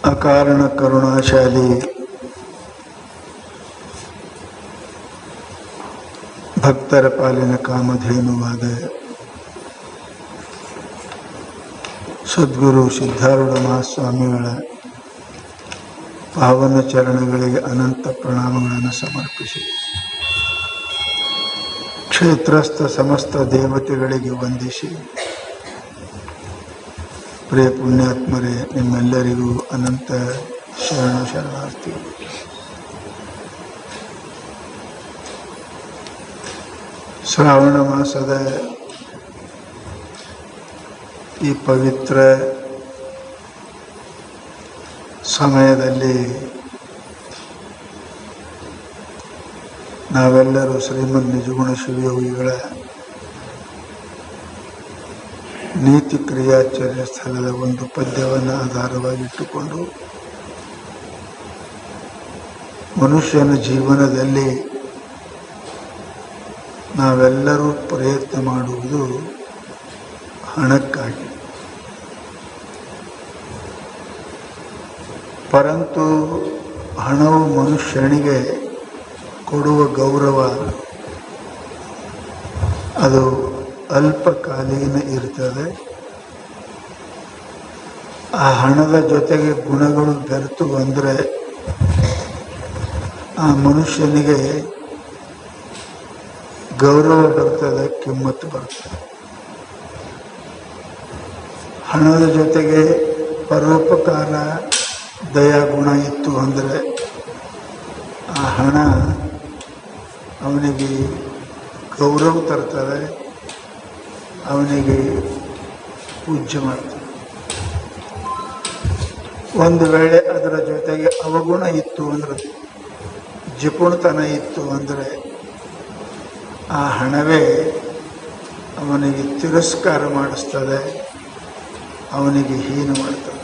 ಅಕಾರಣ ಕರುಣಾಶಾಲಿ ಭಕ್ತರ ಪಾಲಿನ ಕಾಮಧೇನುವಾದ ಸದ್ಗುರು ಸಿದ್ಧಾರೂಢ ಮಹಾಸ್ವಾಮಿಗಳ ಪಾವನ ಚರಣಗಳಿಗೆ ಅನಂತ ಪ್ರಣಾಮಗಳನ್ನು ಸಮರ್ಪಿಸಿ ಕ್ಷೇತ್ರಸ್ಥ ಸಮಸ್ತ ದೇವತೆಗಳಿಗೆ ವಂದಿಸಿ ಪ್ರಿಯ ಪುಣ್ಯಾತ್ಮರೇ, ನಿಮ್ಮೆಲ್ಲರಿಗೂ ಅನಂತ ಶರಣಾರ್ಥಿ. ಶ್ರಾವಣ ಮಾಸದ ಈ ಪವಿತ್ರ ಸಮಯದಲ್ಲಿ ನಾವೆಲ್ಲರೂ ಶ್ರೀಮದ್ ನಿಜಗುಣ ಶಿವಯೋಗಿಗಳ ನೀತಿ ಕ್ರಿಯಾಚರ್ಯ ಸ್ಥಳದ ಒಂದು ಪದ್ಯವನ್ನು ಆಧಾರವಾಗಿಟ್ಟುಕೊಂಡು ಮನುಷ್ಯನ ಜೀವನದಲ್ಲಿ ನಾವೆಲ್ಲರೂ ಪ್ರಯತ್ನ ಮಾಡುವುದು ಹಣಕ್ಕಾಗಿ. ಪರಂತು ಹಣವು ಮನುಷ್ಯನಿಗೆ ಕೊಡುವ ಗೌರವ ಅದು ಅಲ್ಪಕಾಲೀನ ಇರ್ತದೆ. ಆ ಹಣದ ಜೊತೆಗೆ ಗುಣಗಳು ಬೆರೆತು ಅಂದರೆ ಆ ಮನುಷ್ಯನಿಗೆ ಗೌರವ ಬರ್ತದೆ, ಕಿಮ್ಮತ್ತು ಬರ್ತದೆ. ಹಣದ ಜೊತೆಗೆ ಪರೋಪಕಾರ ದಯಾಗುಣ ಇತ್ತು ಅಂದರೆ ಆ ಹಣ ಅವನಿಗೆ ಗೌರವ ತರ್ತದೆ, ಅವನಿಗೆ ಪೂಜ್ಯ ಮಾಡ್ತಾನೆ. ಒಂದು ವೇಳೆ ಅದರ ಜೊತೆಗೆ ಅವಗುಣ ಇತ್ತು ಅಂದರೆ, ಜಿಪುಣತನ ಇತ್ತು ಅಂದರೆ ಆ ಹಣವೇ ಅವನಿಗೆ ತಿರಸ್ಕಾರ ಮಾಡಿಸ್ತದೆ, ಅವನಿಗೆ ಹೀನ ಮಾಡ್ತದೆ.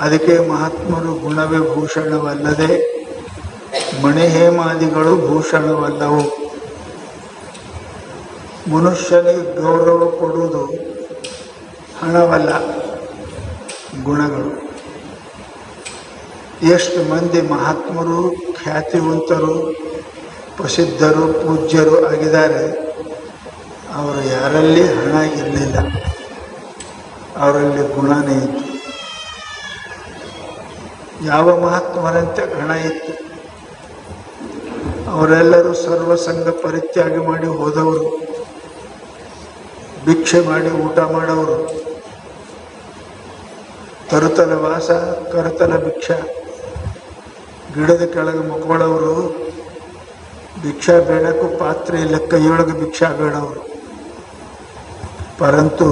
ಅದಕ್ಕೆ ಮಹಾತ್ಮರು ಗುಣವೇ ಭೂಷಣವಲ್ಲದೆ ಮಣಿಹೇಮಾದಿಗಳು ಭೂಷಣವಲ್ಲವು. ಮನುಷ್ಯನಿಗೆ ಗೌರವ ಕೊಡುವುದು ಹಣವಲ್ಲ, ಗುಣಗಳು. ಎಷ್ಟು ಮಂದಿ ಮಹಾತ್ಮರು, ಖ್ಯಾತಿವಂತರು, ಪ್ರಸಿದ್ಧರು, ಪೂಜ್ಯರು ಆಗಿದ್ದಾರೆ, ಅವರು ಯಾರಲ್ಲಿ ಹಣ ಇರಲಿಲ್ಲ, ಅವರಲ್ಲಿ ಗುಣನೇ ಇತ್ತು. ಯಾವ ಮಹಾತ್ಮರಂತೆ ಹಣ ಇತ್ತು? ಅವರೆಲ್ಲರೂ ಸರ್ವಸಂಗ ಪರಿತ್ಯಾಗ ಮಾಡಿ ಹೋದವರು, ಭಿಕ್ಷೆ ಮಾಡಿ ಊಟ ಮಾಡೋರು, ತರುತಲ ವಾಸ ಕರತಲ ಭಿಕ್ಷಾ, ಗಿಡದ ಕೆಳಗೆ ಮುಕ್ಕೊಳ್ಳೋರು, ಭಿಕ್ಷಾ ಬೇಡಕ್ಕೂ ಪಾತ್ರೆ ಇಲ್ಲ ಕೈಯೊಳಗೆ ಭಿಕ್ಷಾ ಬೇಡವರು. ಪರಂತು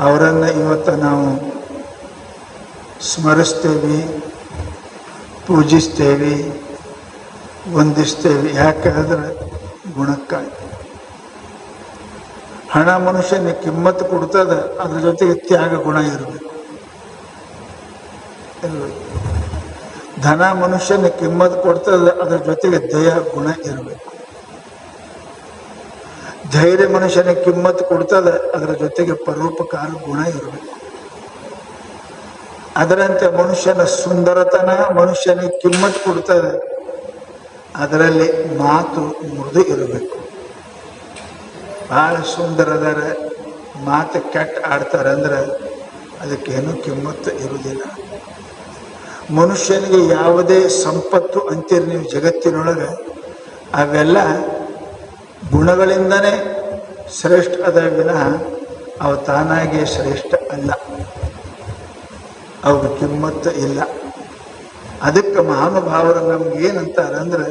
ಅವರನ್ನು ಇವತ್ತು ನಾವು ಸ್ಮರಿಸ್ತೇವೆ, ಪೂಜಿಸ್ತೇವೆ, ವಂದಿಸ್ತೇವೆ. ಯಾಕಂದ್ರೆ ಗುಣಕ್ಕಾಗಿ. ಹಣ ಮನುಷ್ಯನಿಗೆ ಕಿಮ್ಮತ್ತು ಕೊಡ್ತದೆ, ಅದ್ರ ಜೊತೆಗೆ ತ್ಯಾಗ ಗುಣ ಇರಬೇಕು. ಧನ ಮನುಷ್ಯನ ಕಿಮ್ಮತ್ತು ಕೊಡ್ತದೆ, ಅದ್ರ ಜೊತೆಗೆ ದಯಾ ಗುಣ ಇರಬೇಕು. ಧೈರ್ಯ ಮನುಷ್ಯನ ಕಿಮ್ಮತ್ತು ಕೊಡ್ತದೆ, ಅದರ ಜೊತೆಗೆ ಪರೋಪಕಾರ ಗುಣ ಇರಬೇಕು. ಅದರಂತೆ ಮನುಷ್ಯನ ಸುಂದರತನ ಮನುಷ್ಯನಿಗೆ ಕಿಮ್ಮತ್ತು ಕೊಡ್ತದೆ, ಅದರಲ್ಲಿ ಮಾತು ಮೃದು ಇರಬೇಕು. ಭಾಳ ಸುಂದರದಾರ ಮಾತು ಕೆಟ್ಟ ಆಡ್ತಾರೆ ಅಂದ್ರೆ ಅದಕ್ಕೇನು ಕಿಮ್ಮತ್ತು ಇರುವುದಿಲ್ಲ. ಮನುಷ್ಯನಿಗೆ ಯಾವುದೇ ಸಂಪತ್ತು ಅಂತೀರಿ ನೀವು ಜಗತ್ತಿನೊಳಗೆ, ಅವೆಲ್ಲ ಗುಣಗಳಿಂದನೇ ಶ್ರೇಷ್ಠ ಅದ ವಿನಃ ಅವು ತಾನಾಗಿ ಶ್ರೇಷ್ಠ ಅಲ್ಲ, ಅವು ಕಿಮ್ಮತ್ತು ಇಲ್ಲ. ಅದಕ್ಕೆ ಮಹಾನುಭಾವರು ನಮ್ಗೆ ಏನಂತಾರೆ ಅಂದರೆ,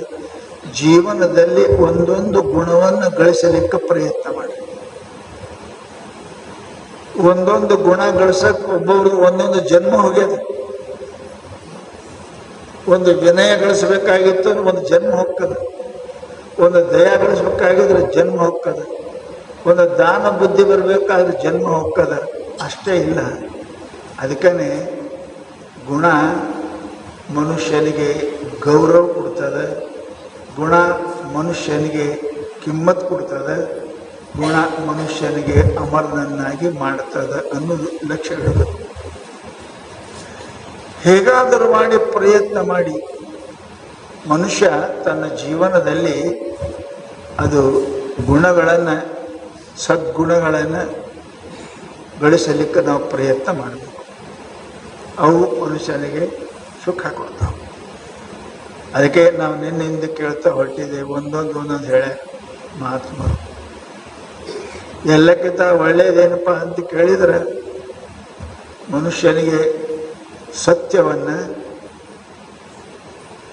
ಜೀವನದಲ್ಲಿ ಒಂದೊಂದು ಗುಣವನ್ನು ಗಳಿಸಲಿಕ್ಕೆ ಪ್ರಯತ್ನ ಮಾಡಿ. ಒಂದೊಂದು ಗುಣ ಗಳಿಸಕ್ಕೆ ಒಬ್ಬೊಬ್ರಿಗೆ ಒಂದೊಂದು ಜನ್ಮ ಹೋಗ್ಯದ. ಒಂದು ವಿನಯ ಗಳಿಸ್ಬೇಕಾಗಿತ್ತು, ಒಂದು ಜನ್ಮ ಹೋಗ್ತದೆ. ಒಂದು ದಯ ಗಳಿಸ್ಬೇಕಾಗಿದ್ರೆ ಜನ್ಮ ಹೋಗ್ತದೆ. ಒಂದು ದಾನ ಬುದ್ಧಿ ಬರಬೇಕಾದ್ರೆ ಜನ್ಮ ಹೋಗ್ತದೆ. ಅಷ್ಟೇ ಇಲ್ಲ. ಅದಕ್ಕೇ ಗುಣ ಮನುಷ್ಯನಿಗೆ ಗೌರವ ಕೊಡ್ತದೆ, ಗುಣ ಮನುಷ್ಯನಿಗೆ ಕಿಮ್ಮತ್ತು ಕೊಡ್ತದೆ, ಗುಣ ಮನುಷ್ಯನಿಗೆ ಅಮರನನ್ನಾಗಿ ಮಾಡ್ತದೆ ಅನ್ನೋದು ಲಕ್ಷ್ಯ ಇಡಬೇಕು. ಹೇಗಾದರೂ ಮಾಡಿ ಪ್ರಯತ್ನ ಮಾಡಿ ಮನುಷ್ಯ ತನ್ನ ಜೀವನದಲ್ಲಿ ಅದು ಗುಣಗಳನ್ನು ಸದ್ಗುಣಗಳನ್ನು ಗಳಿಸಲಿಕ್ಕೆ ನಾವು ಪ್ರಯತ್ನ ಮಾಡಬೇಕು. ಅವು ಮನುಷ್ಯನಿಗೆ ಸುಖ ಕೊಡ್ತಾವೆ. ಅದಕ್ಕೆ ನಾವು ನಿನ್ನಿಂದ ಕೇಳ್ತಾ ಹೊರಟಿದ್ದೇವೆ, ಒಂದೊಂದು ಹೇಳ ಮಹಾತ್ಮರು. ಎಲ್ಲಕ್ಕಿಂತ ಒಳ್ಳೆಯದೇನಪ್ಪ ಅಂತ ಕೇಳಿದರೆ ಮನುಷ್ಯನಿಗೆ ಸತ್ಯವನ್ನು,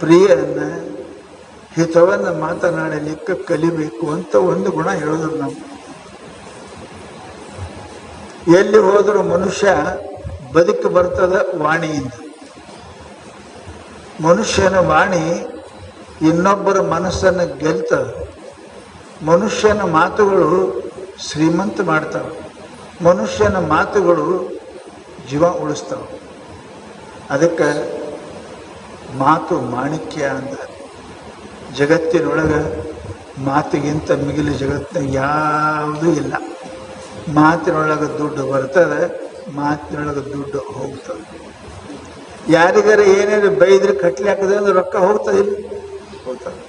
ಪ್ರಿಯವನ್ನು, ಹಿತವನ್ನು ಮಾತನಾಡಲಿಕ್ಕೆ ಕಲಿಬೇಕು ಅಂತ ಒಂದು ಗುಣ ಹೇಳಿದ್ರು ನಾವು. ಎಲ್ಲಿ ಹೋದರೂ ಮನುಷ್ಯ ಬದುಕು ಬರ್ತದ ವಾಣಿಯಿಂದ. ಮನುಷ್ಯನ ವಾಣಿ ಇನ್ನೊಬ್ಬರ ಮನಸ್ಸನ್ನು ಗೆಲ್ತದೆ. ಮನುಷ್ಯನ ಮಾತುಗಳು ಶ್ರೀಮಂತ ಮಾಡ್ತಾವೆ. ಮನುಷ್ಯನ ಮಾತುಗಳು ಜೀವ ಉಳಿಸ್ತಾವೆ. ಅದಕ್ಕೆ ಮಾತು ಮಾಣಿಕ್ಯ ಅಂದ. ಜಗತ್ತಿನೊಳಗೆ ಮಾತಿಗಿಂತ ಮಿಗಿಲು ಜಗತ್ತಿನ ಯಾವುದೂ ಇಲ್ಲ. ಮಾತಿನೊಳಗೆ ದುಡ್ಡು ಬರ್ತದೆ, ಮಾತಿನೊಳಗೆ ದುಡ್ಡು ಹೋಗ್ತದೆ. ಯಾರಿಗಾರ ಏನೇನು ಬೈದ್ರೆ ಕಟ್ಲಿ ಹಾಕಿದ್ರೆ ಅಂದ್ರೆ ರೊಕ್ಕ ಹೋಗ್ತದಿಲ್ಲ, ಹೋಗ್ತದೆ.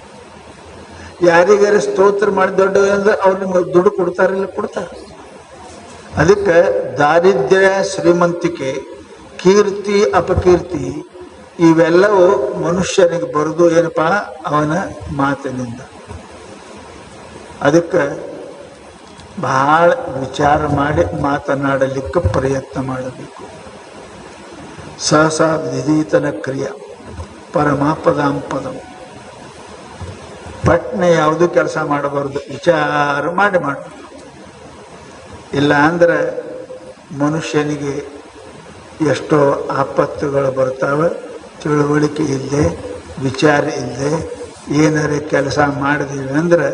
ಯಾರಿಗಾರ ಸ್ತೋತ್ರ ಮಾಡಿ ದೊಡ್ಡ ಅಂದ್ರೆ ಅವ್ರು ನಿಮ್ಗೆ ದುಡ್ಡು ಕೊಡ್ತಾರಿಲ್ಲ, ಕೊಡ್ತಾರೆ. ಅದಕ್ಕೆ ದಾರಿದ್ರ್ಯ, ಶ್ರೀಮಂತಿಕೆ, ಕೀರ್ತಿ, ಅಪಕೀರ್ತಿ ಇವೆಲ್ಲವೂ ಮನುಷ್ಯನಿಗೆ ಬರೋದು ಏನಪ್ಪ ಅವನ ಮಾತಿನಿಂದ. ಅದಕ್ಕೆ ಬಹಳ ವಿಚಾರ ಮಾಡಿ ಮಾತನಾಡಲಿಕ್ಕೆ ಪ್ರಯತ್ನ ಮಾಡಬೇಕು. ಸಹಸಾ ವಿಧಿತನ ಕ್ರಿಯ ಪರಮಾಪದಾಂ ಪದಂ. ಪಟ್ನೆ ಯಾವುದೂ ಕೆಲಸ ಮಾಡಬಾರ್ದು, ವಿಚಾರ ಮಾಡಿ ಮಾಡಬೇಕು. ಇಲ್ಲ ಅಂದರೆ ಮನುಷ್ಯನಿಗೆ ಎಷ್ಟೋ ಆಪತ್ತುಗಳು ಬರ್ತಾವೆ. ತಿಳುವಳಿಕೆ ಇಲ್ಲದೆ, ವಿಚಾರ ಇಲ್ಲದೆ ಏನಾರೇ ಕೆಲಸ ಮಾಡಿದೀವಿ ಅಂದ್ರೆ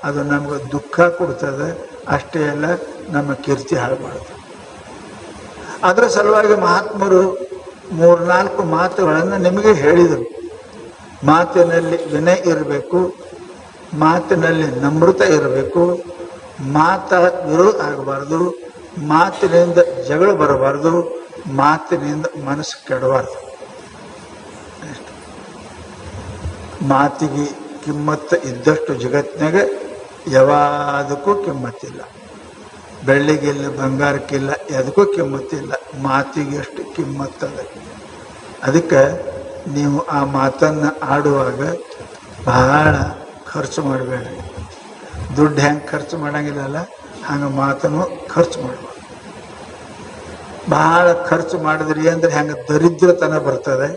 ಅದು ನಮ್ಗೆ ದುಃಖ ಕೊಡ್ತದೆ. ಅಷ್ಟೇ ಅಲ್ಲ, ನಮ್ಮ ಕೀರ್ತಿ ಹಾಳು ಮಾಡ್ತದೆ. ಅದರ ಸಲುವಾಗಿ ಮಹಾತ್ಮರು 3-4 ಮಾತುಗಳನ್ನು ನಿಮಗೆ ಹೇಳಿದರು. ಮಾತಿನಲ್ಲಿ ವಿನಯ ಇರಬೇಕು, ಮಾತಿನಲ್ಲಿ ನಮ್ರತ ಇರಬೇಕು, ಮಾತ ವಿರೋಧ ಆಗಬಾರ್ದು, ಮಾತಿನಿಂದ ಜಗಳ ಬರಬಾರ್ದು, ಮಾತಿನಿಂದ ಮನಸ್ಸು ಕೆಡಬಾರ್ದು. ಮಾತಿಗೆ ಕಿಮ್ಮತ್ತು ಇದ್ದಷ್ಟು ಜಗತ್ತಿನಾಗ ಯಾವಾದಕ್ಕೂ ಕಿಮ್ಮತ್ತಿಲ್ಲ. ಬೆಳ್ಳಿಗಿಲ್ಲ, ಬಂಗಾರಕ್ಕಿಲ್ಲ, ಎದಕ್ಕೂ ಕಿಮ್ಮತ್ತಿಲ್ಲ. ಮಾತಿಗೆ ಎಷ್ಟು ಕಿಮ್ಮತ್ತದ. ಅದಕ್ಕೆ ನೀವು ಆ ಮಾತನ್ನು ಆಡುವಾಗ ಬಹಳ ಖರ್ಚು ಮಾಡಬೇಡಿ. ದುಡ್ಡು ಹೆಂಗೆ ಖರ್ಚು ಮಾಡೋಂಗಿಲ್ಲಲ್ಲ, ಹಂಗೆ ಮಾತನ್ನು ಖರ್ಚು ಮಾಡಬಾರ್ದು. ಬಹಳ ಖರ್ಚು ಮಾಡಿದ್ರಿ ಅಂದರೆ ಹೆಂಗೆ ದರಿದ್ರತನ ಬರ್ತದೆ,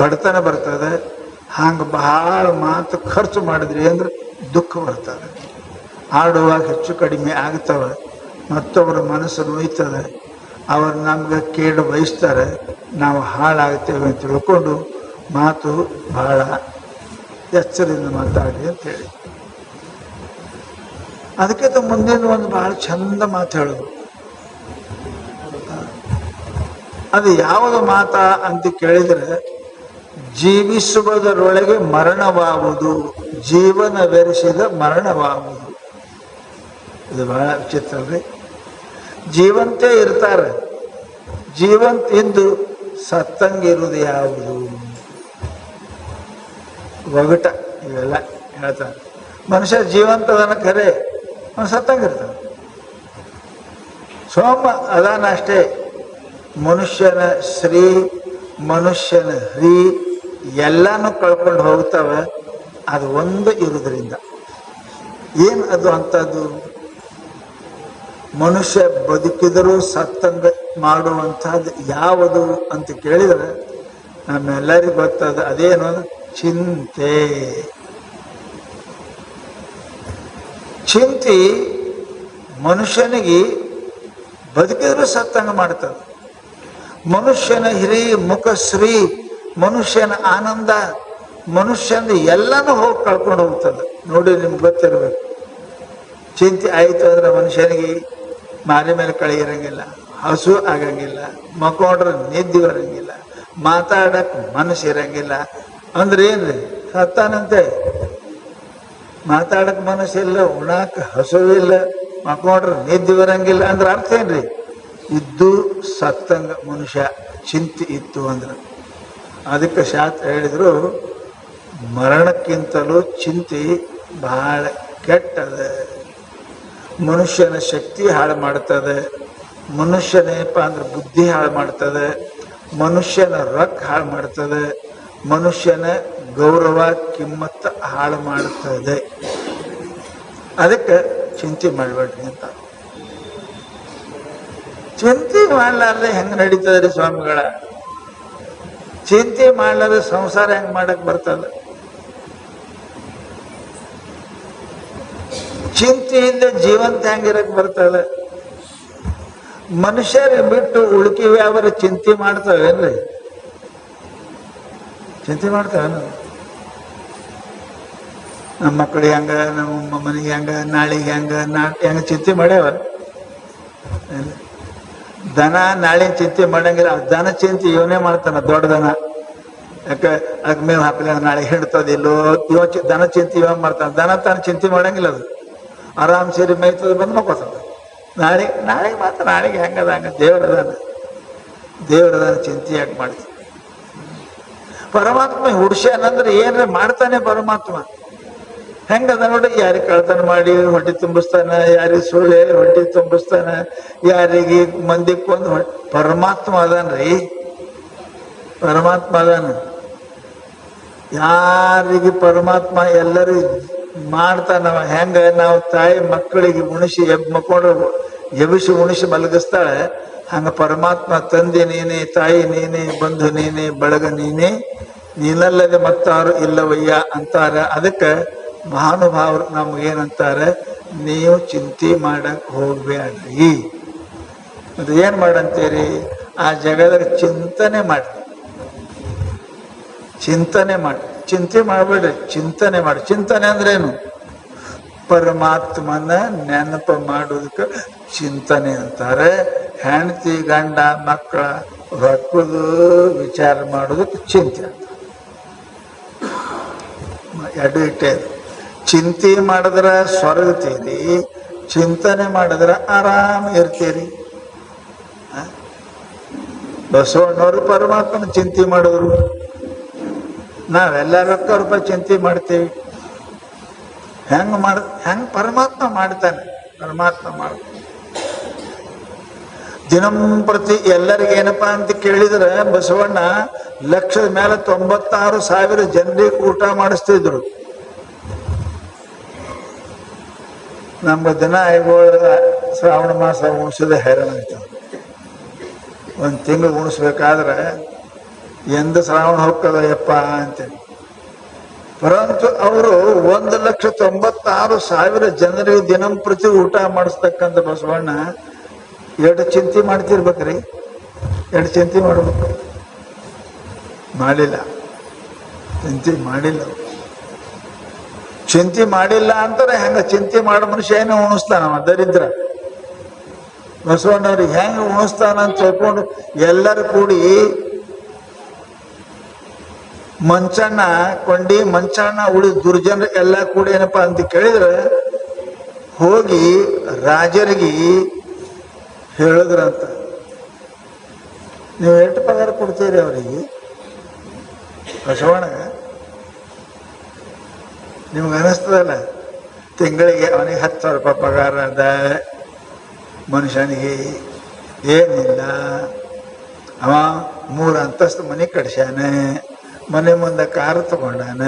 ಬಡತನ ಬರ್ತದೆ. ಹಂಗೆ ಬಹಳ ಮಾತು ಖರ್ಚು ಮಾಡಿದ್ರಿ ಅಂದ್ರೆ ದುಃಖ ಬರ್ತದೆ. ಆಡುವಾಗ ಹೆಚ್ಚು ಕಡಿಮೆ ಆಗ್ತವೆ, ಮತ್ತೊಬ್ಬರ ಮನಸ್ಸು ನೋಯ್ತದೆ, ಅವರು ನಮ್ಗೆ ಕೇಡು ಬಯಸ್ತಾರೆ, ನಾವು ಹಾಳಾಗ್ತೇವೆ ಅಂತ ತಿಳ್ಕೊಂಡು ಮಾತು ಬಹಳ ಎಚ್ಚರದಿಂದ ಮಾತಾಡಿ ಅಂತೇಳಿ. ಅದಕ್ಕಿಂತ ಮುಂದಿನ ಒಂದು ಬಹಳ ಚಂದ ಮಾತು ಹೇಳೋದು. ಅದು ಯಾವುದು ಮಾತಾ ಅಂತ ಕೇಳಿದರೆ, ಜೀವಿಸುವುದರೊಳಗೆ ಮರಣವಾಗುವುದು, ಜೀವನವೆರೆಸಿದ ಮರಣವಾಗುವುದು. ಇದು ಬಹಳ ವಿಚಿತ್ರ ಅಲ್ರಿ. ಜೀವಂತೇ ಇರ್ತಾರೆ, ಜೀವಂತ ಇದ್ದು ಸತ್ತಂಗಿರುವುದು ಯಾವುದು? ಒಗಟ ಇವೆಲ್ಲ ಹೇಳ್ತಾರೆ. ಮನುಷ್ಯ ಜೀವಂತದನ ಖರೆ, ಸತ್ತಂಗಿರ್ತಾನೆ. ಸೋಮ ಅದಾನ ಅಷ್ಟೇ. ಮನುಷ್ಯನ ಶ್ರೀ, ಮನುಷ್ಯನ ಹ್ರೀ ಎಲ್ಲಾನು ಕಳ್ಕೊಂಡು ಹೋಗ್ತವೆ. ಅದು ಒಂದು ಇರುವುದರಿಂದ ಏನು ಅದು ಅಂಥದ್ದು? ಮನುಷ್ಯ ಬದುಕಿದರೂ ಸತ್ತಂಗ ಮಾಡುವಂಥದ್ದು ಯಾವುದು ಅಂತ ಕೇಳಿದರೆ ನಮ್ಮೆಲ್ಲರಿಗೂ ಗೊತ್ತದ. ಅದೇನು? ಚಿಂತೆ. ಚಿಂತೆ ಮನುಷ್ಯನಿಗೆ ಬದುಕಿದರೂ ಸತ್ತಂಗ ಮಾಡ್ತದೆ. ಮನುಷ್ಯನ ಹಿರಿ ಮುಖಶ್ರೀ, ಮನುಷ್ಯನ ಆನಂದ, ಮನುಷ್ಯನ ಎಲ್ಲನೂ ಹೋಗಿ ಕಳ್ಕೊಂಡು ಹೋಗ್ತದೆ. ನೋಡಿ, ನಿಮ್ಗೆ ಗೊತ್ತಿರಬೇಕು. ಚಿಂತೆ ಆಯಿತು ಅಂದ್ರೆ ಮನುಷ್ಯನಿಗೆ ಮಾರಿ ಮೇಲೆ ಕಳೆ ಇರಂಗಿಲ್ಲ, ಹಸು ಆಗಂಗಿಲ್ಲ, ಮಕ್ಕೊಂಡ್ರೆ ನಿದ್ದೆ ಬರಂಗಿಲ್ಲ, ಮಾತಾಡಕ್ಕೆ ಮನಸ್ಸು ಇರಂಗಿಲ್ಲ. ಅಂದ್ರೆ ಏನ್ರಿ? ಸತ್ತಾನಂತೆ. ಮಾತಾಡಕ್ಕೆ ಮನಸ್ಸಿಲ್ಲ, ಉಣಾಕ ಹಸುವಿಲ್ಲ, ಮಕ್ಕೊಂಡ್ರೆ ನಿದ್ದೆ ಬರಂಗಿಲ್ಲ ಅಂದ್ರೆ ಅರ್ಥ ಏನ್ರಿ? ಇದ್ದು ಸತ್ತಂಗ ಮನುಷ್ಯ ಚಿಂತೆ ಇತ್ತು ಅಂದ್ರೆ. ಅದಕ್ಕೆ ಶಾಸ್ತ್ರ ಹೇಳಿದ್ರು, ಮರಣಕ್ಕಿಂತಲೂ ಚಿಂತೆ ಬಹಳ ಕೆಟ್ಟದ. ಮನುಷ್ಯನ ಶಕ್ತಿ ಹಾಳು ಮಾಡ್ತದೆ, ಮನುಷ್ಯನೇಪ ಅಂದ್ರೆ ಬುದ್ಧಿ ಹಾಳು ಮಾಡ್ತದೆ, ಮನುಷ್ಯನ ರೊಕ್ಕ ಹಾಳು ಮಾಡ್ತದೆ, ಮನುಷ್ಯನ ಗೌರವ ಕಿಮ್ಮತ್ತ ಹಾಳು ಮಾಡ್ತದೆ. ಅದಕ್ಕೆ ಚಿಂತೆ ಮಾಡಬೇಡ್ರಿ ಅಂತ. ಚಿಂತೆ ಮಾಡ್ಲಾರ್ದೆ ಹೆಂಗ್ ನಡೀತದ್ರಿ ಸ್ವಾಮಿಗಳ? ಚಿಂತೆ ಮಾಡ್ಲಾರ್ದೆ ಸಂಸಾರ ಹೆಂಗ್ ಮಾಡಕ್ ಬರ್ತದ? ಚಿಂತೆಯಿಂದ ಜೀವಂತ ಹೆಂಗಿರಕ್ ಬರ್ತದ? ಮನುಷ್ಯರ ಬಿಟ್ಟು ಉಳುಕಿ ವ್ಯಾಪಾರ ಚಿಂತೆ ಮಾಡ್ತಾವೇನ್ರಿ? ಚಿಂತೆ ಮಾಡ್ತಾವ? ನಮ್ಮ ಮಕ್ಕಳಿಗೆ ಹೆಂಗ, ನಮ್ಮ ಮನೆಗೆ ಹೆಂಗ, ನಾಳೆಗೆ ಹೆಂಗ, ಹೆಂಗ ಚಿಂತೆ ಮಾಡ್ಯಾವ? ದನ ನಾಳೆ ಚಿಂತೆ ಮಾಡಂಗಿಲ್ಲ. ದನ ಚಿಂತೆ ಇವನೇ ಮಾಡ್ತಾನ, ದೊಡ್ಡ ದನ. ಯಾಕೆ ಅದಕ್ಕೆ ಮೇವು ಹಾಕಲಿ, ನಾಳೆ ಹಿಡ್ತದಿಲ್ಲೋ, ಇವ ದನ ಚಿಂತೆ ಇವ ಮಾಡ್ತಾನ. ದನ ತಾನು ಚಿಂತೆ ಮಾಡಂಗಿಲ್ಲ. ಅದು ಆರಾಮ್ ಸೇರಿ ಮೇಯ್ತದ, ಬಂದು ಮಕ್ಕೋತದ. ನಾಳೆಗೆ ಮಾತ್ರ ನಾಳೆಗೆ ಹೆಂಗದ ಹಂಗ. ದೇವರದಾನ ಚಿಂತೆ ಯಾಕೆ ಮಾಡ್ತೀವಿ? ಪರಮಾತ್ಮ ಹುಡ್ಸ್ಯಾನಂದ್ರೆ ಏನ್ರ ಮಾಡ್ತಾನೆ ಪರಮಾತ್ಮ. ಹೆಂಗದ ನೋಡಿ, ಯಾರಿಗೆ ಕಳ್ತನ ಮಾಡಿ ಹೊಟ್ಟೆ ತುಂಬಿಸ್ತಾನ, ಯಾರಿಗೆ ಸುಳ್ಳು ಹೇಳಿ ಹೊಟ್ಟೆ ತುಂಬಿಸ್ತಾನ, ಯಾರಿಗೆ ಮಂದಿ ಕೊಂದು ಪರಮಾತ್ಮ ಅದಾನ್ರಿ. ಪರಮಾತ್ಮ ಅದಾನ. ಯಾರಿಗೆ ಪರಮಾತ್ಮ ಎಲ್ಲರೂ ಮಾಡ್ತಾನವ. ಹೆಂಗ ನಾವು ತಾಯಿ ಮಕ್ಕಳಿಗೆ ಉಣಿಸಿ ಮಕ್ಕೊಂಡ್ರೆ ಎಬಿಸಿ ಉಣಿಸಿ ಮಲಗಿಸ್ತಾಳೆ, ಹಂಗ ಪರಮಾತ್ಮ ತಂದೆ ನೀನೇ, ತಾಯಿ ನೀನೇ, ಬಂಧು ನೀನೇ, ಬಳಗ ನೀನೇ, ನೀನಲ್ಲದೆ ಮತ್ತಾರು ಇಲ್ಲವಯ್ಯ ಅಂತಾರ. ಅದಕ್ಕೆ ಮಹಾನುಭಾವರು ನಮ್ಗೇನಂತಾರೆ, ನೀವು ಚಿಂತೆ ಮಾಡಕ್ ಹೋಗ್ಬೇಡ್ರಿ. ಅದು ಏನ್ ಮಾಡಂತೀರಿ? ಆ ಜಗದಾಗ ಚಿಂತನೆ ಮಾಡಿ, ಚಿಂತನೆ ಮಾಡಿ. ಚಿಂತೆ ಮಾಡಬೇಡ್ರಿ, ಚಿಂತನೆ ಮಾಡಿ. ಚಿಂತನೆ ಅಂದ್ರೇನು? ಪರಮಾತ್ಮನ ನೆನಪು ಮಾಡೋದಕ್ಕೆ ಚಿಂತನೆ ಅಂತಾರೆ. ಹೆಂಡತಿ ಗಂಡ ಮಕ್ಕಳ ರೊಕ್ಕದು ವಿಚಾರ ಮಾಡೋದಕ್ಕೆ ಚಿಂತೆ ಅಂತ. ಎರಡು ಇಟ್ಟೆ. ಚಿಂತೆ ಮಾಡಿದ್ರೆ ಸ್ವರ್ಗತೀರಿ, ಚಿಂತನೆ ಮಾಡಿದ್ರೆ ಆರಾಮ ಇರ್ತೀರಿ. ಬಸವಣ್ಣವರು ಪರಮಾತ್ಮನ ಚಿಂತೆ ಮಾಡಿದ್ರು. ನಾವೆಲ್ಲ ರೊಕ್ಕ ರೂಪಾಯಿ ಚಿಂತೆ ಮಾಡ್ತೀವಿ. ಹೆಂಗ್ ಪರಮಾತ್ಮ ಮಾಡ್ತಾನೆ? ಪರಮಾತ್ಮ ಮಾಡ್ತಾನೆ. ದಿನಂಪ್ರತಿ ಎಲ್ಲರಿಗೇನಪ್ಪಾ ಅಂತ ಕೇಳಿದ್ರೆ, ಬಸವಣ್ಣ ಲಕ್ಷದ ಮೇಲೆ 96,000 ಜನರಿಗೆ ಊಟ ಮಾಡಿಸ್ತಿದ್ರು. ನಮ್ಗೆ ದಿನ ಐಗೋಳ ಶ್ರಾವಣ ಮಾಸ ಉಣಿಸಿದ ಹೈರಾಣ ಆಯ್ತು. ಒಂದು ತಿಂಗಳು ಉಣಿಸ್ಬೇಕಾದ್ರೆ ಎಂದ ಶ್ರಾವಣ ಹೋಗ್ತದ ಯಪ್ಪ ಅಂತೇಳಿ. ಪರಂತು ಅವರು 1,96,000 ಜನರಿಗೆ ದಿನಂಪ್ರತಿ ಊಟ ಮಾಡಿಸ್ತಕ್ಕಂಥ ಬಸವಣ್ಣ ಎರಡು ಚಿಂತೆ ಮಾಡ್ತಿರ್ಬೇಕ್ರಿ. ಎರಡು ಚಿಂತೆ ಮಾಡ್ಬೇಕು. ಮಾಡಿಲ್ಲ, ಚಿಂತೆ ಮಾಡಿಲ್ಲ. ಚಿಂತೆ ಮಾಡಿಲ್ಲ ಅಂತಾರೆ. ಹೆಂಗ ಚಿಂತೆ ಮಾಡೋ ಮನುಷ್ಯ ಏನು ಉಣಿಸ್ತಾನವ? ದರಿದ್ರ. ಬಸವಣ್ಣವ್ರಿಗೆ ಹೆಂಗ ಉಣಿಸ್ತಾನಂತ ತಿಳ್ಕೊಂಡು ಎಲ್ಲರೂ ಕೂಡಿ ಮಂಚಣ್ಣ ಕೊಂಡಿ, ಮಂಚಣ್ಣ ಉಳಿದ ದುರ್ಜನ ಎಲ್ಲ ಕೂಡಿ ಏನಪ್ಪಾ ಅಂತ ಕೇಳಿದ್ರೆ, ಹೋಗಿ ರಾಜರಿಗೆ ಹೇಳಿದ್ರಂತ, ನೀವು ಎಷ್ಟು ಪಗಾರ ಕೊಡ್ತೀರಿ ಅವರಿಗೆ? ಬಸವಣ್ಣ ನಿಮ್ಗೆ ಅನಿಸ್ತದಲ್ಲ, ತಿಂಗಳಿಗೆ ಅವನಿಗೆ 10,000 ರೂಪಾಯಿ ಪಗಾರ ಅದ, ಮನುಷ್ಯನಿಗೆ ಏನಿಲ್ಲ. ಅವ 3 ಅಂತಸ್ತು ಮನೆ ಕಟ್ಸ್ಯಾನ, ಮನೆ ಮುಂದೆ ಕಾರು ತಗೊಂಡಾನ,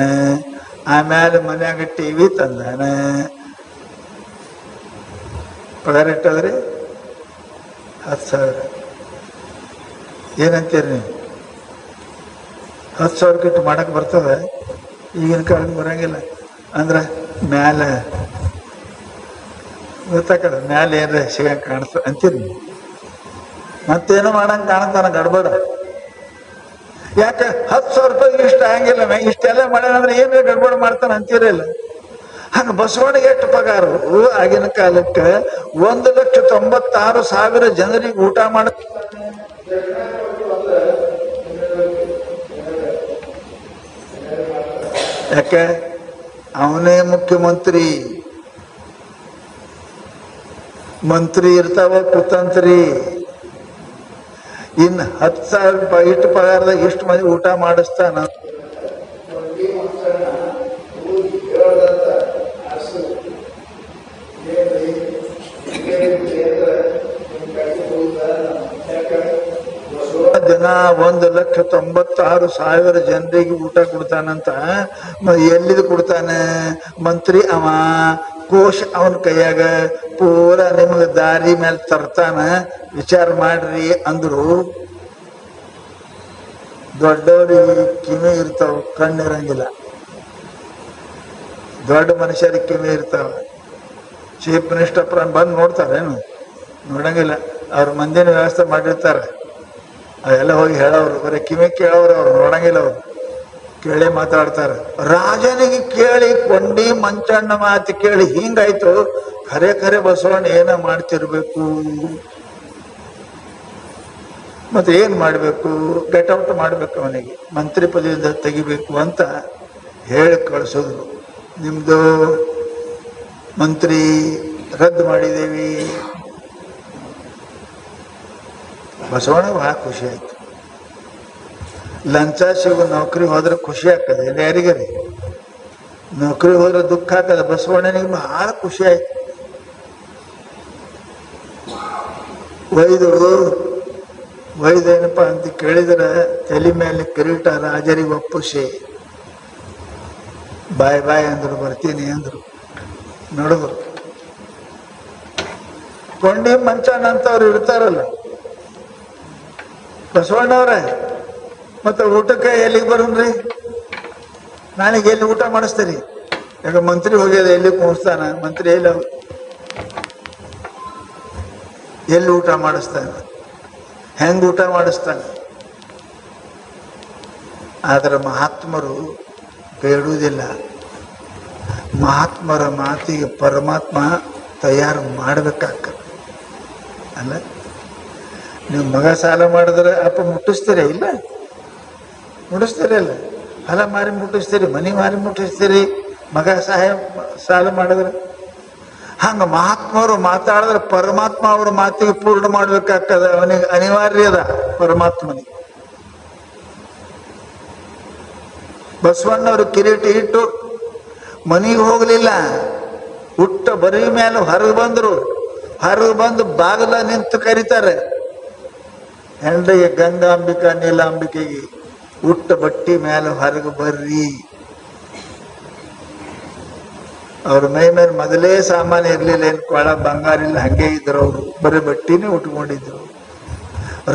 ಆಮೇಲೆ ಮನ್ಯಾಗ TV ತಂದಾನ. ಪಗಾರ ಇಟ್ಟದ್ರಿ 10,000. ಏನಂತೀರಿ ನೀವು? 10,000 ಇಟ್ಟು ಮಾಡಕ್ಕೆ ಬರ್ತದೆ? ಈಗಿನ ಕಾಲಕ್ಕೆ ಬರಂಗಿಲ್ಲ. ಅಂದ್ರೆ ಮ್ಯಾಲೆ ಗೊತ್ತಾಕದ, ಮ್ಯಾಲೆ ಏನ್ರ ಸಿಗಂಗೆ ಕಾಣಿಸ್ತದೆ ಅಂತೀರಿ ನೀವು. ಮತ್ತೇನೋ ಮಾಡಂಗೆ ಕಾಣ್ತಾನ ಗಡ್ಬಡ. ಯಾಕೆ 10,000 ರೂಪಾಯಿ ಇಷ್ಟ ಆಗಂಗಿಲ್ಲ? ಇಷ್ಟೆಲ್ಲ ಮಾಡ್ಯಾನಂದ್ರೆ ಏನೇ ಗಡ್ಬಡ ಮಾಡ್ತಾನೆ ಅಂತೀರಿಲ್ಲ. ಹಂಗ ಬಸವಣ್ಣಿಗೆ ಎಷ್ಟು ಪಗಾರ ಆಗಿನ ಕಾಲಕ್ಕೆ? 1,96,000 ಜನರಿಗೆ ಊಟ ಮಾಡ. ಯಾಕೆ? ಅವನೇ ಮುಖ್ಯಮಂತ್ರಿ. ಮಂತ್ರಿ ಇರ್ತಾವ ಕುತಂತ್ರಿ. ಇನ್ನು 10,000 ರೂಪಾಯಿ ಇಷ್ಟು ಪಗಾರದಾಗ ಇಷ್ಟು ಮಂದಿ ಊಟ ಮಾಡಿಸ್ತಾನ. ದಿನ 1,96,000 ಜನರಿಗೆ ಊಟ ಕೊಡ್ತಾನಂತ. ಎಲ್ಲಿದು ಕೊಡ್ತಾನೆ? ಮಂತ್ರಿ ಅವ, ಕೋಶ ಅವನ ಕೈಯಾಗ, ಪೂರ ನಿಮಗೆ ದಾರಿ ಮೇಲೆ ತರ್ತಾನ, ವಿಚಾರ ಮಾಡ್ರಿ ಅಂದ್ರು. ದೊಡ್ಡವ್ರಿಗೆ ಕಿವಿ ಇರ್ತಾವ, ಕಣ್ಣಿರಂಗಿಲ್ಲ. ದೊಡ್ಡ ಮನುಷ್ಯರಿಗೆ ಕಿವಿ ಇರ್ತಾವ. ಚೀಫ್ ಮಿನಿಸ್ಟರ್ ಬಂದು ನೋಡ್ತಾರೇನು? ನೋಡಂಗಿಲ್ಲ. ಅವ್ರ ಮಂದಿನ ವ್ಯವಸ್ಥೆ ಮಾಡಿರ್ತಾರೆ, ಅವೆಲ್ಲ ಹೋಗಿ ಹೇಳೋರು. ಬರೀ ಕಿವಿ ಕೇಳೋರು, ಅವ್ರು ನೋಡಂಗಿಲ್ಲ. ಅವ್ರು ಕೇಳಿ ಮಾತಾಡ್ತಾರೆ. ರಾಜನಿಗೆ ಕೇಳಿ ಕೊಂಡಿ ಮಂಚಣ್ಣ ಮಾತು ಕೇಳಿ ಹಿಂಗಾಯ್ತು. ಖರೆ ಖರೆ ಬಸವಣ್ಣ ಏನ ಮಾಡ್ತಿರ್ಬೇಕು, ಮತ್ತೆ ಏನ್ ಮಾಡ್ಬೇಕು? ಗೆಟ್ ಔಟ್ ಮಾಡ್ಬೇಕು, ಅವನಿಗೆ ಮಂತ್ರಿ ಪದವಿಯಿಂದ ತೆಗಿಬೇಕು ಅಂತ ಹೇಳಿ ಕಳಿಸಿದ್ರು. ನಿಮ್ದು ಮಂತ್ರಿ ರದ್ದು ಮಾಡಿದೇವಿ. ಬಸವಣ್ಣ ಬಹಳ ಖುಷಿ ಆಯ್ತು. ಲಂಚ ಸಿಗೋ ನೌಕರಿ ಹೋದ್ರೆ ಖುಷಿ ಆಗ್ತದೆ, ಯಾರಿಗರಿ? ನೌಕರಿ ಹೋದ್ರೆ ದುಃಖ ಆಗ್ತದೆ. ಬಸವಣ್ಣನಿಗೆ ಬಹಳ ಖುಷಿ ಆಯ್ತು. ವೈದೇನಪ್ಪ ಅಂತ ಕೇಳಿದ್ರೆ ತಲೆ ಮೇಲೆ ಕಿರೀಟ ರಾಜರಿಗೆ ಒಪ್ಪಿಸಿ ಬಾಯ್ ಬಾಯ್ ಅಂದ್ರು, ಬರ್ತೀನಿ ಅಂದ್ರು. ನೋಡಿದ್ರು ಕೊಂಡಿ ಮಂಚಣ್ಣ ಅಂತವ್ರು ಇರ್ತಾರಲ್ಲ ಬಸವಣ್ಣವ್ರೆ, ಮತ್ತೆ ಊಟಕ್ಕೆ ಎಲ್ಲಿಗೆ ಬರೋನ್ರಿ? ನಾಳೆಗೆ ಎಲ್ಲಿ ಊಟ ಮಾಡಿಸ್ತೀರಿ? ಯಾಕ ಮಂತ್ರಿ ಹೋಗ್ಯದ, ಎಲ್ಲಿ ಕೂಡಿಸ್ತಾನ? ಮಂತ್ರಿ ಎಲ್ಲಿ ಊಟ ಮಾಡಿಸ್ತಾನೆ? ಹೆಂಗ್ ಊಟ ಮಾಡಿಸ್ತಾನೆ? ಆದ್ರೆ ಮಹಾತ್ಮರು ಬೇಡುವುದಿಲ್ಲ. ಮಹಾತ್ಮರ ಮಾತಿಗೆ ಪರಮಾತ್ಮ ತಯಾರು ಮಾಡ್ಬೇಕಾಗ್ತದೆ ಅಲ್ಲ? ನೀವು ಮಗ ಸಾಲ ಮಾಡಿದ್ರೆ ಅಪ್ಪ ಮುಟ್ಟಿಸ್ತೀರಿ? ಇಲ್ಲ, ಮುಟ್ಟಿಸ್ತೀರಿ ಅಲ್ಲ? ಹೊಲ ಮಾರಿ ಮುಟ್ಟಿಸ್ತೀರಿ, ಮನೆ ಮಾರಿ ಮುಟ್ಟಿಸ್ತೀರಿ, ಮಗ ಸಾಲ ಮಾಡಿದ್ರೆ. ಹಂಗ ಮಹಾತ್ಮರು ಮಾತಾಡಿದ್ರೆ ಪರಮಾತ್ಮ ಅವ್ರ ಮಾತಿಗೆ ಪೂರ್ಣ ಮಾಡ್ಬೇಕಾಗ್ತದೆ. ಅವನಿಗೆ ಅನಿವಾರ್ಯ ಅದ ಪರಮಾತ್ಮನಿಗೆ. ಬಸವಣ್ಣವ್ರು ಕಿರೀಟ ಇಟ್ಟು ಮನೆಗೆ ಹೋಗ್ಲಿಲ್ಲ, ಹುಟ್ಟ ಬರೀ ಮೇಲೆ ಹೊರಗೆ ಬಂದ್ರು. ಹೊರಗೆ ಬಂದು ಬಾಗಿಲ ನಿಂತು ಕರೀತಾರೆ ಹೆಂಡ್ರಿಗೆ, ಗಂಗಾಂಬಿಕಾ ನೀಲಾಂಬಿಕೆಗೆ, ಹುಟ್ಟ ಬಟ್ಟಿ ಮೇಲೆ ಹೊರಗೆ ಬರ್ರಿ. ಅವ್ರ ಮೈ ಮೇಲೆ ಮೊದಲೇ ಸಾಮಾನ್ಯ ಇರ್ಲಿಲ್ಲ, ಏನ್ ಕೊಳ ಬಂಗಾರ ಇಲ್ಲ, ಹಂಗೆ ಇದ್ರು. ಅವರು ಬರೀ ಬಟ್ಟಿನೇ ಉಟ್ಕೊಂಡಿದ್ರು.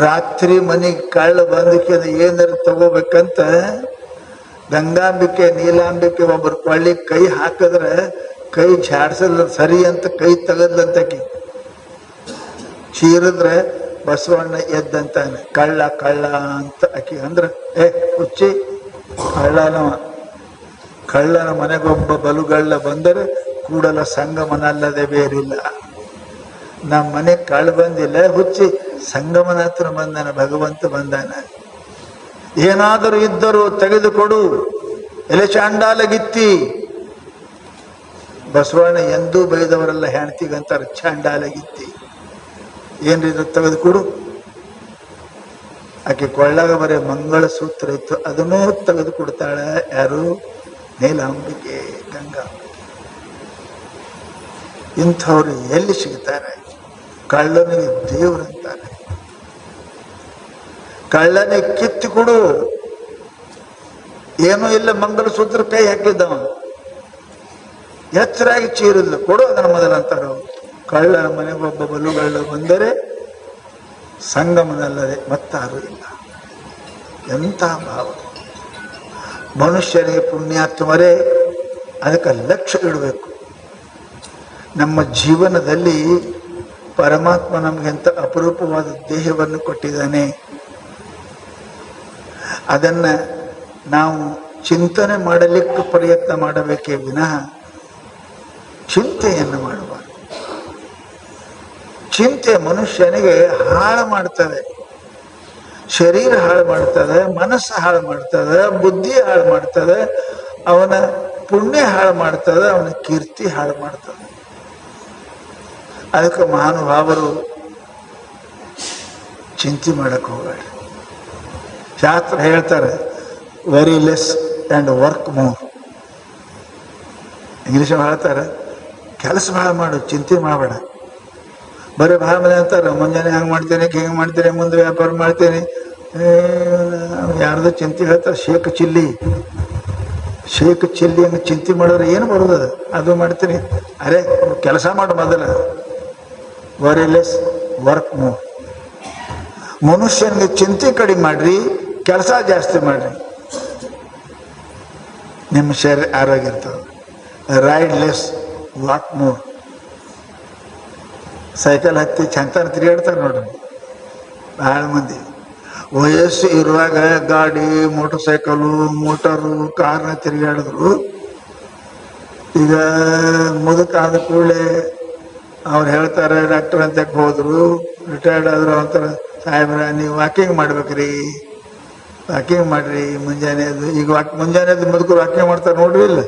ರಾತ್ರಿ ಮನೆಗೆ ಕಳ್ಳ ಬಂದಕ್ಕೆ ಏನಾರ ತಗೋಬೇಕಂತ ಗಂಗಾಂಬಿಕೆ ನೀಲಾಂಬಿಕೆ ಒಬ್ಬರು ಕೊಳ್ಳಿ ಕೈ ಹಾಕಿದ್ರೆ ಕೈ ಝಾಡ್ಸಲ್ಲ, ಸರಿ ಅಂತ ಕೈ ತೆಗದ್ಲಂತಕಿ. ಚೀರಿದ್ರೆ ಬಸವಣ್ಣ ಎದ್ದಂತಾನೆ, ಕಳ್ಳ ಕಳ್ಳ ಅಂತ ಅಕ್ಕಿ ಅಂದ್ರೆ, ಹುಚ್ಚಿ ಕಳ್ಳನವ, ಕಳ್ಳನ ಮನೆಗೊಬ್ಬ ಬಲುಗಳ್ಳ ಬಂದರೆ ಕೂಡಲ ಸಂಗಮನ ಅಲ್ಲದೆ ಬೇರಿಲ್ಲ. ನಮ್ಮ ಮನೆ ಕಳ್ಳ ಬಂದಿಲ್ಲ, ಹುಚ್ಚಿ ಸಂಗಮನ ಹತ್ರ ಬಂದಾನ, ಭಗವಂತ ಬಂದಾನ. ಏನಾದರೂ ಇದ್ದರೂ ತೆಗೆದುಕೊಡು, ಎಲೆ ಚಾಂಡಾಲಗಿತ್ತಿ. ಬಸವಣ್ಣ ಎಂದೂ ಬೈದವರೆಲ್ಲ ಹೆಣ್ತಿಗಂತಾರೆ ಚಾಂಡಾಲಗಿತ್ತಿ. ಏನ್ರಿದು ತೆಗೆದುಕೊಡು. ಆಕೆ ಕೊಳ್ಳಾಗ ಬರೀ ಮಂಗಳಸೂತ್ರ ಇತ್ತು, ಅದನ್ನೂ ತೆಗೆದು ಕೊಡ್ತಾಳೆ. ಯಾರು? ನೀಲಾಂಬಿಕೆ, ಗಂಗಾಂಬಿಕೆ. ಇಂಥವ್ರು ಎಲ್ಲಿ ಸಿಗ್ತಾರೆ? ಕಳ್ಳನಿಗೆ ದೇವರಂತಾರೆ. ಕಳ್ಳನೇ ಕಿತ್ತು ಕೊಡು. ಏನೂ ಇಲ್ಲ, ಮಂಗಲಸೂತ್ರ ಕೈ ಹಾಕಿದ್ದವ, ಎಚ್ಚರಾಗಿ ಚೀರಿದ್ಲು, ಕೊಡು ಅದನ್ನ ಮೊದಲಂತಾರ. ಕಳ್ಳನ ಮನೆಗೊಬ್ಬ ಬಲುಗಳ್ಳ ಬಂದರೆ ಸಂಗಮನಲ್ಲದೆ ಮತ್ತಾರು ಇಲ್ಲ. ಎಂಥ ಭಾವ! ಮನುಷ್ಯನಿಗೆ ಪುಣ್ಯಾತ್ಮರೇ ಅದಕ್ಕೆ ಲಕ್ಷ್ಯ ಇಡಬೇಕು. ನಮ್ಮ ಜೀವನದಲ್ಲಿ ಪರಮಾತ್ಮ ನಮಗೆಂತ ಅಪರೂಪವಾದ ದೇಹವನ್ನು ಕೊಟ್ಟಿದ್ದಾನೆ. ಅದನ್ನ ನಾವು ಚಿಂತನೆ ಮಾಡಲಿಕ್ಕೆ ಪ್ರಯತ್ನ ಮಾಡಬೇಕೇ ವಿನಃ ಚಿಂತೆಯನ್ನು ಮಾಡಬಾರದು. ಚಿಂತೆ ಮನುಷ್ಯನಿಗೆ ಹಾಳು ಮಾಡ್ತದೆ. ಶರೀರ ಹಾಳು ಮಾಡ್ತದೆ, ಮನಸ್ಸು ಹಾಳು ಮಾಡ್ತದೆ, ಬುದ್ಧಿ ಹಾಳು ಮಾಡ್ತದೆ, ಅವನ ಪುಣ್ಯ ಹಾಳು ಮಾಡ್ತದೆ, ಅವನ ಕೀರ್ತಿ ಹಾಳು ಮಾಡ್ತದೆ. ಅದಕ್ಕೆ ಮಹಾನುಭಾವರು ಚಿಂತೆ ಮಾಡಕ್ಕೆ ಹೋಗಬೇಡ. ಶಾಸ್ತ್ರ ಹೇಳ್ತಾರೆ very less and work more. English ಹೇಳ್ತಾರೆ ಕೆಲಸ ಭಾಳ ಮಾಡು, ಚಿಂತೆ ಮಾಡಬೇಡ. ಬರೀ ಭಾಳ ಮಂದಿ ಅಂತಾರೆ ಮುಂಜಾನೆ ಹಂಗೆ ಮಾಡ್ತೇನೆ ಹಿಂಗೆ ಮಾಡ್ತೇನೆ, ಮುಂದೆ ವ್ಯಾಪಾರ ಮಾಡ್ತೇನೆ. ಯಾರ್ದು ಚಿಂತೆ ಹೇಳ್ತಾರೆ ಶೇಕ್ ಚಿಲ್ಲಿ ಹಂಗೆ ಚಿಂತೆ ಮಾಡಿದ್ರೆ ಏನು ಬರೋದು? ಅದು ಮಾಡ್ತೀನಿ. ಅರೆ ಕೆಲಸ ಮಾಡು ಮೊದಲ. Very less work more. ಮನುಷ್ಯನಿಗೆ ಚಿಂತೆ ಕಡಿಮೆ ಮಾಡ್ರಿ, ಕೆಲಸ ಜಾಸ್ತಿ ಮಾಡ್ರಿ, ನಿಮ್ಮ ಶರೀರ ಆರೋಗ್ಯ ಇರ್ತದೆ. Ride less walk more. Cycle ಹತ್ತಿ ಚಂತನ ತಿರುಗಾಡ್ತಾರೆ ನೋಡ್ರಿ ಭಾಳ ಮಂದಿ. ವಯಸ್ಸು ಇರುವಾಗ ಗಾಡಿ, ಮೋಟರ್ ಸೈಕಲು, ಮೋಟರು, ಕಾರ್ನ ತಿರುಗಾಡಿದ್ರು. ಈಗ ಮುದುಕಾದ ಕೂಡಲೇ ಅವ್ರು ಹೇಳ್ತಾರೆ ಡಾಕ್ಟರ್ ಅಂತ ಹೋದ್ರು, ರಿಟೈರ್ಡ್ ಆದ್ರು ಅಂತಾರೆ ಸಾಹೇಬ್ರ ನೀವು ವಾಕಿಂಗ್ ಮಾಡ್ಬೇಕ್ರಿ, ವಾಕಿಂಗ್ ಮಾಡ್ರಿ ಮುಂಜಾನೆದು. ಈಗ ಮುಂಜಾನೆದು ಮುದುಕರು ವಾಕಿಂಗ್ ಮಾಡ್ತಾರೆ ನೋಡ್ರಿ, ಇಲ್ಲ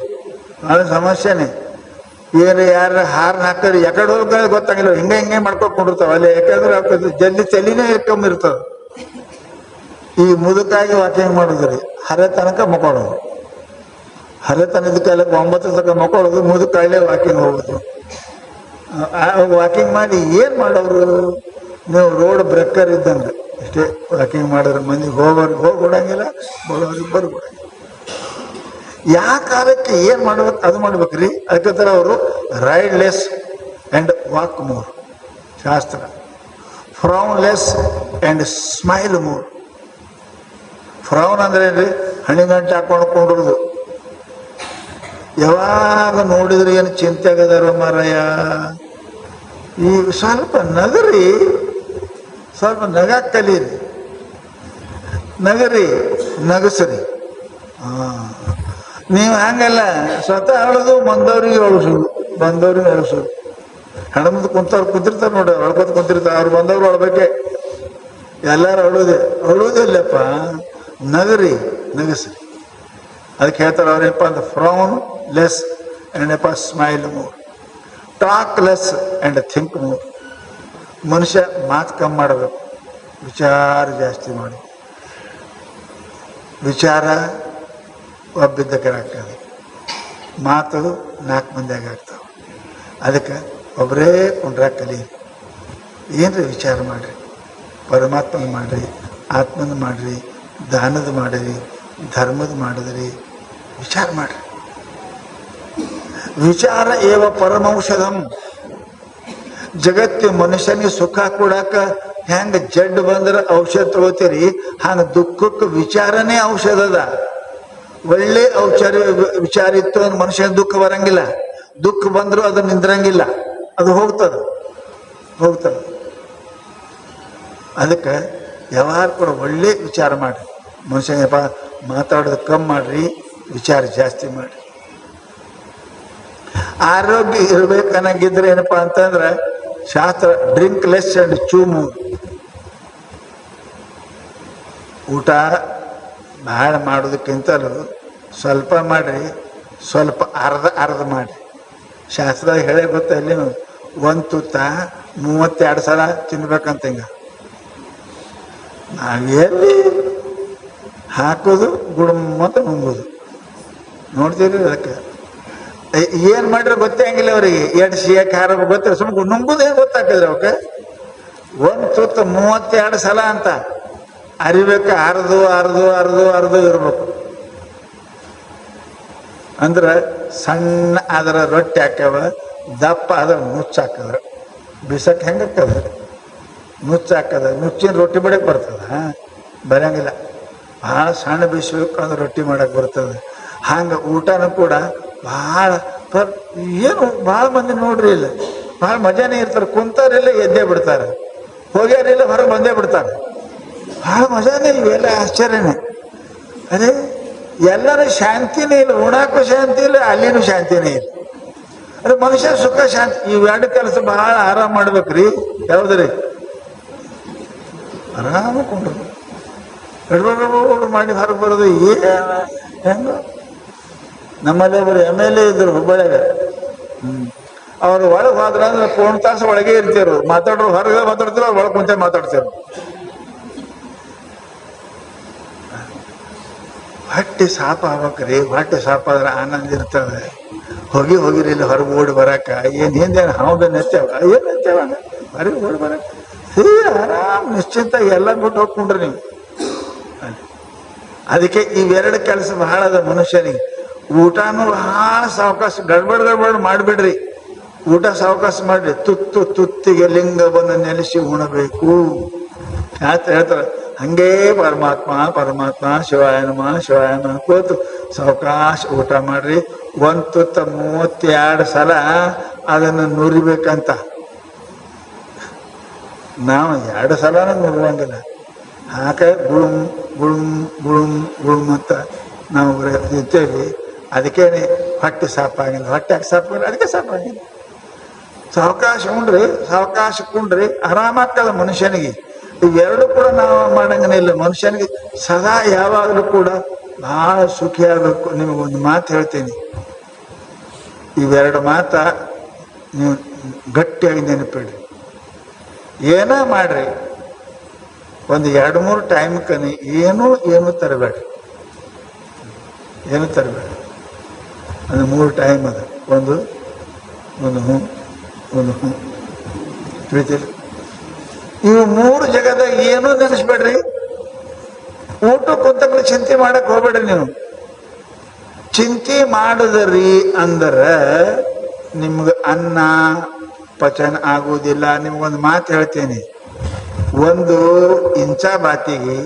ಭಾಳ ಸಮಸ್ಯೆನೇ. ಏನು ಯಾರು ಹಾರ್ನ ಹಾಕೋರು ಯಾಕಡೆ ಹೋಗ ಗೊತ್ತಾಗಿಲ್ಲ, ಹಿಂಗೆ ಮಾಡ್ಕೊಂಡಿರ್ತಾವ ಅಲ್ಲಿ. ಯಾಕಂದ್ರೆ ಜಲ್ದಿ ತಲೆನೇ ಕಮ್ಮಿರ್ತದೆ. ಈ ಮುದುಕಾಗಿ ವಾಕಿಂಗ್ ಮಾಡೋದ್ರಿ, ಹರೆ ತನಕ ಮಕ್ಕೊಳ್ಳೋದು, ಹರೆ ತನದ ಕಾಲಕ್ಕೆ 9 ತನಕ ಮಕ್ಕೊಳ್ಳೋದು, ಮುದುಕಾಗಲೇ ವಾಕಿಂಗ್ ಹೋಗೋದು. ವಾಕಿಂಗ್ ಮಾಡಿ ಏನು ಮಾಡೋರು? ನೀವು ರೋಡ್ ಬ್ರೇಕರ್ ಇದ್ದಂಗೆ ಅಷ್ಟೇ. ವಾಕಿಂಗ್ ಮಾಡಿದ್ರೆ ಮಂದಿಗೆ ಹೋಗ್ಬಿಡಂಗಿಲ್ಲ, ಬರೋರಿಗೆ ಬರ್ಬಿಡಂಗಿಲ್ಲ. ಯಾವ ಕಾಲಕ್ಕೆ ಏನು ಮಾಡ್ಬೇಕು ಅದು ಮಾಡ್ಬೇಕ್ರಿ. ಅದಕ್ಕೆ ಅವರು ride less and walk more. ಶಾಸ್ತ್ರ frown less and smile more. Frown ಅಂದ್ರೆ ಏನ್ರಿ? ಹಣಿಗಂಟು ಹಾಕೊಂಡ್ಕೊಂಡಿರೋದು. ಯಾವಾಗ ನೋಡಿದ್ರೆ ಏನು ಚಿಂತೆ ಆಗದಾರ ಮಾರಾಯ. ಈ ಸ್ವಲ್ಪ ನಗರಿ, ಸ್ವಲ್ಪ ನಗಾಕ ಕಲೀರಿ, ನಗರಿ, ನಗಸ್ರಿ. ನೀವು ಹಂಗಲ್ಲ, ಸ್ವತಃ ಅಳೋದು, ಬಂದವ್ರಿಗೆ ಅಳಿಸೋದು, ಬಂದವ್ರಿಗೆ ಅಳಿಸೋದು. ಹೆಣ್ಮುಂದು ಕುಂತವ್ರು ಕುಂತಿರ್ತಾರೆ ನೋಡಿ, ಅಳ್ಕೊತ ಕುಂತಿರ್ತಾರೆ. ಅವ್ರು ಬಂದವ್ರು ಅಳ್ಬೇಕೆ, ಎಲ್ಲರೂ ಅಳೋದಿಲ್ಲಪ್ಪ. ನಗರಿ, ನಗಸ್ರಿ. ಅದಕ್ಕೆ ಹೇಳ್ತಾರೆ ಅವ್ರೇನಪ್ಪ ಅಂದ್ರೆ frown less and smile more, talk less and think more. ಮನುಷ್ಯ ಮಾತು ಕಮ್ಮಿ ಮಾಡಬೇಕು, ವಿಚಾರ ಜಾಸ್ತಿ ಮಾಡಿ. ವಿಚಾರ ಒಬ್ಬಿದ್ದಕ್ಕಾಗ್ತದೆ, ಮಾತು 4 ಮಂದಿಯಾಗ ಆಗ್ತಾವೆ. ಅದಕ್ಕೆ ಒಬ್ಬರೇ ಕುಂಡ್ರಾಗ ಕಲೀರಿ. ಏನ್ರಿ ವಿಚಾರ ಮಾಡಿರಿ, ಪರಮಾತ್ಮನ ಮಾಡಿರಿ, ಆತ್ಮನ ಮಾಡಿರಿ, ದಾನದ ಮಾಡಿರಿ, ಧರ್ಮದ ಮಾಡಿದ್ರಿ. ವಿಚಾರ ಮಾಡ್ರಿ. ವಿಚಾರ ಏವ ಪರಮೌಷಧಂ. ಜಗತ್ತು ಮನುಷ್ಯನಿಗೆ ಸುಖ ಕೊಡಾಕ ಹೆಂಗ ಜಡ್ಡು ಬಂದ್ರೆ ಔಷಧ ತಗೋತೀರಿ, ಹಂಗ ದುಃಖಕ್ಕೆ ವಿಚಾರನೇ ಔಷಧದ. ಒಳ್ಳೆ ವಿಚಾರ ಇತ್ತು ಅಂದ್ರೆ ಮನುಷ್ಯನ ದುಃಖ ಬರಂಗಿಲ್ಲ. ದುಃಖ ಬಂದ್ರು ಅದು ನಿಂದ್ರಂಗಿಲ್ಲ, ಅದು ಹೋಗ್ತದೆ. ಅದಕ್ಕೆ ಯಾವಾಗ ಕೂಡ ಒಳ್ಳೆ ವಿಚಾರ ಮಾಡ್ರಿ. ಮನುಷ್ಯನಪ್ಪ ಮಾತಾಡೋದು ಕಮ್ಮಿ ಮಾಡ್ರಿ, ವಿಚಾರ ಜಾಸ್ತಿ ಮಾಡ್ರಿ. ಆರೋಗ್ಯ ಇರ್ಬೇಕನ್ನಾಗಿದ್ರೆ ಏನಪ್ಪ ಅಂತಂದ್ರೆ ಶಾಸ್ತ್ರ ಡ್ರಿಂಕ್ ಲೆಸ್ ಅಂಡ್ ಚೂ ಮೋರ್. ಊಟ ಭಾಳ ಮಾಡೋದಕ್ಕಿಂತಲೂ ಸ್ವಲ್ಪ ಮಾಡ್ರಿ, ಸ್ವಲ್ಪ ಅರ್ಧ ಮಾಡ್ರಿ. ಶಾಸ್ತ್ರದಾಗ ಹೇಳೇ ಗೊತ್ತ, ಅಲ್ಲಿ 1 ತುತ್ತ 32 ಸಲ ತಿನ್ಬೇಕಂತ. ಹಿಂಗ ನಾವೆಲ್ಲಿ ಹಾಕೋದು ಗುಡುಮಂತ ನುಂಗೋದು ನೋಡ್ತೀರಿ. ಅದಕ್ಕೆ ಏನು ಮಾಡ್ರೆ ಗೊತ್ತೇ ಹಂಗಿಲ್ಲ ಅವ್ರಿಗೆ. ಎಷ್ಟು ಸಿಹಿ ಖಾರ ಗೊತ್ತಿಲ್ಲ, ಸುಮ್ಮನೆ ನುಂಗುದು ಏನು ಗೊತ್ತಾಕಿದ್ರೆ ಅವಕ್ಕೆ. 1 ತುತ್ತ 32 ಸಲ ಅಂತ ಅರಿಬೇಕು. ಅರ್ದು ಇರ್ಬೇಕು. ಅಂದ್ರೆ ಸಣ್ಣ ಅದರ ರೊಟ್ಟಿ ಹಾಕ್ಯಾವ, ದಪ್ಪ ಅದರ ನುಚ್ಚು ಹಾಕಿದ್ರೆ ಬಿಸಕ್ಕೆ ಹೆಂಗೆ ಹಾಕದ, ನುಚ್ಚು ಹಾಕದ. ನುಚ್ಚಿನ ರೊಟ್ಟಿ ಮಾಡಕ್ಕೆ ಬರ್ತದ? ಬರಂಗಿಲ್ಲ. ಭಾಳ ಸಣ್ಣ ಬೀಸ್ಬೇಕು ಅಂದ್ರೆ ರೊಟ್ಟಿ ಮಾಡಕ್ಕೆ ಬರ್ತದೆ. ಹಂಗೆ ಊಟನೂ ಕೂಡ ಭಾಳ ಏನು ಭಾಳ ಮಂದಿ ನೋಡ್ರಿ, ಇಲ್ಲ ಭಾಳ ಮಜಾನೇ ಇರ್ತಾರೆ. ಕುಂತಾರಿಲ್ಲ ಎದ್ದೇ ಬಿಡ್ತಾರೆ, ಹೋಗ್ಯಾರಿಲ್ಲ ಹೊರಗೆ ಬಂದೇ ಬಿಡ್ತಾರೆ. ಭಾಳ ಮಜಾನೇ, ಇವೆಲ್ಲ ಆಶ್ಚರ್ಯನೇ. ಅದೇ ಎಲ್ಲರೂ ಶಾಂತಿನೇ ಇಲ್ಲ, ಉಣಾಕು ಶಾಂತಿ ಇಲ್ಲ, ಅಲ್ಲಿನೂ ಶಾಂತಿನೇ ಇಲ್ಲ. ಅದೇ ಮನುಷ್ಯ ಸುಖ ಶಾಂತಿ ಇವೆರಡು ಕೆಲಸ ಭಾಳ ಆರಾಮ್ ಮಾಡ್ಬೇಕ್ರಿ. ಯಾವ್ದ್ರಿ? ಆರಾಮ ಕೊಂಡ್ರು ಮಾಡಿ ಹೊರಗೆ ಬರೋದು. ಹೆಂಗ ನಮ್ಮಲ್ಲೇ ಒಬ್ಬರು MLA ಇದ್ರು ಹುಬ್ಬಳ್ಳಿಯಾಗ. ಅವ್ರು ಒಳಗೆ ಹೋದ್ರ ಅಂದ್ರೆ 1 ತಾಸು ಒಳಗೆ ಇರ್ತಿರು. ಮಾತಾಡೋರು ಹೊರಗೆ ಮಾತಾಡ್ತಿರೋ, ಒಳಗೆ ಕುಂತೆ ಮಾತಾಡ್ತಿರು. ಹೊಟ್ಟೆ ಸಾಪ ಆಗ್ಬೇಕ್ರಿ. ಹೊಟ್ಟೆ ಸಾಪ ಆದ್ರೆ ಆನಂದ ಇರ್ತದೆ. ಹೋಗಿರಿ ಇಲ್ಲಿ ಹೊರಗೆ ಓಡಿ ಬರಾಕ ಏನ್ ಹಿಂದೇನು ಹಾವು ಬೆನ್ನು ಹತ್ತೇವ ಏನ್ ಹತ್ತೇವ ಹೊರಗೆ ಓಡಿ ಬರಾಕ ಆರಾಮ್ ನಿಶ್ಚಿಂತ ಎಲ್ಲ ಬಿಟ್ಟು ಹೋಗ್ಕೊಂಡ್ರಿ ನೀವು. ಅದಕ್ಕೆ ಇವೆರಡು ಕೆಲಸ ಬಹಳ ಅದ ಮನುಷ್ಯನಿಗೆ. ಊಟನೂ ಬಹಳ ಸಾವಕಾಶ ಗಡ್ಬಡ್ ಮಾಡಿಬಿಡ್ರಿ. ಊಟ ಸಾವಕಾಶ ಮಾಡ್ರಿ. ತುತ್ತಿಗೆ ಲಿಂಗವನ್ನು ನೆಲೆಸಿ ಉಣಬೇಕು ಹೇಳ್ತಾರ. ಹಂಗೇ ಪರಮಾತ್ಮ ಶಿವಾಯ ನಮಃ ಕೂತು ಸಾವಕಾಶ ಊಟ ಮಾಡ್ರಿ. ಒಂದ್ ತುತ್ತ 32 ಸಲ ಅದನ್ನು ನುರಿಬೇಕಂತ. ನಾವು 2 ಸಲನೂ ನುರುವಂಗಿಲ್ಲ. ಹಾಕ ಗುಳುಮ್ ಗುಳುಮ್ ಗುಳುಮ್ ಗುಳುಮ್ ಅಂತ ನಾವು ಇರ್ತೇವಿ. ಅದಕ್ಕೇನೆ ಹೊಟ್ಟೆ ಸಾಪಾಗಿಲ್ಲ. ಹೊಟ್ಟೆ ಸಾಪಾಗಿಲ್ಲ, ಅದಕ್ಕೆ ಸಾಪಾಗಿಲ್ಲ. ಸಾವಕಾಶ ಉಂಡ್ರಿ, ಸಾವಕಾಶ ಕುಂಡ್ರಿ, ಆರಾಮಾಗ್ತದ ಮನುಷ್ಯನಿಗೆ. ಇವೆರಡು ಕೂಡ ನಾವು ಮಾಡಂಗನೇ ಇಲ್ಲ. ಮನುಷ್ಯನಿಗೆ ಸದಾ ಯಾವಾಗಲೂ ಕೂಡ ಬಹಳ ಸುಖಿ ಆಗಬೇಕು. ನಿಮಗೊಂದು ಮಾತು ಹೇಳ್ತೀನಿ, ಇವೆರಡು ಮಾತ ನೀವು ಗಟ್ಟಿಯಾಗಿ ನೆನಪಿಡ್ರಿ. ಏನ ಮಾಡ್ರಿ, ಒಂದು 2-3 ಟೈಮ್ ಕನಿ ಏನೂ ತರಬೇಡ್ರಿ. ಏನು ತರಬೇಡ್ರಿ. ಅದು 3 ಟೈಮ್ ಅದ. ಒಂದು ತಿಳಿತಿಲ್ಲ. ಇವು 3 ಜಗದಾಗ ಏನೂ ನೆನೆಸ್ಬೇಡ್ರಿ. ಊಟ ಕುಂತಂಗ್ಳು ಚಿಂತೆ ಮಾಡಕ್ ಹೋಗ್ಬೇಡ್ರಿ. ನೀವು ಚಿಂತೆ ಮಾಡಿದ್ರಿ ಅಂದ್ರೆ ನಿಮ್ಗೆ ಅನ್ನ ಪಚನ ಆಗುವುದಿಲ್ಲ. ನಿಮ್ಗೊಂದು ಮಾತು ಹೇಳ್ತೇನೆ, ಒಂದು ಇಂಚ ಬಾತಿಗೆ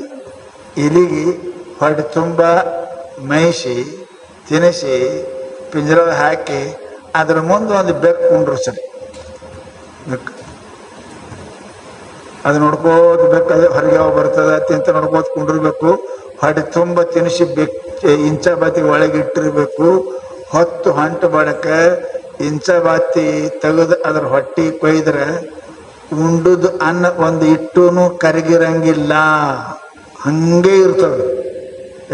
ಇಲಿಗೆ ಹೊಟ್ಟೆ ತುಂಬ ಮೇಯಿಸಿ ತಿನ್ನಿಸಿ ಪಿಂಜರದ ಹಾಕಿ ಅದ್ರ ಮುಂದೆ ಒಂದು ಬೆಕ್ಕು ಕುಂಡ್ರಿಸ್ರಿ. ಬೆಕ್ಕು ಅದು ನೋಡ್ಕೋತ ಬೆಕ್ಕು ಅದೇ ಹೊರಗೆ ಯಾವ ಬರ್ತದ ತಿಂತ ನೋಡ್ಕೋತ ಕುಂಡಿರ್ಬೇಕು. ಹೊಟ್ಟೆ ತುಂಬ ತಿನ್ನಿಸಿ ಇಂಚ ಬಾತಿಗೆ ಒಳಗೆ ಇಟ್ಟಿರ್ಬೇಕು. 10 ಹೊಂಟು ಬಡಕ ಇಂಚ ಬಾತಿ ತೆಗೆದು ಅದ್ರ ಹೊಟ್ಟಿ ಕೊಯ್ದ್ರೆ ಉಂಡುದು ಅನ್ನ ಒಂದು ಇಟ್ಟೂನು ಕರಗಿರಂಗಿಲ್ಲ, ಹಂಗೆ ಇರ್ತದೆ.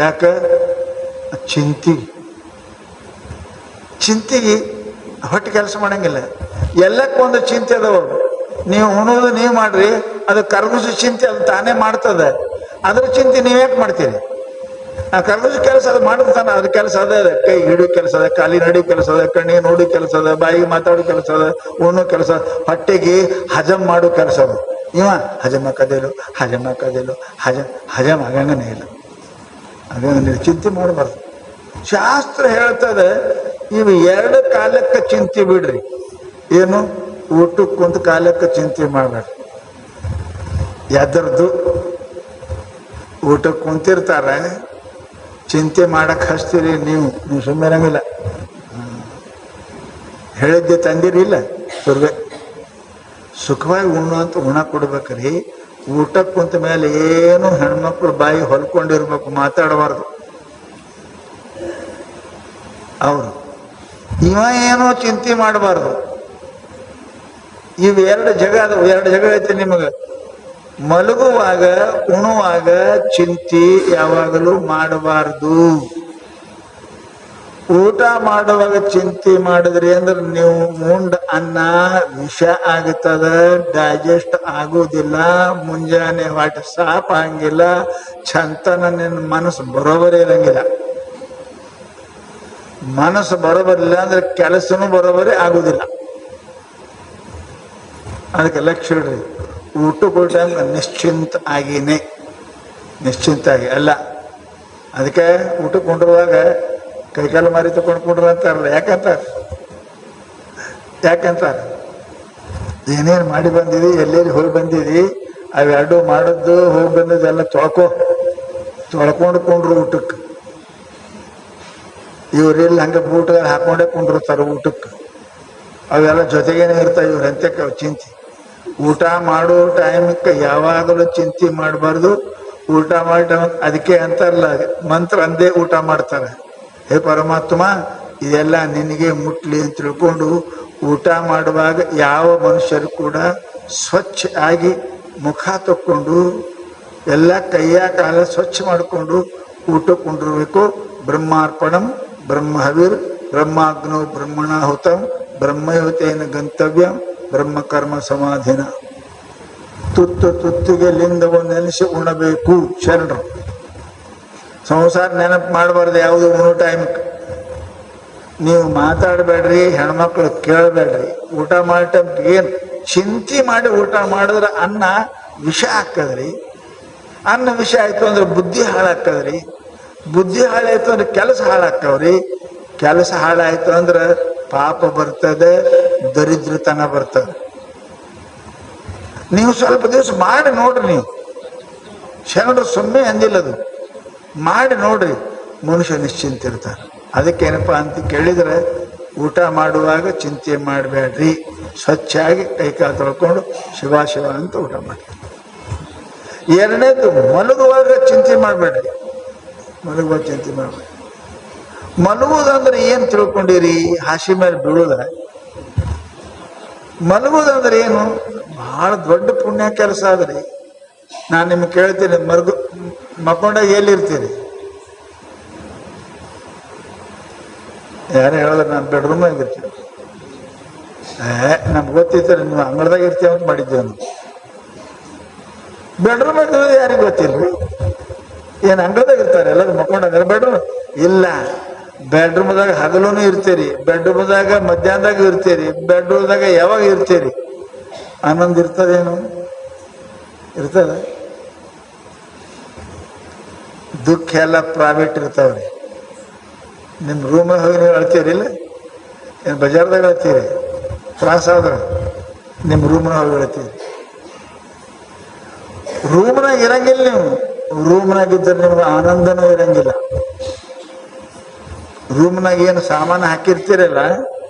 ಯಾಕ? ಚಿಂತಿಗೆ ಹೊಟ್ಟೆ ಕೆಲಸ ಮಾಡಂಗಿಲ್ಲ. ಎಲ್ಲಕ್ಕೊಂದು ಚಿಂತೆ ಅದಾವ. ನೀವು ಉಣೋದು ನೀವು ಮಾಡ್ರಿ, ಅದು ಕರಗಿಸೋ ಚಿಂತೆ ಅದು ತಾನೇ ಮಾಡ್ತದೆ. ಅದ್ರ ಚಿಂತೆ ನೀವ್ಯಾಕೆ ಮಾಡ್ತೀರಿ? ಆ ಕರಗಿಸೋ ಕೆಲಸ ಅದು ಮಾಡ್ತಾನ. ಅದ್ರ ಕೆಲಸ ಅದ, ಕೈ ಹಿಡಿಯೋ ಕೆಲಸ ಅದ, ಕಾಲಿ ನಡಿಯೋ ಕೆಲಸ ಅದ, ಕಣ್ಣಿಗೆ ನೋಡೋ ಕೆಲಸ ಅದ, ಬಾಯಿಗೆ ಮಾತಾಡೋ ಕೆಲಸ ಅದ, ಉಣ್ಣೋ ಕೆಲಸ, ಹೊಟ್ಟೆಗೆ ಹಜಮ್ ಮಾಡೋ ಕೆಲಸ ಅದ. ಇವ ಹಜಮ್ ಆಗಂಗನೇ ಇಲ್ಲ. ಹಾಗಂಗ ಚಿಂತೆ ಮಾಡಬಾರ್ದು. ಶಾಸ್ತ್ರ ಹೇಳ್ತದೆ ಇವು 2 ಕಾಲಕ್ಕೆ ಚಿಂತೆ ಬಿಡ್ರಿ. ಏನು? ಊಟಕ್ಕೆ ಕುಂತ ಕಾಲಕ್ಕೆ ಚಿಂತೆ ಮಾಡಬೇಡ್ರಿ. ಎದರ್ದು ಊಟಕ್ಕೆ ಕುಂತಿರ್ತಾರೆ, ಚಿಂತೆ ಮಾಡಕ್ ಹಚ್ತೀರಿ. ನೀವು ಸುಮ್ಮನೆ ಇರಂಗಿಲ್ಲ. ಹೇಳಿದ್ದೆ ತಂದಿರಿ ಇಲ್ಲ ಸುರ್ವೆ ಸುಖವಾಗಿ ಉಣ್ಣು ಉಣ ಕೊಡ್ಬೇಕ್ರಿ. ಊಟಕ್ಕೆ ಕುಂತ ಮೇಲೆ ಏನು ಹೆಣ್ಮಕ್ಳು ಬಾಯಿ ಹೊಲ್ಕೊಂಡಿರ್ಬೇಕು, ಮಾತಾಡಬಾರ್ದು. ಅವರು ಇವ ಏನೋ ಚಿಂತೆ ಮಾಡಬಾರ್ದು. ಇವು 2 ಜಗ ಅದಾವ. 2 ಜಗ ಐತಿ ನಿಮಗೆ. ಮಲಗುವಾಗ ಉಣುವಾಗ ಚಿಂತೆ ಯಾವಾಗಲೂ ಮಾಡಬಾರ್ದು. ಊಟ ಮಾಡುವಾಗ ಚಿಂತೆ ಮಾಡಿದ್ರಿ ಅಂದ್ರೆ ನೀವು ಉಂಡ ಅನ್ನ ವಿಷ ಆಗುತ್ತದ, ಡೈಜೆಸ್ಟ್ ಆಗುವುದಿಲ್ಲ, ಮುಂಜಾನೆ ಹೊಟ್ಟೆ ಸಾಪ್ ಆಗಂಗಿಲ್ಲ, ಚಂತನ ನಿನ್ನ ಮನಸ್ಸು ಬರೋಬರಿ ಇರಂಗಿಲ್ಲ. ಮನಸ್ಸು ಬರೋಬರಿಲ್ಲ ಅಂದ್ರೆ ಕೆಲಸನೂ ಬರೋಬರಿ ಆಗುದಿಲ್ಲ. ಅದಕ್ಕೆ ಲಕ್ಷ್ಯ ಇಡ್ರಿ. ಊಟಕ್ಕೆ ಟೈಮ್ ನಿಶ್ಚಿಂತ ಆಗಿ ಅಲ್ಲ. ಅದಕ್ಕೆ ಊಟಕ್ಕೆ ಕೊಂಡಿರುವಾಗ ಕೈಕಾಲು ಮಾರಿ ತಗೊಂಡ್ಕೊಂಡ್ರು ಅಂತಾರಲ್ಲ. ಯಾಕಂತಾರೆ ಏನೇನು ಮಾಡಿ ಬಂದಿದಿ, ಎಲ್ಲೆಲ್ಲಿ ಹೋಗಿ ಬಂದಿದಿ, ಅವೆರಡು ಮಾಡದ್ದು ಹೋಗಿ ಬಂದದ್ದೆಲ್ಲ ತೊಳ್ಕೊಂಡ್ರು ಊಟಕ್ಕೆ. ಇವ್ರೆಲ್ಲ ಹಂಗೆ ಬೂಟ್ಗಳು ಹಾಕೊಂಡೇ ಕೊಂಡಿರ್ತಾರೆ ಊಟಕ್ಕೆ. ಅವೆಲ್ಲ ಜೊತೆಗೇನೆ ಇರ್ತಾವೆ. ಇವ್ರ ಅಂತ್ಯಕ್ಕೆ ಚಿಂತೆ. ಊಟ ಮಾಡೋ ಟೈಮಕ್ಕೆ ಯಾವಾಗಲೂ ಚಿಂತೆ ಮಾಡಬಾರ್ದು. ಊಟ ಮಾಡೋ ಟೈಮ್ ಅದಕ್ಕೆ ಅಂತಾರಲ್ಲ, ಮಂತ್ರ ಅಂದೇ ಊಟ ಮಾಡ್ತಾರೆ. ಹೇ ಪರಮಾತ್ಮ, ಇದೆಲ್ಲ ನಿನಗೆ ಮುಟ್ಲಿ ಅಂತ ತಿಳ್ಕೊಂಡು ಊಟ ಮಾಡುವಾಗ ಯಾವ ಮನುಷ್ಯರು ಕೂಡ ಸ್ವಚ್ಛ ಆಗಿ ಮುಖ ತಕ್ಕೊಂಡು ಎಲ್ಲ ಕೈಯ ಕಾಲ ಸ್ವಚ್ಛ ಮಾಡಿಕೊಂಡು ಊಟ ಕೊಂಡಿರ್ಬೇಕು. ಬ್ರಹ್ಮಾರ್ಪಣಂ ಬ್ರಹ್ಮಹವಿರ್ ಬ್ರಹ್ಮಾಗ್ನೋ ಬ್ರಹ್ಮಣಾಹುತಂ ಬ್ರಹ್ಮಯುತೇನ ಗಂತವ್ಯಂ ಬ್ರಹ್ಮಕರ್ಮ ಸಮಾಧಿನ. ತುತ್ತಿಗೆ ಲಿಂಗವನ್ನು ನೆನೆಸಿ ಉಣಬೇಕು ಶರಣರು. ಸಂಸಾರ ನೆನಪು ಮಾಡಬಾರ್ದು ಯಾವುದು ಉಣ್ಣೋ ಟೈಮ್ಗೆ. ನೀವು ಮಾತಾಡಬೇಡ್ರಿ, ಹೆಣ್ಮಕ್ಳು ಕೇಳಬೇಡ್ರಿ. ಊಟ ಮಾಡೋ ಟೈಮ್ಗೆ ಏನು ಚಿಂತೆ ಮಾಡಿ ಊಟ ಮಾಡಿದ್ರೆ ಅನ್ನ ವಿಷ ಹಾಕದ್ರಿ. ಅನ್ನ ವಿಷ ಆಯ್ತು ಅಂದ್ರೆ ಬುದ್ಧಿ ಹಾಳಾಕ್ಕದ್ರಿ. ಬುದ್ಧಿ ಹಾಳಾಯ್ತು ಅಂದ್ರೆ ಕೆಲಸ ಹಾಳಾಕ್ಕವ್ರಿ. ಕೆಲಸ ಹಾಳಾಯ್ತು ಅಂದ್ರೆ ಪಾಪ ಬರ್ತದೆ, ದರಿದ್ರತನ ಬರ್ತದೆ. ನೀವು ಸ್ವಲ್ಪ ದಿವಸ ಮಾಡಿ ನೋಡ್ರಿ. ನೀವು ಶರಣರು ಸುಮ್ಮನೆ ಅಂದಿಲ್ಲದು, ಮಾಡಿ ನೋಡ್ರಿ, ಮನುಷ್ಯ ನಿಶ್ಚಿಂತ ಇರ್ತಾರೆ. ಅದಕ್ಕೇನಪ್ಪ ಅಂತ ಕೇಳಿದ್ರೆ, ಊಟ ಮಾಡುವಾಗ ಚಿಂತೆ ಮಾಡಬೇಡ್ರಿ, ಸ್ವಚ್ಛಾಗಿ ಕೈಕಾಲು ತೊಳ್ಕೊಂಡು ಶಿವ ಶಿವ ಅಂತ ಊಟ ಮಾಡಿ. ಎರಡನೇದು, ಮಲಗುವಾಗ ಚಿಂತೆ ಮಾಡಬೇಡ್ರಿ. ಮಲಗುವಾಗ ಚಿಂತೆ ಮಾಡಬೇಡ್ರಿ. ಮಲಗುವುದಂದ್ರೆ ಏನು ತಿಳ್ಕೊಂಡಿರಿ? ಹಾಸಿ ಮೇಲೆ ಬೀಳುದ. ಮಲಗುವುದಂದ್ರೆ ಏನು? ಬಹಳ ದೊಡ್ಡ ಪುಣ್ಯ ಕೆಲಸ ಆದ್ರಿ. ನಾನು ನಿಮ್ಗೆ ಕೇಳ್ತೀನಿ, ಮಕ್ಕೊಂಡಾಗ ಎಲ್ಲಿರ್ತೀರಿ? ಯಾರು ಹೇಳಿದ್ರೆ ನಾನು ಬೆಡ್ರೂಮಾಗ ಇರ್ತೀನಿ. ನಮ್ಗೆ ಗೊತ್ತಿರ್ತಾರೆ, ನೀವು ಅಂಗಳದಾಗ ಇರ್ತೀವಿ ಅಂತ ಮಾಡಿದ್ದೇವೆ. ನಾವು ಬೆಡ್ರೂಮಾಗ ಯಾರಿಗೆ ಗೊತ್ತಿಲ್ರಿ? ಏನು ಅಂಗಳದಾಗ ಇರ್ತಾರೆ ಎಲ್ಲರೂ ಮಕ್ಕೊಂಡಾಗ? ಬೆಡ್ರೂಮ್ ಇಲ್ಲ. ಬೆಡ್ರೂಮ್ದಾಗ ಹಗಲೂ ಇರ್ತೀರಿ, ಬೆಡ್ರೂಮ್ದಾಗ ಮಧ್ಯಾಹ್ನದಾಗ ಇರ್ತೀರಿ, ಬೆಡ್ರೂಮ್ದಾಗ ಯಾವಾಗ ಇರ್ತೀರಿ? ಆನಂದ ಇರ್ತದೇನು? ಇರ್ತದ? ದುಃಖ ಎಲ್ಲ ಪ್ರೈವೇಟ್ ಇರ್ತಾವ್ರಿ. ನಿಮ್ಮ ರೂಮಾಗ ಹೋಗಿ ನೀವು ಅಳ್ತೀರಿ? ಇಲ್ಲ, ಏನು ಬಜಾರ್ದಾಗ ಅಳ್ತೀರಿ? ತ್ರಾಸ ಆದ್ರೆ ನಿಮ್ಮ ರೂಮ್ನಾಗ ಹೋಗಿ ಅಳ್ತೀರಿ. ರೂಮ್ನಾಗ ಇರಂಗಿಲ್ಲ. ನೀವು ರೂಮ್ನಾಗ ಇದ್ದರೆ ನಿಮ್ಗೆ ಆನಂದನೂ ಇರಂಗಿಲ್ಲ. ರೂಮ್ನಾಗ ಏನು ಸಾಮಾನು ಹಾಕಿರ್ತೀರಲ್ಲ,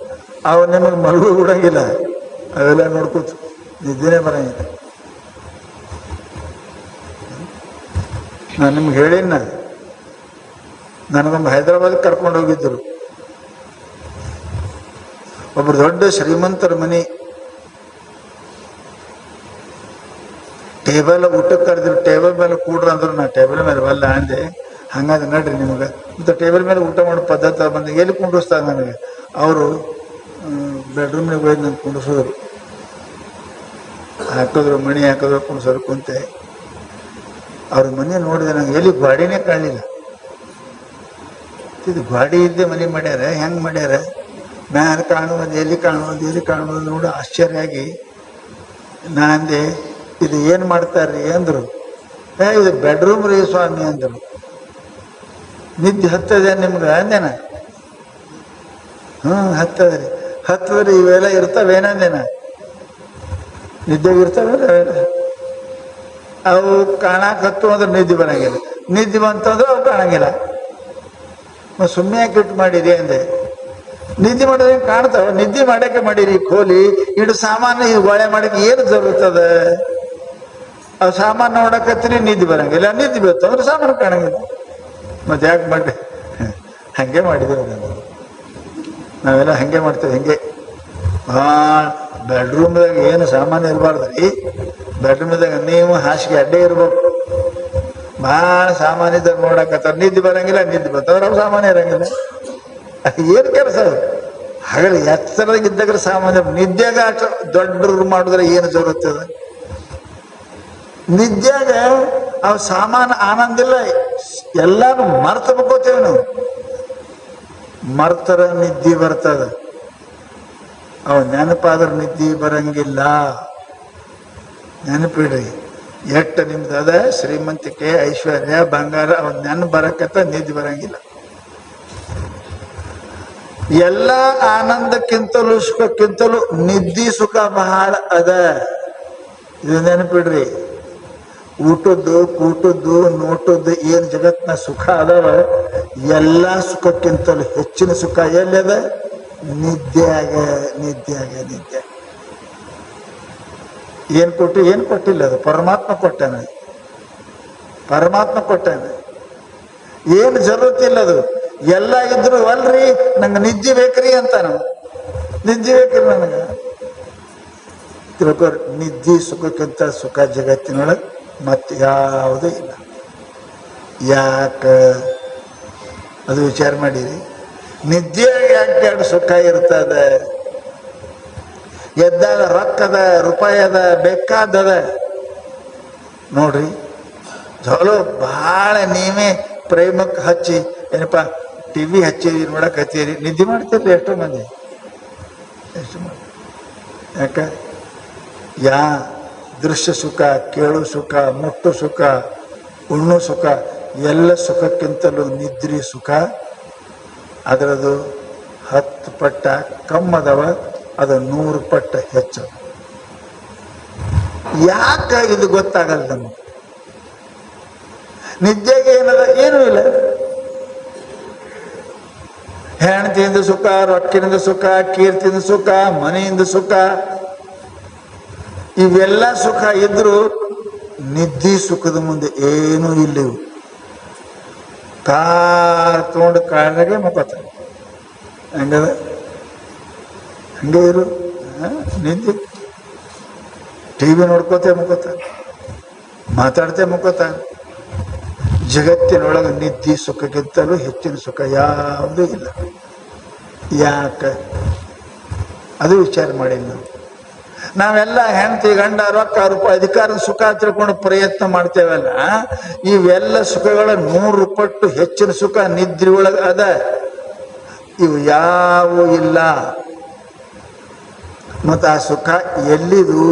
ಅವು ನಿಮಗೆ ಮಲಗು ಬಿಡಂಗಿಲ್ಲ. ಅವೆಲ್ಲ ನೋಡ್ಕೊತ ನಿದ್ದೆನೇ ಬರಂಗಿಲ್ಲ. ನಾನು ನಿಮ್ಗೆ ಹೇಳಿನ, ನನಗೊಮ್ಮೆ ಹೈದರಾಬಾದ್ಗೆ ಕರ್ಕೊಂಡು ಹೋಗಿದ್ದರು. ಒಬ್ರು ದೊಡ್ಡ ಶ್ರೀಮಂತರ ಮನೆ, ಟೇಬಲ್ ಊಟಕ್ಕೆ ಕರೆದ್ರು. ಟೇಬಲ್ ಮೇಲೆ ಕೂಡ್ರ ಅಂದ್ರು. ನಾ ಟೇಬಲ್ ಮೇಲೆ ಬಲ್ಲ ಅಂದೆ. ಹಂಗಾದ್ರೆ ನಡ್ರಿ ನಿಮ್ಗೆ ಮತ್ತು ಟೇಬಲ್ ಮೇಲೆ ಊಟ ಮಾಡೋ ಪದ್ಧತಿ ಬಂದು ಎಲ್ಲಿ ಕುಂಡಿಸ್ತಾರೆ ನನಗೆ? ಅವರು ಬೆಡ್ರೂಮ್ನಾಗ ಹೋಗಿ ನಾನು ಕುಂಡಿಸೋದ್ರು, ಹಾಕಿದ್ರು, ಮಣಿ ಹಾಕಿದ್ರು, ಕುಂಡಿಸೋರು. ಕುಂತೆ ಅವ್ರ ಮನೆ ನೋಡಿದೆ. ನಂಗೆ ಎಲ್ಲಿ ಗಾಡಿನೇ ಕಾಣಲಿಲ್ಲ. ಇದು ಗಾಡಿ ಇದ್ದೆ ಮನೆ ಮಾಡ್ಯಾರ, ಹೆಂಗೆ ಮಾಡ್ಯಾರ? ಮ್ಯಾಲೆ ಕಾಣುವುದು, ಎಲ್ಲಿ ಕಾಣುವುದು, ಎಲ್ಲಿ ಕಾಣುವುದು ನೋಡಿ ಆಶ್ಚರ್ಯ ಆಗಿ ನಾ ಅಂದೆ, ಇದು ಏನು ಮಾಡ್ತಾರ್ರಿ ಅಂದರು. ಇದು ಬೆಡ್ರೂಮ್ ರೀ ಸ್ವಾಮಿ ಅಂದರು. ನಿದ್ದೆ ಹತ್ತದೆ ನಿಮ್ಗೆ ಅಂದೇನ? ಹತ್ತದ್ರಿ. ಹತ್ತದ್ರಿ. ಇವೆಲ್ಲ ಇರ್ತಾವೇನಂದೇನ? ನಿದ್ದೆಗೆ ಇರ್ತಾವಲ್ಲ ಅವೆಲ್ಲ. ಅವು ಕಾಣಕ್ಕೆ ಹತ್ತು ಅಂದ್ರೆ ನಿದ್ದೆ ಬರಂಗಿಲ್ಲ, ನಿದ್ದೆ ಬಂತಂದ್ರೆ ಅವು ಕಾಣಂಗಿಲ್ಲ. ಸುಮ್ಮನೆ ಯಾಕೆ ಇಟ್ಟು ಮಾಡಿರಿ ಅಂದೆ. ನಿದ್ದೆ ಮಾಡೋದೇ ಕಾಣ್ತಾವ? ನಿದ್ದೆ ಮಾಡಕ್ಕೆ ಮಾಡಿರಿ ಖೋಲಿ. ಇಡು ಸಾಮಾನು ಒಳೆ ಮಾಡಕ್ಕೆ ಏನು ಜರುತ್ತದೆ? ಅವು ಸಾಮಾನು ನೋಡಕತ್ತೀನಿ, ನಿದ್ದೆ ಬರಂಗಿಲ್ಲ. ನಿದ್ದೆ ಬೀಳ್ತು ಅಂದ್ರೆ ಸಾಮಾನು ಕಾಣಂಗಿಲ್ಲ. ಮತ್ತೆ ಯಾಕೆ ಮಾಡಿ? ಹಂಗೆ ಮಾಡಿದ್ದೇವೆ ನಾವೆಲ್ಲ, ಹಂಗೆ ಮಾಡ್ತೇವೆ. ಹಿಂಗೆ ಭಾಳ ಬೆಡ್ರೂಮ್ದಾಗ ಏನು ಸಾಮಾನು ಇರಬಾರ್ದ್ರಿ. ಬೆಡ್ರೂಮ್ದಾಗ ನೀವು ಹಾಸಿಗೆ ಅಡ್ಡೇ ಇರ್ಬೇಕು. ಭಾಳ ಸಾಮಾನಿದ್ದಾಗ ನೋಡಕತ್ತಾರ, ನಿದ್ದೆ ಬರಂಗಿಲ್ಲ. ನಿದ್ದೆ ಬರ್ತಂದ್ರೆ ಅವ್ರು ಸಾಮಾನು ಇರಂಗಿಲ್ಲ. ಏನು ಕೆಲಸ? ಹಾಗಾದ್ರೆ ಎತ್ತರದಾಗ ಇದ್ದಾಗ ಸಾಮಾನ್ಯ. ನಿದ್ದಾಗ ಅಷ್ಟು ದೊಡ್ಡ ಮಾಡಿದ್ರೆ ಏನು ಜರುತ್ತದೆ? ನಿದ್ಯಾಗ ಅವ್ ಸಾಮಾನು ಆನಂದಿಲ್ಲ. ಎಲ್ಲಾನು ಮರ್ತ ಬಕ್ಕೋತೇವೆ ನಾವು. ಮರ್ತರ ನಿದ್ದೆ ಬರ್ತದ. ಅವ್ ನೆನಪಾದ್ರೆ ನಿದ್ದೆ ಬರಂಗಿಲ್ಲ. ನೆನಪಿಡ್ರಿ. ಎಷ್ಟು ನಿಮ್ದು ಅದ ಶ್ರೀಮಂತಿಕೆ, ಐಶ್ವರ್ಯ, ಬಂಗಾರ, ಅವ್ ನೆನಪು ಬರಕತ್ತ ನಿದ್ದೆ ಬರಂಗಿಲ್ಲ. ಎಲ್ಲ ಆನಂದಕ್ಕಿಂತಲೂ ಸುಖಕ್ಕಿಂತಲೂ ನಿದ್ದೆ ಸುಖ ಬಹಳ ಅದ. ಇದು ನೆನಪಿಡ್ರಿ. ಊಟದ್ದು, ಕೂಟದ್ದು, ನೋಟದ್ದು ಏನು ಜಗತ್ನ ಸುಖ ಅದಾವ, ಎಲ್ಲ ಸುಖಕ್ಕಿಂತಲೂ ಹೆಚ್ಚಿನ ಸುಖ ಎಲ್ಲದ? ನಿದ್ಯಾಗ. ನಿದ್ಯಾಗ. ನಿದ್ದೆ ಏನು ಕೊಟ್ಟು ಏನು ಕೊಟ್ಟಿಲ್ಲ, ಅದು ಪರಮಾತ್ಮ ಕೊಟ್ಟಾನ. ಪರಮಾತ್ಮ ಕೊಟ್ಟಾನ. ಏನು ಜರುರತ್ತಿಲ್ಲ ಅದು. ಎಲ್ಲ ಇದ್ರು ಅಲ್ರಿ ನಂಗೆ ನಿದ್ದೆ ಬೇಕ್ರಿ ಅಂತ. ನಾವು ನಿದ್ದೆ ಬೇಕ್ರಿ ನನಗೆ ತಿಳ್ಕೊರಿ. ನಿದ್ದೆ ಸುಖಕ್ಕಿಂತ ಸುಖ ಜಗತ್ತಿನೊಳಗೆ ಮತ್ತೆ ಯಾವುದೂ ಇಲ್ಲ. ಯಾಕೆ ಅದು ವಿಚಾರ ಮಾಡಿರಿ. ನಿದ್ದೆ ಯಾಕೆ ಎರಡು ಸುಖ ಇರ್ತದೆ? ಎದ್ದಾಗ ರೊಕ್ಕದ, ರೂಪಾಯಿ ಅದ, ಬೇಕಾದದ ನೋಡ್ರಿ. ಚಲೋ ಭಾಳ ನೀವೇ ಪ್ರೇಮಕ್ಕೆ ಹಚ್ಚಿ ಏನಪ್ಪ ಟಿವಿ ಹಚ್ಚಿರಿ ನೋಡಕ್ ಹಚ್ಚಿರಿ ನಿದ್ದೆ ಮಾಡ್ತಿರ್ಲಿ ಎಷ್ಟೋ ಮಂದಿ ಎಷ್ಟು ಮಂದಿ ಯಾಕ ಯಾ ದೃಶ್ಯ ಸುಖ ಕೇಳು ಸುಖ ಮುಟ್ಟು ಸುಖ ಉಣ್ಣು ಸುಖ ಎಲ್ಲ ಸುಖಕ್ಕಿಂತಲೂ ನಿದ್ರಿ ಸುಖ ಅದರದು 10 ಪಟ್ಟ ಕಮ್ಮದವ ಅದು 100 ಪಟ್ಟ ಹೆಚ್ಚು. ಯಾಕ ಇದು ಗೊತ್ತಾಗಲ್ಲ ನಮ್ಗೆ. ನಿದ್ದೆಗೆ ಏನದ ಏನೂ ಇಲ್ಲ. ಹೆಣ್ತಿಯಿಂದ ಸುಖ, ರೊಕ್ಕಿನಿಂದ ಸುಖ, ಕೀರ್ತಿಯಿಂದ ಸುಖ, ಮನೆಯಿಂದ ಸುಖ, ಇವೆಲ್ಲ ಸುಖ ಇದ್ರು ನಿದ್ದಿ ಸುಖದ ಮುಂದೆ ಏನೂ ಇಲ್ಲ. ಇವು ಕಾರ್ ತಗೊಂಡು ಕಾರಣಾಗೆ ಮುಖತಾರೆ ಹಂಗದ ಹಂಗೆ ಇರು ನಿದ್ದೆ. ಟಿವಿ ನೋಡ್ಕೋತೆ ಮುಖತಾನೆ, ಮಾತಾಡ್ತೆ ಮುಖತಾನೆ. ಜಗತ್ತಿನೊಳಗೆ ನಿದ್ದಿ ಸುಖಕ್ಕಿಂತಲೂ ಹೆಚ್ಚಿನ ಸುಖ ಯಾವುದೂ ಇಲ್ಲ. ಯಾಕೆ ಅದು ವಿಚಾರ ಮಾಡಿಲ್ಲ ನಾವು. ನಾವೆಲ್ಲ ಹೆಂಡತಿ ಗಂಡ ರೊಕ್ಕ ರೂಪಾಯಿ ಅಧಿಕಾರದ ಸುಖ ತಿಳ್ಕೊಂಡು ಪ್ರಯತ್ನ ಮಾಡ್ತೇವಲ್ಲ, ಇವೆಲ್ಲ ಸುಖಗಳ 100 ಪಟ್ಟು ಹೆಚ್ಚಿನ ಸುಖ ನಿದ್ರಿ ಒಳಗೆ ಅದ. ಇವು ಯಾವೂ ಇಲ್ಲ. ಮತ್ತು ಆ ಸುಖ ಎಲ್ಲಿದು?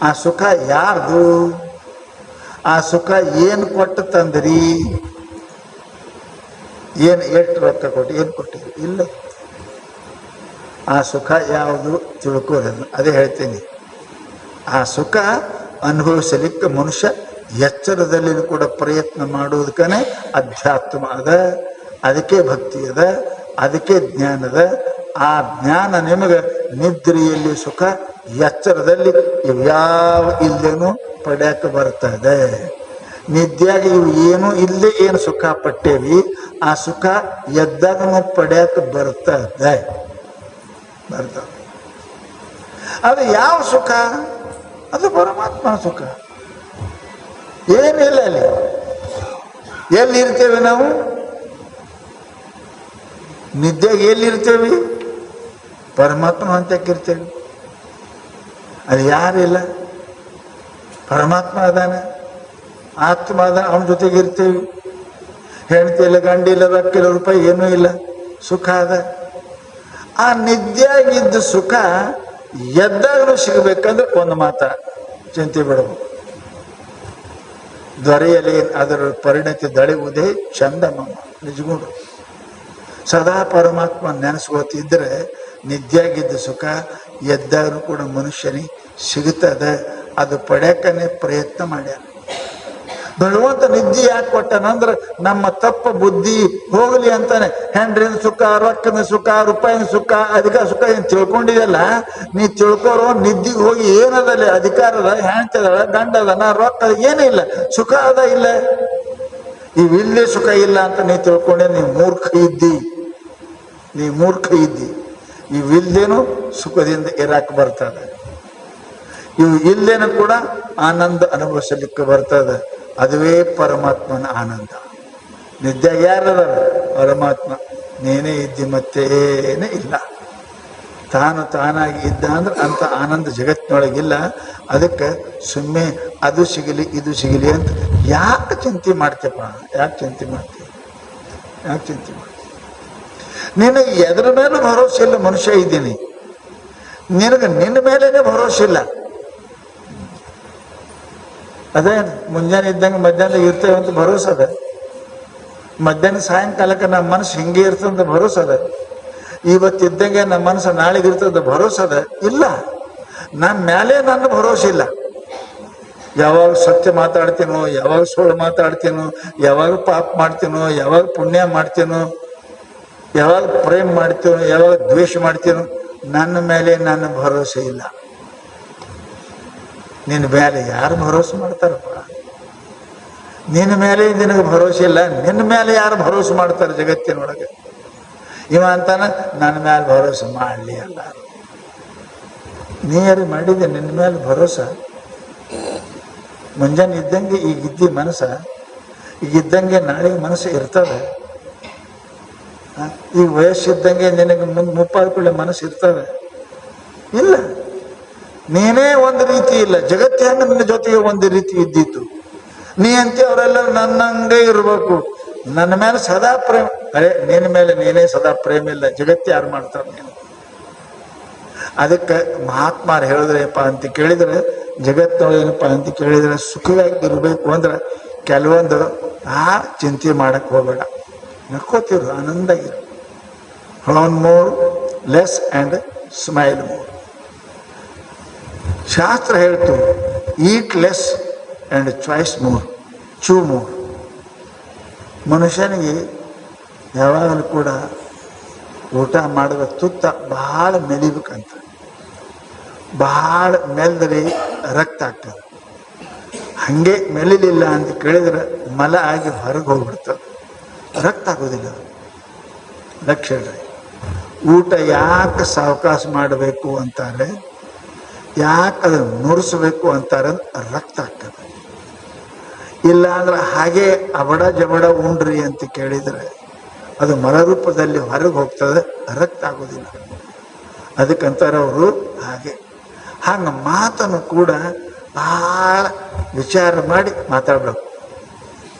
ಆ ಸುಖ ಯಾರ್ದು? ಆ ಸುಖ ಏನು ಕೊಟ್ಟು ತಂದ್ರಿ? ಏನು ಎಷ್ಟು ರೊಕ್ಕ ಕೊಟ್ಟು ಏನು ಕೊಟ್ಟಿರಿ? ಇಲ್ಲ. ಆ ಸುಖ ಯಾವುದು ತಿಳ್ಕೋದನ್ನು ಅದೇ ಹೇಳ್ತೀನಿ. ಆ ಸುಖ ಅನುಭವಿಸಲಿಕ್ಕೆ ಮನುಷ್ಯ ಎಚ್ಚರದಲ್ಲಿ ಕೂಡ ಪ್ರಯತ್ನ ಮಾಡುವುದಕ್ಕೇ ಅಧ್ಯಾತ್ಮ ಅದ, ಅದಕ್ಕೆ ಭಕ್ತಿ ಅದ, ಅದಕ್ಕೆ ಜ್ಞಾನ ಅದ. ಆ ಜ್ಞಾನ ನಿಮಗೆ ನಿದ್ರೆಯಲ್ಲಿ ಸುಖ, ಎಚ್ಚರದಲ್ಲಿ ಇವ್ಯಾವ ಇಲ್ಲೇನು ಪಡ್ಯಾಕ ಬರ್ತದೆ. ನಿದ್ಯಾಗ ಇವು ಏನು ಇಲ್ಲೇ ಏನು ಸುಖ ಪಟ್ಟೇವಿ, ಆ ಸುಖ ಎದ್ದಾಗನು ಪಡ್ಯಾಕ ಬರ್ತದೆ. ಅದು ಯಾವ ಸುಖ? ಅದು ಪರಮಾತ್ಮ ಸುಖ. ಏನಿಲ್ಲ ಅಲ್ಲಿ. ಎಲ್ಲಿರ್ತೇವೆ ನಾವು? ನಿದ್ದೆಗೆ ಎಲ್ಲಿರ್ತೇವೆ? ಪರಮಾತ್ಮ ಅಂತಕ್ಕಿರ್ತೇವೆ. ಅಲ್ಲಿ ಯಾರಿಲ್ಲ, ಪರಮಾತ್ಮ ಅದಾನೆ, ಆತ್ಮ ಅದಾನ, ಅವನ ಜೊತೆಗೆ ಇರ್ತೇವೆ. ಹೆಂಡತಿ ಇಲ್ಲ, ಗಂಡಿಲ್ಲ, ರೊಕ್ಕಿಲ್ಲ, ರೂಪಾಯಿ ಏನೂ ಇಲ್ಲ, ಸುಖ ಅದ. ಆ ನಿದ್ಯಾಗಿದ್ದ ಸುಖ ಎದ್ದಾಗಲೂ ಸಿಗಬೇಕಂದ್ರೆ ಒಂದು ಮಾತ ಚಿಂತೆ ಬಿಡಬೇಕು. ದೊರೆಯಲಿ ಅದರ ಪರಿಣತಿ ದಳೆಯುವುದೇ ಚಂದಮ ನಿಜಗುಣ. ಸದಾ ಪರಮಾತ್ಮ ನೆನೆಸ್ಕೋತಿದ್ರೆ ನಿದ್ಯಾಗಿದ್ದ ಸುಖ ಎದ್ದಾಗಲೂ ಕೂಡ ಮನುಷ್ಯನಿಗೆ ಸಿಗುತ್ತದೆ. ಅದು ಪಡ್ಯಾಕನೇ ಪ್ರಯತ್ನ ಮಾಡ್ಯಾರ. ಭಗವಂತ ನಿದ್ದೆ ಯಾಕೆ ಕೊಟ್ಟನಂದ್ರೆ ನಮ್ಮ ತಪ್ಪ ಬುದ್ಧಿ ಹೋಗಲಿ ಅಂತಾನೆ. ಹೆಂಡ್ರಿನ ಸುಖ, ರೊಕ್ಕದ ಸುಖ, ರೂಪಾಯಿನ ಸುಖ, ಅಧಿಕಾರ ಸುಖ ಏನು ತಿಳ್ಕೊಂಡಿದೆಲ್ಲ, ನೀ ತಿಳ್ಕೊರೋ ನಿದ್ದಿಗೆ ಹೋಗಿ ಏನದಲ್ಲಿ ಅಧಿಕಾರದ, ಹೆಂಡ್ತದ, ಗಂಡದನ, ರೊಕ್ಕ ಏನಿಲ್ಲ, ಸುಖ ಅದ ಇಲ್ಲ. ಇವಿಲ್ಲೇ ಸುಖ ಇಲ್ಲ ಅಂತ ನೀ ತಿಳ್ಕೊಂಡೆ, ನೀ ಮೂರ್ಖ ಇದ್ದಿ. ಇವಿಲ್ಲೇನು ಸುಖದಿಂದ ಇರಾಕ್ ಬರ್ತದೆ, ಇವು ಇಲ್ಲೇನು ಕೂಡ ಆನಂದ ಅನುಭವಿಸಲಿಕ್ಕೆ ಬರ್ತದೆ. ಅದುವೇ ಪರಮಾತ್ಮನ ಆನಂದ. ನಿದ್ದೆ ಯಾರದ? ಪರಮಾತ್ಮ. ನೀನೇ ಇದ್ದಿ, ಮತ್ತೆ ಏನೇ ಇಲ್ಲ. ತಾನು ತಾನಾಗಿ ಇದ್ದ ಅಂದ್ರೆ ಅಂತ ಆನಂದ ಜಗತ್ತಿನೊಳಗಿಲ್ಲ. ಅದಕ್ಕೆ ಸುಮ್ಮನೆ ಅದು ಸಿಗಲಿ ಇದು ಸಿಗಲಿ ಅಂತ ಯಾಕೆ ಚಿಂತೆ ಮಾಡ್ತೀಯಪ್ಪ? ಯಾಕೆ ಚಿಂತೆ ಮಾಡ್ತೀಯ? ನಿನಗೆ ಎದ್ರ ಮೇಲೂ ಭರೋಸೆ ಇಲ್ಲ. ಮನುಷ್ಯ ಇದ್ದೀನಿ, ನಿನಗೆ ನಿನ್ನ ಮೇಲೇನೆ ಭರೋಸೆ ಇಲ್ಲ. ಅದೇ ಮುಂಜಾನೆ ಇದ್ದಂಗೆ ಮಧ್ಯಾಹ್ನ ಇರ್ತೇವೆ ಅಂತ ಭರೋಸೆ ಅದ. ಮಧ್ಯಾಹ್ನ ಸಾಯಂಕಾಲಕ್ಕೆ ನಮ್ಮ ಮನಸ್ಸು ಹಿಂಗೆ ಇರ್ತಂತ ಭರೋಸೆ ಅದ. ಇವತ್ತಿದ್ದಂಗೆ ನಮ್ಮ ಮನಸ್ಸು ನಾಳೆಗೆ ಇರ್ತದ ಭರೋಸೆ ಅದ? ಇಲ್ಲ. ನನ್ನ ಮೇಲೆ ನನ್ನ ಭರೋಸೆ ಇಲ್ಲ. ಯಾವಾಗ ಸತ್ಯ ಮಾತಾಡ್ತೀನೋ, ಯಾವಾಗ ಸುಳ್ಳು ಮಾತಾಡ್ತೀನೋ, ಯಾವಾಗ ಪಾಪ ಮಾಡ್ತೀನೋ, ಯಾವಾಗ ಪುಣ್ಯ ಮಾಡ್ತೀನೋ, ಯಾವಾಗ ಪ್ರೇಮ ಮಾಡ್ತೀನೋ, ಯಾವಾಗ ದ್ವೇಷ ಮಾಡ್ತೀನೋ, ನನ್ನ ಮೇಲೆ ನನ್ನ ಭರೋಸೆ ಇಲ್ಲ. ನಿನ್ನ ಮೇಲೆ ಯಾರು ಭರೋಸೆ ಮಾಡ್ತಾರಪ್ಪ? ನಿನ್ನ ಮೇಲೆ ನಿನಗೆ ಭರೋಸೆ ಇಲ್ಲ, ನಿನ್ನ ಮೇಲೆ ಯಾರು ಭರೋಸೆ ಮಾಡ್ತಾರೆ ಜಗತ್ತಿನೊಳಗೆ? ಇವ ಅಂತಾನ ನನ್ನ ಮೇಲೆ ಭರೋಸೆ ಮಾಡಲಿ ಅಲ್ಲ. ನೀ ಯಾರು ಮಾಡಿದ್ದೆ ನಿನ್ನ ಮೇಲೆ ಭರೋಸೆ? ಮುಂಜಾನೆ ಇದ್ದಂಗೆ ಈಗಿದ್ದಿ ಮನಸ್ಸ, ಈಗಿದ್ದಂಗೆ ನಾಳೆಗೆ ಮನಸ್ಸು ಇರ್ತದೆ. ಈಗ ವಯಸ್ಸಿದ್ದಂಗೆ ನಿನಗೆ ಮುಂದೆ ಮುಪ್ಪಾದ ಮನಸ್ಸು ಇರ್ತದೆ? ಇಲ್ಲ. ನೀನೇ ಒಂದು ರೀತಿ ಇಲ್ಲ, ಜಗತ್ತೇ ನಿನ್ನ ಜೊತೆಗೆ ಒಂದು ರೀತಿ ಇದ್ದಿತ್ತು. ನೀ ಅಂತೀ ಅವರೆಲ್ಲ ನನ್ನಂಗೆ ಇರ್ಬೇಕು, ನನ್ನ ಮೇಲೆ ಸದಾ ಪ್ರೇಮ. ಅರೆ ನಿನ್ನ ಮೇಲೆ ನೀನೇ ಸದಾ ಪ್ರೇಮ ಇಲ್ಲ, ಜಗತ್ತು ಯಾರು ಮಾಡ್ತಾರ ನೀನು? ಅದಕ್ಕೆ ಮಹಾತ್ಮಾರು ಹೇಳಿದ್ರಪ್ಪ ಅಂತ ಕೇಳಿದ್ರೆ, ಜಗತ್ತೊಳಗೇನಪ್ಪ ಅಂತ ಕೇಳಿದ್ರೆ, ಸುಖವಾಗಿ ಇರಬೇಕು ಅಂದ್ರೆ ಕೆಲವೊಂದು ಚಿಂತೆ ಮಾಡಕ್ ಹೋಗಬೇಡ, ನಕ್ಕೋತಿರು, ಆನಂದಾಗಿರು. Frown more less and smile more. ಶಾಸ್ತ್ರ ಹೇಳ್ತು eat less and choice more, chew more. ಮನುಷ್ಯನಿಗೆ ಯಾವಾಗಲೂ ಕೂಡ ಊಟ ಮಾಡಿದ ತುತ್ತ ಬಹಳ ಮೆಲಿಬೇಕಂತ. ಬಹಳ ಮೆಲ್ದರೆ ರಕ್ತ ಆಗ್ತದೆ. ಹಾಗೆ ಮೆಲಿಲಿಲ್ಲ ಅಂತ ಕೇಳಿದ್ರೆ ಮಲ ಆಗಿ ಹೊರಗೆ ಹೋಗ್ಬಿಡ್ತದೆ, ರಕ್ತ ಆಗೋದಿಲ್ಲ. ಲಕ್ಷ್ಯ ಇಡ್ರಿ. ಊಟ ಯಾಕೆ ಸಾವಕಾಶ ಮಾಡಬೇಕು ಅಂತಾರೆ, ಯಾಕೆ ಅದನ್ನು ನುರಿಸ್ಬೇಕು ಅಂತಾರೆ, ರಕ್ತ ಆಗ್ತದೆ. ಇಲ್ಲ ಅಂದ್ರೆ ಹಾಗೆ ಅಬಡ ಜಬಡ ಉಂಡ್ರಿ ಅಂತ ಕೇಳಿದರೆ ಅದು ಮಲರೂಪದಲ್ಲಿ ಹೊರಗೆ ಹೋಗ್ತದೆ, ರಕ್ತ ಆಗೋದಿಲ್ಲ. ಅದಕ್ಕಂತಾರೆ ಅವರು ಹಾಗೆ. ಹಂಗೆ ಮಾತನ್ನು ಕೂಡ ಭಾಳ ವಿಚಾರ ಮಾಡಿ ಮಾತಾಡ್ಬೇಕು.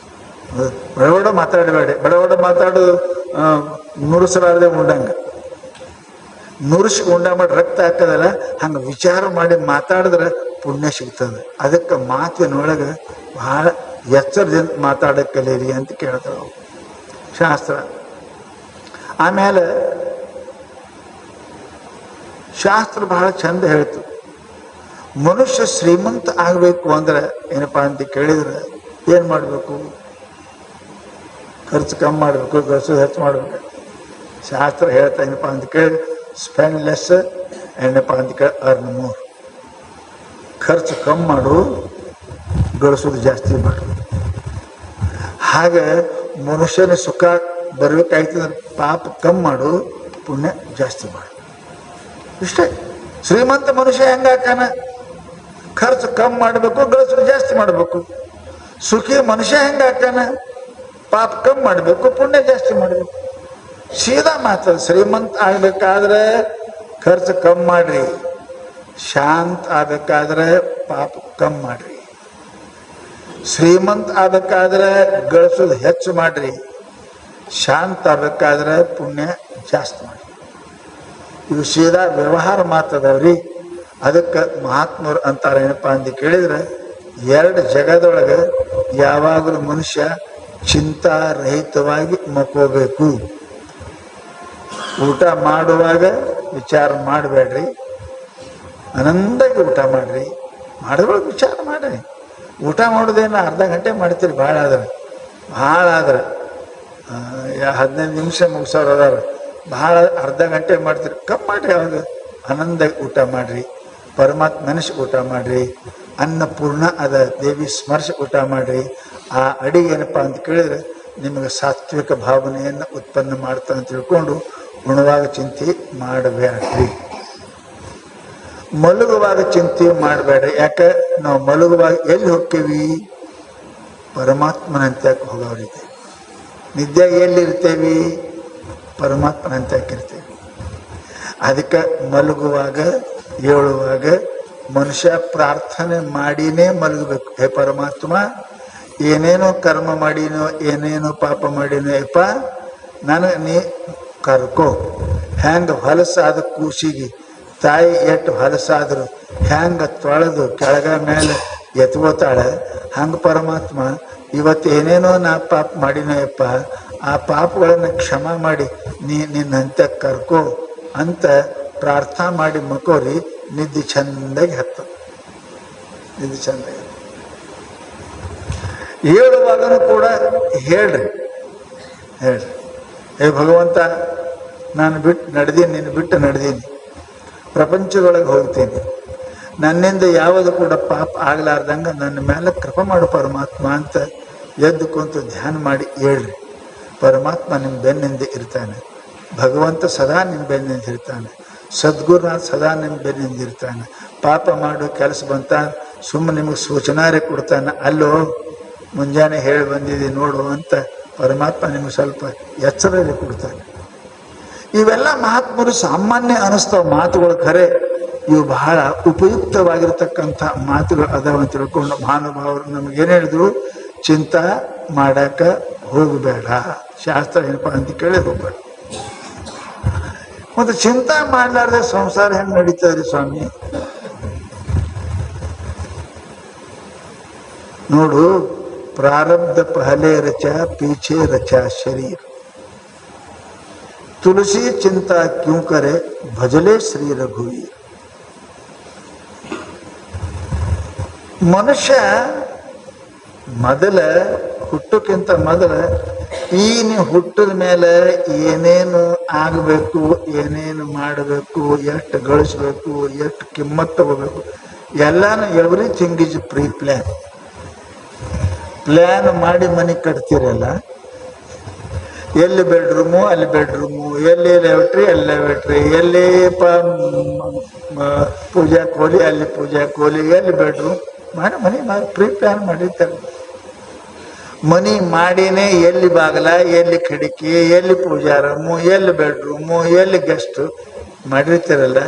ಬಡಬಡ ಮಾತಾಡಬೇಡಿ. ಬಡಬಡ ಮಾತಾಡೋದು ನುರಿಸಲಾರದೆ ಉಂಡಂಗೆ, ನುರಿಸಿ ಉಂಡ ಮಾಡಿ ರಕ್ತ ಹಾಕದಲ್ಲ, ಹಂಗೆ ವಿಚಾರ ಮಾಡಿ ಮಾತಾಡಿದ್ರೆ ಪುಣ್ಯ ಸಿಗ್ತದೆ. ಅದಕ್ಕೆ ಮಾತಿನೊಳಗೆ ಭಾಳ ಎಚ್ಚರದಿಂದ ಮಾತಾಡೋಕೆ ಕಲೀರಿ ಅಂತ ಕೇಳ್ತಾರೆ ಅವರು ಶಾಸ್ತ್ರ. ಆಮೇಲೆ ಶಾಸ್ತ್ರ ಬಹಳ ಚಂದ ಹೇಳ್ತು, ಮನುಷ್ಯ ಶ್ರೀಮಂತ ಆಗಬೇಕು ಅಂದ್ರೆ ಏನಪ್ಪ ಅಂತ ಕೇಳಿದ್ರೆ ಏನು ಮಾಡಬೇಕು? ಖರ್ಚು ಕಮ್ಮಿ ಮಾಡಬೇಕು, ಖರ್ಚು ಹೆಚ್ಚು ಮಾಡಬೇಕು. ಶಾಸ್ತ್ರ ಹೇಳ್ತಾ ಏನಪ್ಪ ಅಂತ ಕೇಳಿ ಸ್ಪೆಂಡ್ ಲೆಸ್, ಏನಪ್ಪ ಅಂತ ಕೇಳಿ ಅರ್ನ್ ಮೋರ್. ಖರ್ಚು ಕಮ್ಮಿ ಮಾಡು, ಗಳಿಸೋದು ಜಾಸ್ತಿ ಮಾಡು. ಹಾಗೆ ಮನುಷ್ಯನ ಸುಖ ಬರ್ಬೇಕಾಯ್ತಂದ್ರೆ ಪಾಪ ಕಮ್ಮಿ ಮಾಡು, ಪುಣ್ಯ ಜಾಸ್ತಿ ಮಾಡು. ಇಷ್ಟೇ. ಶ್ರೀಮಂತ ಮನುಷ್ಯ ಹೆಂಗಾಕಾನ? ಖರ್ಚು ಕಮ್ಮಿ ಮಾಡಬೇಕು, ಗಳಿಸೋದು ಜಾಸ್ತಿ ಮಾಡಬೇಕು. ಸುಖಿ ಮನುಷ್ಯ ಹೆಂಗಾಕಾನ? ಪಾಪ ಕಮ್ಮಿ ಮಾಡಬೇಕು, ಪುಣ್ಯ ಜಾಸ್ತಿ ಮಾಡಬೇಕು. ಸೀದಾ ಮಾತು. ಶ್ರೀಮಂತ ಆಗ್ಬೇಕಾದ್ರೆ ಖರ್ಚು ಕಮ್ಮಿ ಮಾಡ್ರಿ, ಶಾಂತ ಆಗ್ಬೇಕಾದ್ರೆ ಪಾಪ ಕಮ್ಮಿ ಮಾಡ್ರಿ. ಶ್ರೀಮಂತ ಆಗ್ಬೇಕಾದ್ರೆ ಗಳಿಸೋದು ಹೆಚ್ಚು ಮಾಡ್ರಿ, ಶಾಂತ ಆಗ್ಬೇಕಾದ್ರೆ ಪುಣ್ಯ ಜಾಸ್ತಿ ಮಾಡ್ರಿ. ಇವು ಸೀದಾ ವ್ಯವಹಾರ ಮಾತದವ್ರಿ. ಅದಕ್ಕೆ ಮಹಾತ್ಮರು ಅಂತಾರೆ ಏನಪ್ಪ ಅಂತ ಕೇಳಿದ್ರೆ, ಎರಡು ಜಗದೊಳಗೆ ಯಾವಾಗಲೂ ಮನುಷ್ಯ ಚಿಂತಾರಹಿತವಾಗಿ ಮಕ್ಕೋಬೇಕು. ಊಟ ಮಾಡುವಾಗ ವಿಚಾರ ಮಾಡಬೇಡ್ರಿ, ಆನಂದಾಗಿ ಊಟ ಮಾಡ್ರಿ. ಮಾಡೋದ್ರೊಳಗೆ ವಿಚಾರ ಮಾಡ್ರಿ. ಊಟ ಮಾಡೋದೇನು ಅರ್ಧ ಗಂಟೆ ಮಾಡ್ತೀರಿ, ಭಾಳ ಆದ್ರೆ 15 ನಿಮಿಷ ಮುಗಿಸೋರು ಅದಾರ. ಭಾಳ ಅರ್ಧ ಗಂಟೆ ಮಾಡ್ತೀರಿ, ಕಮ್ಮಿ ಮಾಡ್ರಿ. ಅವಾಗ ಆನಂದಾಗಿ ಊಟ ಮಾಡ್ರಿ, ಪರಮಾತ್ಮ ನೆನೆಸಿ ಊಟ ಮಾಡ್ರಿ. ಅನ್ನಪೂರ್ಣ ಅದ ದೇವಿ ಸ್ಮರಿಸಿ ಊಟ ಮಾಡ್ರಿ. ಆ ಅಡಿಗೆ ಏನಪ್ಪ ಅಂತ ಕೇಳಿದ್ರೆ ನಿಮಗೆ ಸಾತ್ವಿಕ ಭಾವನೆಯನ್ನು ಉತ್ಪನ್ನ ಮಾಡ್ತಾ ಅಂತ ತಿಳ್ಕೊಂಡು ಉಣುವಾಗ ಚಿಂತೆ ಮಾಡಬೇಡ್ರಿ, ಮಲಗುವಾಗ ಚಿಂತೆ ಮಾಡಬೇಡ್ರಿ. ಯಾಕೆ ನಾವು ಮಲಗುವಾಗ ಎಲ್ಲಿ ಹೋಗ್ತೇವಿ? ಪರಮಾತ್ಮನಂತ್ಯಕ್ಕೆ ಹೋಗೋರಿದ್ದೇವೆ. ನಿದ್ಯಾಗ ಎಲ್ಲಿರ್ತೇವಿ? ಪರಮಾತ್ಮನಂತ್ಯಕ್ಕೆ ಇರ್ತೇವೆ. ಅದಕ್ಕೆ ಮಲಗುವಾಗ ಹೇಳುವಾಗ ಮನುಷ್ಯ ಪ್ರಾರ್ಥನೆ ಮಾಡಿನೇ ಮಲಗಬೇಕು. ಹೇ ಪರಮಾತ್ಮ, ಏನೇನೋ ಕರ್ಮ ಮಾಡಿನೋ, ಏನೇನೋ ಪಾಪ ಮಾಡಿನೋ ಯಪ್ಪ, ನನಗೆ ನೀ ಕರ್ಕೋ. ಹೆಂಗೆ ಹೊಲಸಾದ ಕೂಸಿಗೆ ತಾಯಿ ಎಷ್ಟು ಹೊಲಸಾದ್ರು ಹೆಂಗೆ ತೊಳೆದು ಕೆಳಗ ಮೇಲೆ ಎತ್ಕೋತಾಳೆ, ಹಂಗೆ ಪರಮಾತ್ಮ ಇವತ್ತು ಏನೇನೋ ನಾ ಪಾಪ ಮಾಡಿನೋ ಯಪ್ಪ, ಆ ಪಾಪಗಳನ್ನು ಕ್ಷಮ ಮಾಡಿ ನಿನ್ನಂತೆ ಕರ್ಕೋ ಅಂತ ಪ್ರಾರ್ಥನಾ ಮಾಡಿ ಮಕೋರಿ. ನಿದ್ದೆ ಚಂದಾಗಿ ಹತ್ತ, ನಿದ್ದೆ ಚಂದಾಗಿ. ಹೇಳುವಾಗನೂ ಕೂಡ ಹೇಳ್ರಿ. ಹೇ ಭಗವಂತ, ನಾನು ಬಿಟ್ಟು ನಡೆದೀನಿ, ನಿನ್ನ ಬಿಟ್ಟು ನಡೆದೀನಿ, ಪ್ರಪಂಚದೊಳಗೆ ಹೋಗ್ತೀನಿ, ನನ್ನಿಂದ ಯಾವುದು ಕೂಡ ಪಾಪ ಆಗಲಾರ್ದಂಗೆ ನನ್ನ ಮೇಲೆ ಕೃಪೆ ಮಾಡು ಪರಮಾತ್ಮ ಅಂತ ಎದ್ದು ಕುಂತು ಧ್ಯಾನ ಮಾಡಿ ಹೇಳ್ರಿ. ಪರಮಾತ್ಮ ನಿಮ್ಮ ಬೆನ್ನಿಂದ ಇರ್ತಾನೆ, ಭಗವಂತ ಸದಾ ನಿಮ್ಮ ಬೆನ್ನಿಂದ ಇರ್ತಾನೆ, ಸದ್ಗುರುನಾಥ್ ಸದಾ ನಿಮ್ಮ ಬೆನ್ನಿಂದ ಇರ್ತಾನೆ. ಪಾಪ ಮಾಡು ಕೆಲಸ ಬಂತ ಸುಮ್ಮನೆ ನಿಮಗೆ ಸೂಚನಾರೆ ಕೊಡ್ತಾನೆ. ಅಲ್ಲೋ ಮುಂಜಾನೆ ಹೇಳಿ ಬಂದಿದೆ ನೋಡು ಅಂತ ಪರಮಾತ್ಮ ನಿಮಗೆ ಸ್ವಲ್ಪ ಎಚ್ಚರದಲ್ಲಿ ಕೊಡ್ತಾನೆ. ಇವೆಲ್ಲ ಮಹಾತ್ಮರು ಸಾಮಾನ್ಯ ಅನಿಸ್ತಾವ ಮಾತುಗಳು, ಖರೆ ಇವು ಬಹಳ ಉಪಯುಕ್ತವಾಗಿರ್ತಕ್ಕಂಥ ಮಾತುಗಳು ಅದಾವ ಅಂತ ತಿಳ್ಕೊಂಡು ಮಹಾನುಭಾವರು ನಮಗೇನು ಹೇಳಿದ್ರು, ಚಿಂತಾ ಮಾಡಕ ಹೋಗಬೇಡ. ಶಾಸ್ತ್ರ ಏನಪ್ಪ ಅಂತ ಕೇಳಿ ಹೋಗ್ಬೇಡ. ಮತ್ತೆ ಚಿಂತಾ ಮಾಡ್ಲಾರ್ದೆ ಸಂಸಾರ ಹೆಂಗ್ ನಡೀತದ್ರಿ ಸ್ವಾಮಿ? ನೋಡು, ಪ್ರಾರಬ್ಧ ಪಹಲೆ ರಚಾ ಪೀछे रचा शरीर, तुलसी चिंता क्यों करे भजले श्री रघुवीर. ಮನುಷ್ಯ ಮೊದಲ ಹುಟ್ಟಕ್ಕಿಂತ ಮೊದಲ ಈ ನೀವು ಹುಟ್ಟಿದ ಮೇಲೆ ಏನೇನು ಆಗಬೇಕು, ಏನೇನು ಮಾಡಬೇಕು, ಎಷ್ಟು ಗಳಿಸ್ಬೇಕು, ಎಷ್ಟು ಕಿಮ್ಮತ್ ತಗೋಬೇಕು, ಎಲ್ಲಾನು ಎವ್ರಿಥಿಂಗ್ ಇಸ್ ಪ್ರೀ ಪ್ಲ್ಯಾನ್ ಮಾಡಿ ಮನೆ ಕಟ್ತೀರಲ್ಲ. ಎಲ್ಲಿ ಬೆಡ್ರೂಮು ಅಲ್ಲಿ ಬೆಡ್ರೂಮು, ಎಲ್ಲಿ ಲ್ಯಾಟ್ರಿ ಅಲ್ಲಿ ಲ್ಯಾಟ್ರಿ, ಎಲ್ಲಿ ಪೂಜಾ ಕೋಲಿ ಅಲ್ಲಿ ಪೂಜಾ ಕೋಲಿ, ಎಲ್ಲಿ ಬೆಡ್ರೂಮ್ ಮಾಡಿ ಮನೆ ಪ್ರೀ ಪ್ಲ್ಯಾನ್ ಮಾಡಿರ್ತಾರೆ. ಮನಿ ಮಾಡಿನೇ ಎಲ್ಲಿ ಬಾಗಲ, ಎಲ್ಲಿ ಕಿಟಕಿ, ಎಲ್ಲಿ ಪೂಜಾ ರೂಮು, ಎಲ್ಲಿ ಬೆಡ್ರೂಮು, ಎಲ್ಲಿ ಗೆಸ್ಟ್ ಮಾಡಿರ್ತೀರಲ್ಲ.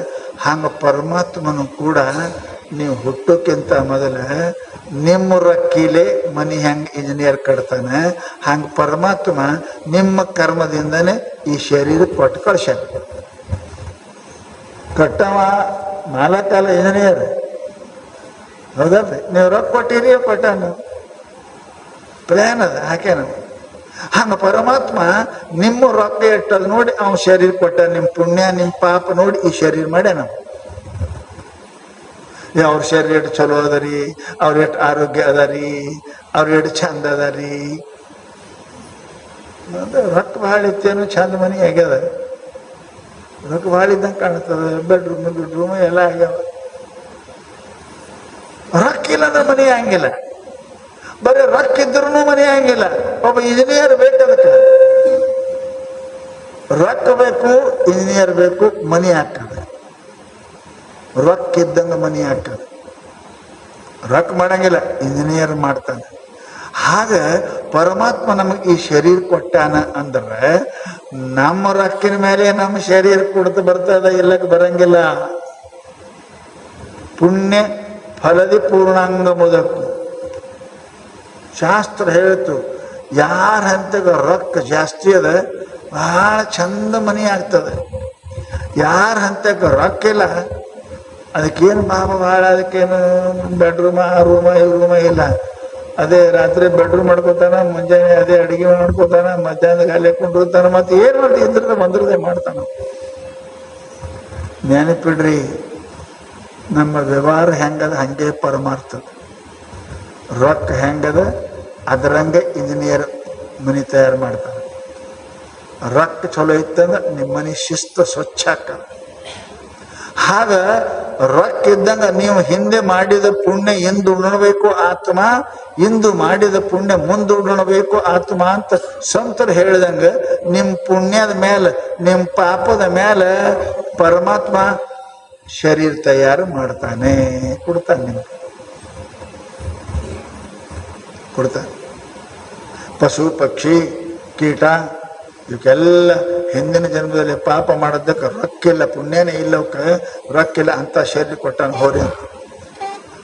ಹಂಗ ಪರಮಾತ್ಮನು ಕೂಡ ನೀವು ಹುಟ್ಟೋಕ್ಕಿಂತ ಮೊದಲ ನಿಮ್ಮ ರೊಕ್ಕಿಲೆ ಮನಿ ಹೆಂಗ್ ಇಂಜಿನಿಯರ್ ಕಟ್ತಾನೆ, ಹಂಗ ಪರಮಾತ್ಮ ನಿಮ್ಮ ಕರ್ಮದಿಂದನೇ ಈ ಶರೀರ ಕೊಟ್ಟು ಕಳ್ಸ್ಯಾನ. ಕಟ್ಟವ ಮಾಲಕಾಲ ಇಂಜಿನಿಯರ್, ಹೌದಲ್ರಿ? ನೀವು ರೊಕ್ಕ ಕೊಟ್ಟಿರಿ, ಕೊಟ್ಟಾನ, ಪ್ಲ್ಯಾನ್ ಅದ ಹಾಕ್ಯಾನ. ಹಂಗ ಪರಮಾತ್ಮ ನಿಮ್ಮ ರೊಕ್ಕ ಇಟ್ಟದ್ ನೋಡಿ ಅವ್ನ ಶರೀರ ಕೊಟ್ಟ. ನಿಮ್ಮ ಪುಣ್ಯ ನಿಮ್ಮ ಪಾಪ ನೋಡಿ ಈ ಶರೀರ ಮಾಡ್ಯಾನ. ಅವ್ರ ಶರೀರ ಎಷ್ಟು ಚಲೋ ಅದ ರೀ, ಅವ್ರ ಎಷ್ಟು ಆರೋಗ್ಯ ಅದ ರೀ, ಅವ್ರ ಎಷ್ಟು ಚಂದ ಅದ ರೀ. ರೊಕ್ಕ ಭಾಳ ಇತ್ತೇನು ಚಂದ ಮನೆ ಆಗ್ಯದ, ರೊಕ್ಕ ಭಾಳ ಇದ್ದಂಗೆ ಕಾಣ್ತದ. ಬೆಡ್ರೂಮ್ ಎಲ್ಲ ಆಗ್ಯಾವ. ರೊಕ್ಕ ಇಲ್ಲ ಅಂದ್ರೆ ಮನೆ ಹಂಗಿಲ್ಲ, ಬರೀ ರೊಕ್ಕ ಇದ್ರೂ ಮನೆ ಹಂಗಿಲ್ಲ. ಒಬ್ಬ ಇಂಜಿನಿಯರ್ ಬೇಕು, ಅದಕ್ಕೆ ರೊಕ್ಕ ಬೇಕು, ಇಂಜಿನಿಯರ್ ಬೇಕು, ಮನೆ ಹಾಕದ. ರೊಕ್ಕ ಇದ್ದಂಗೆ ಮನೆ ಹಾಕದ, ರೊಕ್ಕ ಮಾಡಂಗಿಲ್ಲ, ಇಂಜಿನಿಯರ್ ಮಾಡ್ತಾನೆ. ಹಾಗ ಪರಮಾತ್ಮ ನಮಗೆ ಈ ಶರೀರ ಕೊಟ್ಟಾನ ಅಂದ್ರೆ ನಮ್ಮ ರೊಕ್ಕಿನ ಮೇಲೆ ನಮ್ಮ ಶರೀರ ಕೊಡ್ತು ಬರ್ತದ, ಇಲ್ಲಕ್ಕೆ ಬರಂಗಿಲ್ಲ. ಪುಣ್ಯ ಫಲದಿ ಪೂರ್ಣಾಂಗ ಮುದಕ್ಕು ಶಾಸ್ತ್ರ ಹೇಳ್ತು. ಯಾರ ಹಂತಗ ರೊಕ್ಕ ಜಾಸ್ತಿ ಅದ ಬಹಳ ಚಂದ ಮನೆ ಆಗ್ತದೆ. ಯಾರ ಹಂತಗ ರೊಕ್ಕ ಇಲ್ಲ ಅದಕ್ಕೇನು ಬಾಬ ಭಾಳ, ಅದಕ್ಕೇನು ಬೆಡ್ರೂಮ ಆ ರೂಮ ಈ ರೂಮ ಇಲ್ಲ. ಅದೇ ರಾತ್ರಿ ಬೆಡ್ರೂಮ್ ಮಾಡ್ಕೋತಾನ, ಮುಂಜಾನೆ ಅದೇ ಅಡುಗೆ ಮಾಡ್ಕೋತಾನ, ಮಧ್ಯಾಹ್ನದಾಗ ಅಲ್ಲೇ ಕೊಂಡಿರ್ತಾನ, ಮತ್ತೆ ಏನು ಮಾಡಿ ಇದ್ರದ ಬಂದ್ರದೇ ಮಾಡ್ತಾನ. ನೆನಪಿಡ್ರಿ, ನಮ್ಮ ವ್ಯವಹಾರ ಹೆಂಗದ ಹಂಗೆ ಪರಮಾರ್ಥ. ರೊಕ್ಕ ಹೆಂಗದ ಅದರಂಗೆ ಇಂಜಿನಿಯರ್ ಮನೆ ತಯಾರು ಮಾಡ್ತಾನೆ. ರೊಕ್ಕ ಚಲೋ ಇತ್ತಂದ್ರೆ ನಿಮ್ಮ ಮನೆ ಶಿಸ್ತು ಸ್ವಚ್ಛ ಹಾಕ. ಆಗ ರೊಕ್ಕ ಇದ್ದಂಗ ನೀವು ಹಿಂದೆ ಮಾಡಿದ ಪುಣ್ಯ ಎಂದು ಉಣಬೇಕು ಆತ್ಮ, ಇಂದು ಮಾಡಿದ ಪುಣ್ಯ ಮುಂದೆ ಉಣಬೇಕು ಆತ್ಮ ಅಂತ ಸಂತರು ಹೇಳಿದಂಗ ನಿಮ್ಮ ಪುಣ್ಯದ ಮೇಲೆ ನಿಮ್ಮ ಪಾಪದ ಮೇಲೆ ಪರಮಾತ್ಮ ಶರೀರ ತಯಾರು ಮಾಡ್ತಾನೆ, ಕೊಡ್ತಾನೆ, ನಿಮ್ಗೆ ಕೊಡ್ತಾನೆ. ಪಶು ಪಕ್ಷಿ ಕೀಟ ಇವಕ್ಕೆಲ್ಲ ಹಿಂದಿನ ಜನ್ಮದಲ್ಲಿ ಪಾಪ ಮಾಡೋದಕ್ಕೆ ರೊಕ್ಕಿಲ್ಲ, ಪುಣ್ಯನೇ ಇಲ್ಲ, ಅವಕ್ಕೆ ರೊಕ್ಕಿಲ್ಲ ಅಂತ ಶರೀರ ಕೊಟ್ಟಾನ ಹೋರಿ ಅಂತ.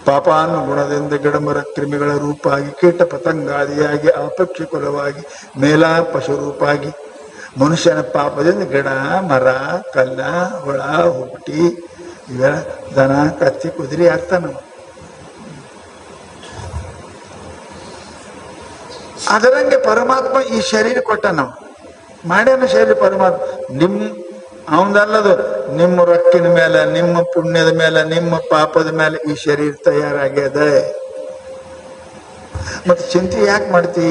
ಪಾಪಾನುಗುಣದಿಂದ ಗಿಡಮರ ಕ್ರಿಮಿಗಳ ರೂಪಾಗಿ, ಕೀಟ ಪತಂಗಾದಿಯಾಗಿ, ಅಪಕ್ಷಿ ಕುಲವಾಗಿ, ಮೇಲಾ ಪಶು ರೂಪಾಗಿ, ಮನುಷ್ಯನ ಪಾಪದಿಂದ ಗಿಡ ಮರ ಕಲ್ಲ ಹುಳ ಹುಟ್ಟಿ ಇವೆಲ್ಲ ದನ ಕತ್ತಿ ಕುದುರೆ ಆಗ್ತಾನ. ಅದರಂಗೆ ಪರಮಾತ್ಮ ಈ ಶರೀರ ಕೊಟ್ಟ, ನಾವು ಮಾಡ್ಯಾನ ಶರೀರ ಪರಮಾತ್ಮ. ಅವನದಲ್ಲದು ನಿಮ್ಮ ರೊಕ್ಕಿನ ಮೇಲೆ, ನಿಮ್ಮ ಪುಣ್ಯದ ಮೇಲೆ, ನಿಮ್ಮ ಪಾಪದ ಮೇಲೆ ಈ ಶರೀರ ತಯಾರಾಗ್ಯದ. ಮತ್ತೆ ಚಿಂತೆ ಯಾಕೆ ಮಾಡ್ತಿ?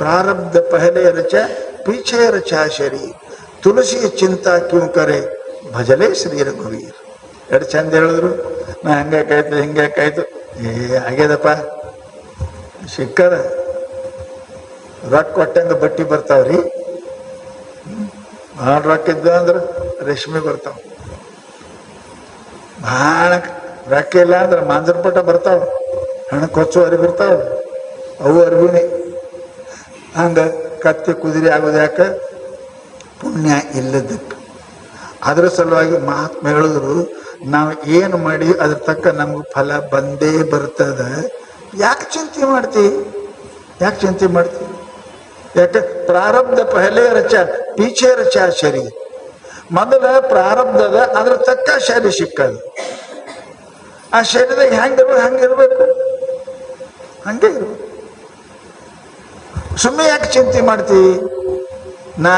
ಪ್ರಾರಬ್ಧ ಪಹಲೆ ರಚ ಪೀಛೆ ರಚಾ ಶರೀರ, ತುಳಸಿ ಚಿಂತಾ ಕ್ಯೂ ಕರೆ ಭಜಲೆ ಶ್ರೀ ರಘುವೀರ್. ಎರಡು ಚಂದ ಹೇಳಿದ್ರು. ನಾ ಹಂಗಾಕಾಯ್ತು ಹಿಂಗಾಕಾಯ್ತು, ಆಗ್ಯದಪ್ಪ, ಸಿಕ್ಕದ. ರೊಕ್ಕ ಕೊಟ್ಟಂಗ ಬಟ್ಟಿ ಬರ್ತಾವ್ರಿ, ಭಾಳ ರೊಕ್ಕ ಇದ್ದ ಅಂದ್ರೆ ರೇಷ್ಮೆ ಬರ್ತಾವ, ಭಾಳ ರೊಕ್ಕ ಇಲ್ಲ ಅಂದ್ರೆ ಮಾಂಜರ್ ಪಟ ಬರ್ತಾವ, ಹಣ ಕೊಚ್ಚು ಅರಿವಿ ಇರ್ತಾವ, ಅವು ಅರಿವಿನಿ. ಹಂಗ ಕತ್ತಿ ಕುದುರೆ ಆಗೋದು ಯಾಕೆ? ಪುಣ್ಯ ಇಲ್ಲದಕ್ಕೆ. ಅದ್ರ ಸಲುವಾಗಿ ಮಹಾತ್ಮ ಹೇಳಿದ್ರು, ನಾವು ಏನು ಮಾಡಿ ಅದ್ರ ತಕ್ಕ ನಮ್ಗೆ ಫಲ ಬಂದೇ ಬರ್ತದ. ಯಾಕೆ ಚಿಂತೆ ಮಾಡ್ತಿ? ಯಾಕೆ ಚಿಂತೆ ಮಾಡ್ತೀವಿ? ಯಾಕೆ? ಪ್ರಾರಬ್ಧ ಪಹಲೆ ರಚ ಪೀಛೆ ರಚ ಶರೀರ. ಮೊದಲ ಪ್ರಾರಬ್ಧದ ಅದ್ರ ತಕ್ಕ ಶರೀರ ಸಿಕ್ಕದು. ಆ ಶರೀರದಾಗ ಹಂಗಿರ್ಬೇಕು, ಹಂಗೆ ಇರ್ಬೇಕು. ಸುಮ್ಮನೆ ಯಾಕೆ ಚಿಂತೆ ಮಾಡ್ತೀವಿ? ನಾ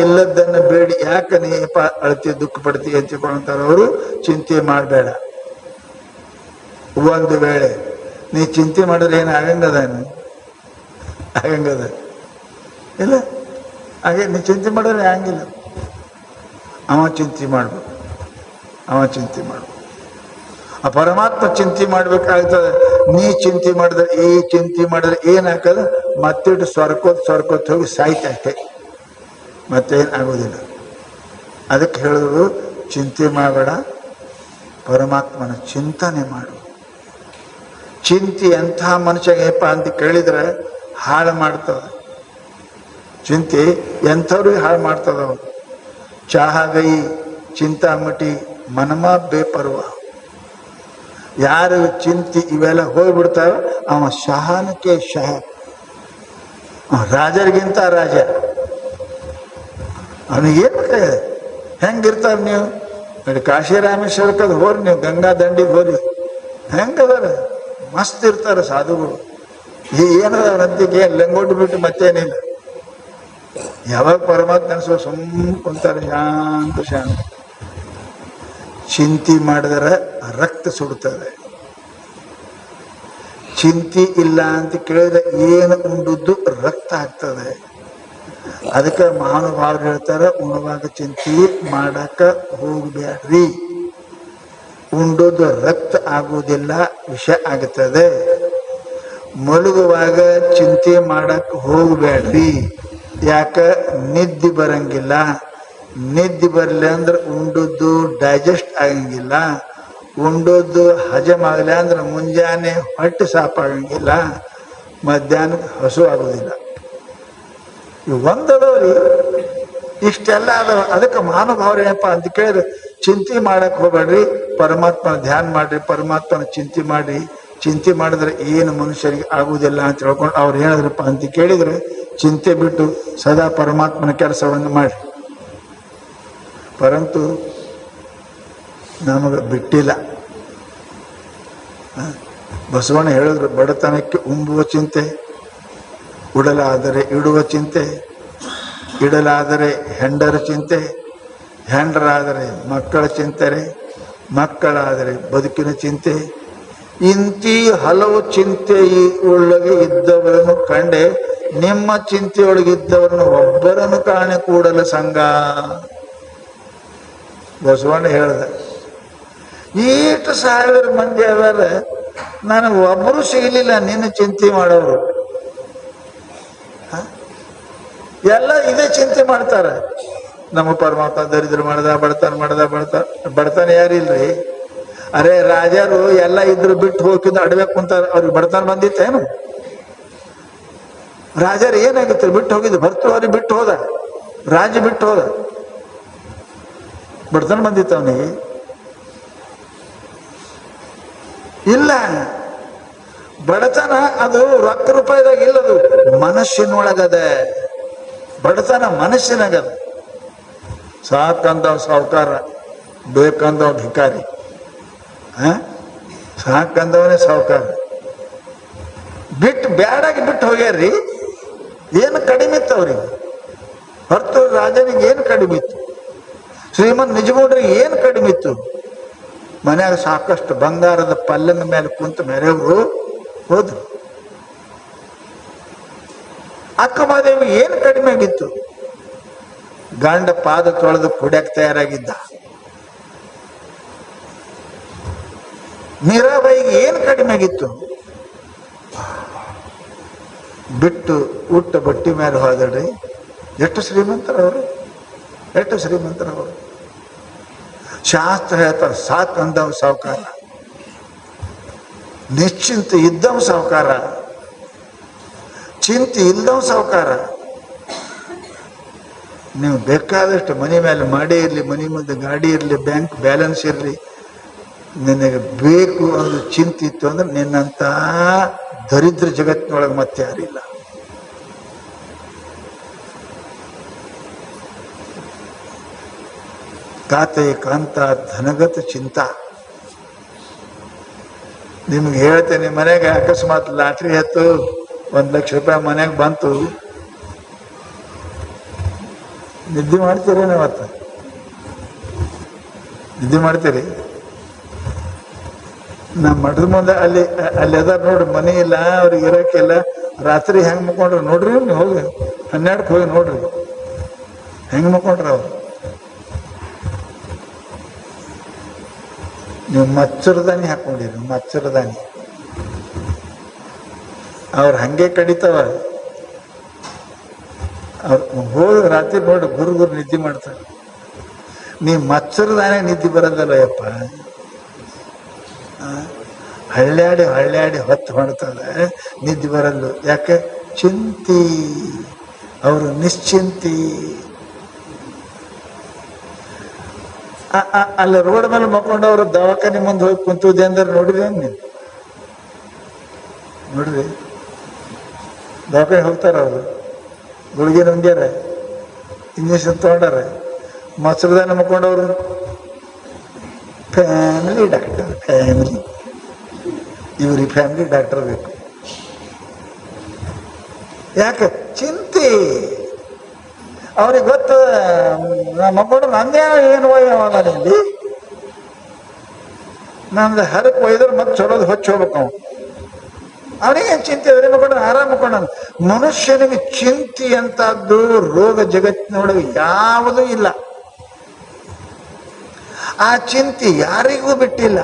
ಇಲ್ಲದನ್ನ ಬೇಡಿ ಯಾಕೆ ನೀ ಅಳ್ತಿ ದುಃಖ ಪಡ್ತಿ ಅಂತಿಕೊಂತಾರ ಅವರು. ಚಿಂತೆ ಮಾಡಬೇಡ. ಒಂದು ವೇಳೆ ನೀ ಚಿಂತೆ ಮಾಡಿದ್ರೆ ಏನು ಆಗಂಗದ ಇಲ್ಲ. ಹಾಗೆ ನೀ ಚಿಂತೆ ಮಾಡಿದ್ರೆ ಹಂಗಿಲ್ಲ. ಅವ ಚಿಂತೆ ಮಾಡ್ಬೇಕು, ಆ ಪರಮಾತ್ಮ ಚಿಂತೆ ಮಾಡ್ಬೇಕಾಗ್ತದೆ. ನೀ ಚಿಂತೆ ಮಾಡಿದ್ರೆ ಏನಾಗ್ತದೆ? ಮತ್ತಿಟ್ಟು ಸ್ವರ್ಕೋತ್ ಹೋಗಿ ಸಾಯ್ತ ಅಷ್ಟೇ, ಮತ್ತೇನು ಆಗೋದಿಲ್ಲ. ಅದಕ್ಕೆ ಹೇಳಿದ್ರು ಚಿಂತೆ ಮಾಡಬೇಡ, ಪರಮಾತ್ಮನ ಚಿಂತನೆ ಮಾಡು. ಚಿಂತೆ ಎಂಥ ಮನುಷ್ಯಗೇಪ ಅಂತ ಕೇಳಿದ್ರೆ ಹಾಳು ಮಾಡ್ತದ. ಚಿಂತೆ ಎಂಥವ್ರಿಗೆ ಹಾಳು ಮಾಡ್ತದವ. ಚಾಹಗೈ ಚಿಂತಾಮಟಿ ಮನಮ ಬೇಪರ್ವ. ಯಾರು ಚಿಂತೆ ಇವೆಲ್ಲ ಹೋಗ್ಬಿಡ್ತಾವ ಅವ ಶಹಾನಕ್ಕೆ ಶಹ, ರಾಜರಿಗಿಂತ ರಾಜ. ಅವನಿಗೇನು ಹೆಂಗಿರ್ತಾರ? ನೀವು ನೋಡಿ ಕಾಶಿ ರಾಮೇಶ್ವರಕ್ಕದು ಹೋರಿ, ನೀವು ಗಂಗಾ ದಂಡಿಗೆ ಹೋರಿ, ಹೆಂಗದಾರ ಮಸ್ತ್ ಇರ್ತಾರೆ ಸಾಧುಗಳು. ಏನದ ನದಿಗೆ ಲಂಗೋಟಿ ಬಿಟ್ಟು ಮತ್ತೇನಿಲ್ಲ. ಯಾವಾಗ ಪರಮಾತ್ಮ ಅನ್ಸೋ ಕುಂತಾರೆ ಶಾಂತ. ಚಿಂತೆ ಮಾಡಿದರೆ ರಕ್ತ ಸುಡ್ತದೆ. ಚಿಂತೆ ಇಲ್ಲ ಅಂತ ಕೇಳಿದ್ರೆ ಏನು ಉಂಡದ್ದು ರಕ್ತ ಆಗ್ತದೆ. ಅದಕ್ಕೆ ಮಹಾನುಭಾವರು ಹೇಳ್ತಾರೆ, ಉಣುವಾಗ ಚಿಂತೆ ಮಾಡಕ ಹೋಗ್ಬೇಡ್ರಿ. ಉಂಡೋದು ರಕ್ತ ಆಗುವುದಿಲ್ಲ, ವಿಷ ಆಗುತ್ತದೆ. ಮಲಗುವಾಗ ಚಿಂತೆ ಮಾಡಕ್ ಹೋಗ್ಬೇಡ್ರಿ. ಯಾಕ? ನಿದ್ದೆ ಬರಂಗಿಲ್ಲ. ನಿದ್ದೆ ಬರಲಿ ಅಂದ್ರೆ ಉಂಡದ್ದು ಡೈಜೆಸ್ಟ್ ಆಗಂಗಿಲ್ಲ. ಉಂಡದ್ದು ಹಜಮ್ ಆಗಲಿ ಅಂದ್ರೆ ಮುಂಜಾನೆ ಹೊಟ್ಟೆ ಸಾಪಾಗಂಗಿಲ್ಲ, ಮಧ್ಯಾಹ್ನಕ್ಕೆ ಹಸು ಆಗೋದಿಲ್ಲ. ಇವು ಒಂದದವ್ರಿ, ಇಷ್ಟೆಲ್ಲ ಅದಾವ. ಅದಕ್ಕೆ ಮಹಾನುಭಾವ್ರು ಏನಪ್ಪ ಅಂತ ಕೇಳಿದ್ರೆ, ಚಿಂತೆ ಮಾಡಕ್ ಹೋಗ್ಬೇಡ್ರಿ, ಪರಮಾತ್ಮನ ಧ್ಯಾನ ಮಾಡ್ರಿ, ಪರಮಾತ್ಮನ ಚಿಂತೆ ಮಾಡ್ರಿ. ಚಿಂತೆ ಮಾಡಿದ್ರೆ ಏನು ಮನುಷ್ಯರಿಗೆ ಆಗುವುದಿಲ್ಲ ಅಂತ ಹೇಳ್ಕೊಂಡು ಅವ್ರು ಹೇಳಿದ್ರಪ್ಪ ಅಂತ ಕೇಳಿದ್ರೆ, ಚಿಂತೆ ಬಿಟ್ಟು ಸದಾ ಪರಮಾತ್ಮನ ಕೆಲಸವನ್ನು ಮಾಡಿ. ಪರಂತು ನಮಗೆ ಬಿಟ್ಟಿಲ್ಲ. ಬಸವಣ್ಣ ಹೇಳಿದ್ರು, ಬಡತನಕ್ಕೆ ಉಂಬುವ ಚಿಂತೆ, ಉಡಲಾದರೆ ಇಡುವ ಚಿಂತೆ, ಇಡಲಾದರೆ ಹೆಂಡರ ಚಿಂತೆ, ಹೆಂಡರಾದರೆ ಮಕ್ಕಳ ಚಿಂತೆ, ಮಕ್ಕಳಾದರೆ ಬದುಕಿನ ಚಿಂತೆ. ಇಂತಿ ಹಲವು ಚಿಂತೆ ಒಳಗೆ ಇದ್ದವರನ್ನು ಕಂಡೆ, ನಿಮ್ಮ ಚಿಂತೆಯೊಳಗಿದ್ದವರನ್ನು ಒಬ್ಬರನ್ನು ಕಾಣೆ ಕೂಡಲ ಸಂಘ. ಬಸವಣ್ಣ ಹೇಳ್ದ. ಈಟು ಸಾವಿರ ಮಂದಿ ಅದಾರ, ನನಗೆ ಒಬ್ಬರು ಸಿಗಲಿಲ್ಲ ನಿನ್ನ ಚಿಂತೆ ಮಾಡೋರು. ಎಲ್ಲ ಇದೇ ಚಿಂತೆ ಮಾಡ್ತಾರೆ. ನಮ್ಮ ಪರಮಾತ್ಮ ದರಿದ್ರ ಮಾಡ್ದ, ಬಡತನ ಯಾರಿಲ್ರಿ? ಅರೆ ರಾಜರು ಎಲ್ಲ ಇದ್ರು ಬಿಟ್ಟು ಹೋಗಿದ್ದು ಅಡವೆ ಕುಂತಾರ, ಅವ್ರಿಗೆ ಬಡತನ ಬಂದಿತ್ತೇನು? ರಾಜರು ಏನಾಗಿತ್ತು? ಬಿಟ್ಟು ಹೋಗಿದ್ದು, ಭರ್ತೃಹರಿ ಬಿಟ್ಟು ಹೋದ, ರಾಜ ಬಿಟ್ಟು ಹೋದ, ಬಡತನ ಬಂದಿತ್ತು ಅವನಿಗೆ? ಇಲ್ಲ. ಬಡತನ ಅದು ರೊಕ್ಕ ರೂಪಾಯಿದಾಗ ಇಲ್ಲದು, ಮನಸ್ಸಿನೊಳಗದ ಬಡತನ, ಮನಸ್ಸಿನಾಗದ. ಸಾಕಂದವ ಸಾಹುಕಾರ, ಬೇಕಂದವ ಭಿಕಾರಿ. ಸಾಕಂದವನೇ ಸಾಹುಕಾರ. ಬ್ಯಾಡಾಗಿ ಬಿಟ್ಟು ಹೋಗ್ಯಾರ್ರಿ. ಏನು ಕಡಿಮೆ ಇತ್ತು ಅವ್ರಿಗೆ? ಹೊರತು ರಾಜನಿಗೆ ಏನು ಕಡಿಮೆ ಇತ್ತು? ಶ್ರೀಮಂತ ನಿಜಗೌಡ್ರಿಗೆ ಏನು ಕಡಿಮೆ ಇತ್ತು? ಮನ್ಯಾಗ ಸಾಕಷ್ಟು ಬಂಗಾರದ ಪಲ್ಲಂಗ ಮೇಲೆ ಕುಂತ ಮೆರೆಯವರು ಹೋದ್ರು. ಅಕ್ಕಮಹಾದೇವಿ ಏನು ಕಡಿಮೆ ಆಗಿತ್ತು? ಗಂಡ ಪಾದ ತೊಳೆದು ಕುಡಿಯಕ್ಕೆ ತಯಾರಾಗಿದ್ದ. ಮೀರಾಬಾಯಿಗೆ ಏನು ಕಡಿಮೆ ಆಗಿತ್ತು? ಬಿಟ್ಟು ಉಟ್ಟ ಬಟ್ಟಿ ಮೇಲೆ ಹೋದಡ್ರಿ. ಎಷ್ಟು ಶ್ರೀಮಂತರವರು, ಎಷ್ಟು ಶ್ರೀಮಂತರವರು. ಶಾಸ್ತ್ರ ಹೇಳ್ತಾರೆ, ಸಾಕಂದವ ಸಾಹುಕಾರ, ನಿಶ್ಚಿಂತ ಇದ್ದವ ಸಾಹುಕಾರ, ಚಿಂತೆ ಇಲ್ಲದವ ಸಾಹುಕಾರ. ನೀವು ಬೇಕಾದಷ್ಟು ಮನೆ ಮೇಲೆ ಮಾಡೇ ಇರಲಿ, ಮನೆ ಮುಂದೆ ಗಾಡಿ ಇರಲಿ, ಬ್ಯಾಂಕ್ ಬ್ಯಾಲೆನ್ಸ್ ಇರಲಿ, ನಿನಗೆ ಬೇಕು ಅನ್ನೋದು ಚಿಂತೆ ಇತ್ತು ಅಂದ್ರೆ ನಿನ್ನಂತ ದರಿದ್ರ ಜಗತ್ತಿನೊಳಗೆ ಮತ್ತೆ ಯಾರಿಲ್ಲ. ಕಾತೆ ಕಾಂತ ಧನಗತ ಚಿಂತ. ನಿಮ್ಗೆ ಹೇಳ್ತೇನೆ, ಮನೆಗೆ ಅಕಸ್ಮಾತ್ ಲಾಟ್ರಿ ಹತ್ತು 1,00,000 ಮನೆಗೆ ಬಂತು, ನಿದ್ದೆ ಮಾಡ್ತೀರೇನ? ಅವತ್ತು ನಿದ್ದೆ ಮಾಡ್ತೀರಿ? ನಮ್ಮ ಮಠದ ಮುಂದೆ ಅಲ್ಲಿ ಅದಾರ ನೋಡ್ರಿ, ಮನೆ ಇಲ್ಲ, ಅವ್ರಿಗೆ ಇರೋಕ್ಕಿಲ್ಲ, ರಾತ್ರಿ ಹೆಂಗ್ ಮಕ್ಕೊಂಡ್ರು ನೋಡ್ರಿ. ನೀವು ಹೋಗಿ 12ಕ್ಕೆ ಹೋಗಿ ನೋಡ್ರಿ ಹೆಂಗ್ ಮಕ್ಕೊಂಡ್ರ ಅವ್ರು. ನೀವು ಮಚ್ಚರದಾನಿ ಹಾಕೊಂಡಿರಿ, ಮಚ್ಚರದಾನಿ. ಅವ್ರು ಹಂಗೆ ಕಡಿತಾವ. ಅವ್ರು ಹೋಗಿ ರಾತ್ರಿ ನೋಡಿ ಗುರು ನಿದ್ದೆ ಮಾಡ್ತಾರೆ. ನೀ ಮಚ್ಚರದಾನೆ ನಿದ್ದೆ ಬರೋದಲ್ಲ ಯಪ್ಪ. ಹಳ್ಳ್ಯಾಡಿ ಹೊತ್ತು ಹೊಡ್ತದೆ, ನಿದ್ದೆ ಬರಲ್ಲ. ಯಾಕೆ? ಚಿಂತಿ. ಅವರು ನಿಶ್ಚಿಂತಿ. ಅಲ್ಲಿ ರೋಡ್ ಮೇಲೆ ಮಕ್ಕೊಂಡು ಅವ್ರು ದವಾಖಾನೆ ಮುಂದೆ ಹೋಗಿ ಕುಂತುದೇ ಅಂದ್ರೆ ನೋಡ್ರಿ. ನೀವು ನೋಡ್ರಿ, ದವಾಖಾನೆ ಹೋಗ್ತಾರ ಅವರು, ಗುಳಿಗೆ ನುಂಗ್ಯಾರ, ಇಂಜೆಕ್ಷನ್ ತಗೊಂಡಾರ, ಮೊಸರದಾನ ಮಕ್ಕೊಂಡವ್ರು. Family doctor, family. ಇವ್ರಿಗೆ ಫ್ಯಾಮಿಲಿ ಡಾಕ್ಟರ್ ಬೇಕು. ಯಾಕೆ? ಚಿಂತೆ. ಅವ್ರಿಗೆ ಗೊತ್ತ, ನಮ್ಮ ಮಕ್ಕಳು ನಂದೇ ಏನು ನಿಲ್ಲಿ, ನಂದು ಹರಕ್ ಒಯ್ದ್ರೆ ಮತ್ತೆ ಚಲೋದು ಹೊಚ್ಚಿ ಹೋಗ್ಬೇಕು. ಅವನಿಗೇನು ಚಿಂತೆ ಅದ್ರಿ ಮಕ್ಕಳು ಆರಾಮ ಮಕ್ಕೊಂಡ. ಮನುಷ್ಯನಿಗೆ ಚಿಂತೆ ಅಂತದ್ದು ರೋಗ ಜಗತ್ತಿನೊಳಗೆ ಯಾವುದೂ ಇಲ್ಲ. ಆ ಚಿಂತೆ ಯಾರಿಗೂ ಬಿಟ್ಟಿಲ್ಲ.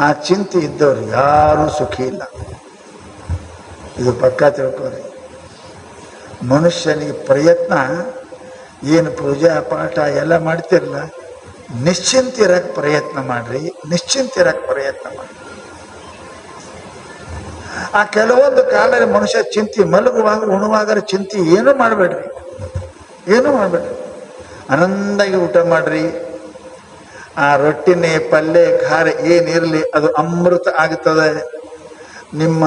ಆ ಚಿಂತೆ ಇದ್ದವ್ರು ಯಾರೂ ಸುಖಿ ಇಲ್ಲ. ಇದು ಪಕ್ಕಾ ತಿಳ್ಕೊರಿ. ಮನುಷ್ಯನಿಗೆ ಪ್ರಯತ್ನ ಏನು ಪೂಜಾ ಪಾಠ ಎಲ್ಲ ಮಾಡ್ತಿರಲ್ಲ, ನಿಶ್ಚಿಂತಿರಕ್ಕೆ ಪ್ರಯತ್ನ ಮಾಡ್ರಿ, ನಿಶ್ಚಿಂತಿರಕ್ಕೆ ಪ್ರಯತ್ನ ಮಾಡ್ರಿ. ಆ ಕೆಲವೊಂದು ಕಾಲದಲ್ಲಿ ಮನುಷ್ಯ ಚಿಂತೆ, ಮಲಗುವಾಗ ಉಣುವಾಗ ಚಿಂತೆ ಏನೂ ಮಾಡಬೇಡ್ರಿ, ಏನೂ ಮಾಡಬೇಡ್ರಿ. ಆನಂದಾಗಿ ಊಟ ಮಾಡ್ರಿ. ಆ ರೊಟ್ಟಿನೇ ಪಲ್ಯ ಖಾರ ಏನಿರಲಿ ಅದು ಅಮೃತ ಆಗ್ತದೆ. ನಿಮ್ಮ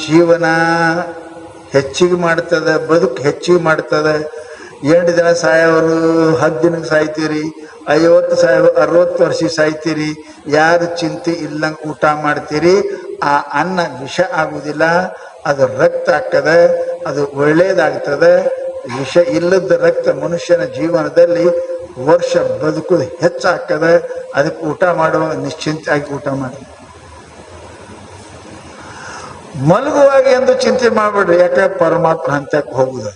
ಜೀವನ ಹೆಚ್ಚಿಗೆ ಮಾಡ್ತದೆ, ಬದುಕು ಹೆಚ್ಚಿಗೆ ಮಾಡ್ತದೆ. 8 ದಿನ ಸಾಯೋರು 10 ದಿನಕ್ಕೆ ಸಾಯ್ತೀರಿ, 50 ಸಾಯೋ 60 ವರ್ಷಕ್ಕೆ ಸಾಯ್ತೀರಿ. ಯಾರು ಚಿಂತೆ ಇಲ್ಲಂಗೆ ಊಟ ಮಾಡ್ತೀರಿ, ಆ ಅನ್ನ ವಿಷ ಆಗುವುದಿಲ್ಲ, ಅದು ರಕ್ತ ಆಗ್ತದೆ, ಅದು ಒಳ್ಳೇದಾಗ್ತದೆ. ವಿಷ ಇಲ್ಲದ ರಕ್ತ ಮನುಷ್ಯನ ಜೀವನದಲ್ಲಿ ವರ್ಷ ಬದುಕುದು ಹೆಚ್ಚಾಗ್ತದೆ. ಅದಕ್ಕೆ ಊಟ ಮಾಡುವಾಗ ನಿಶ್ಚಿಂತೆಯಾಗಿ ಊಟ ಮಾಡಿ. ಮಲಗುವಾಗ ಎಂದು ಚಿಂತೆ ಮಾಡಬೇಡ್ರಿ. ಯಾಕೆ? ಪರಮಾತ್ಮ ಹಂತಕ್ಕೆ ಹೋಗುದು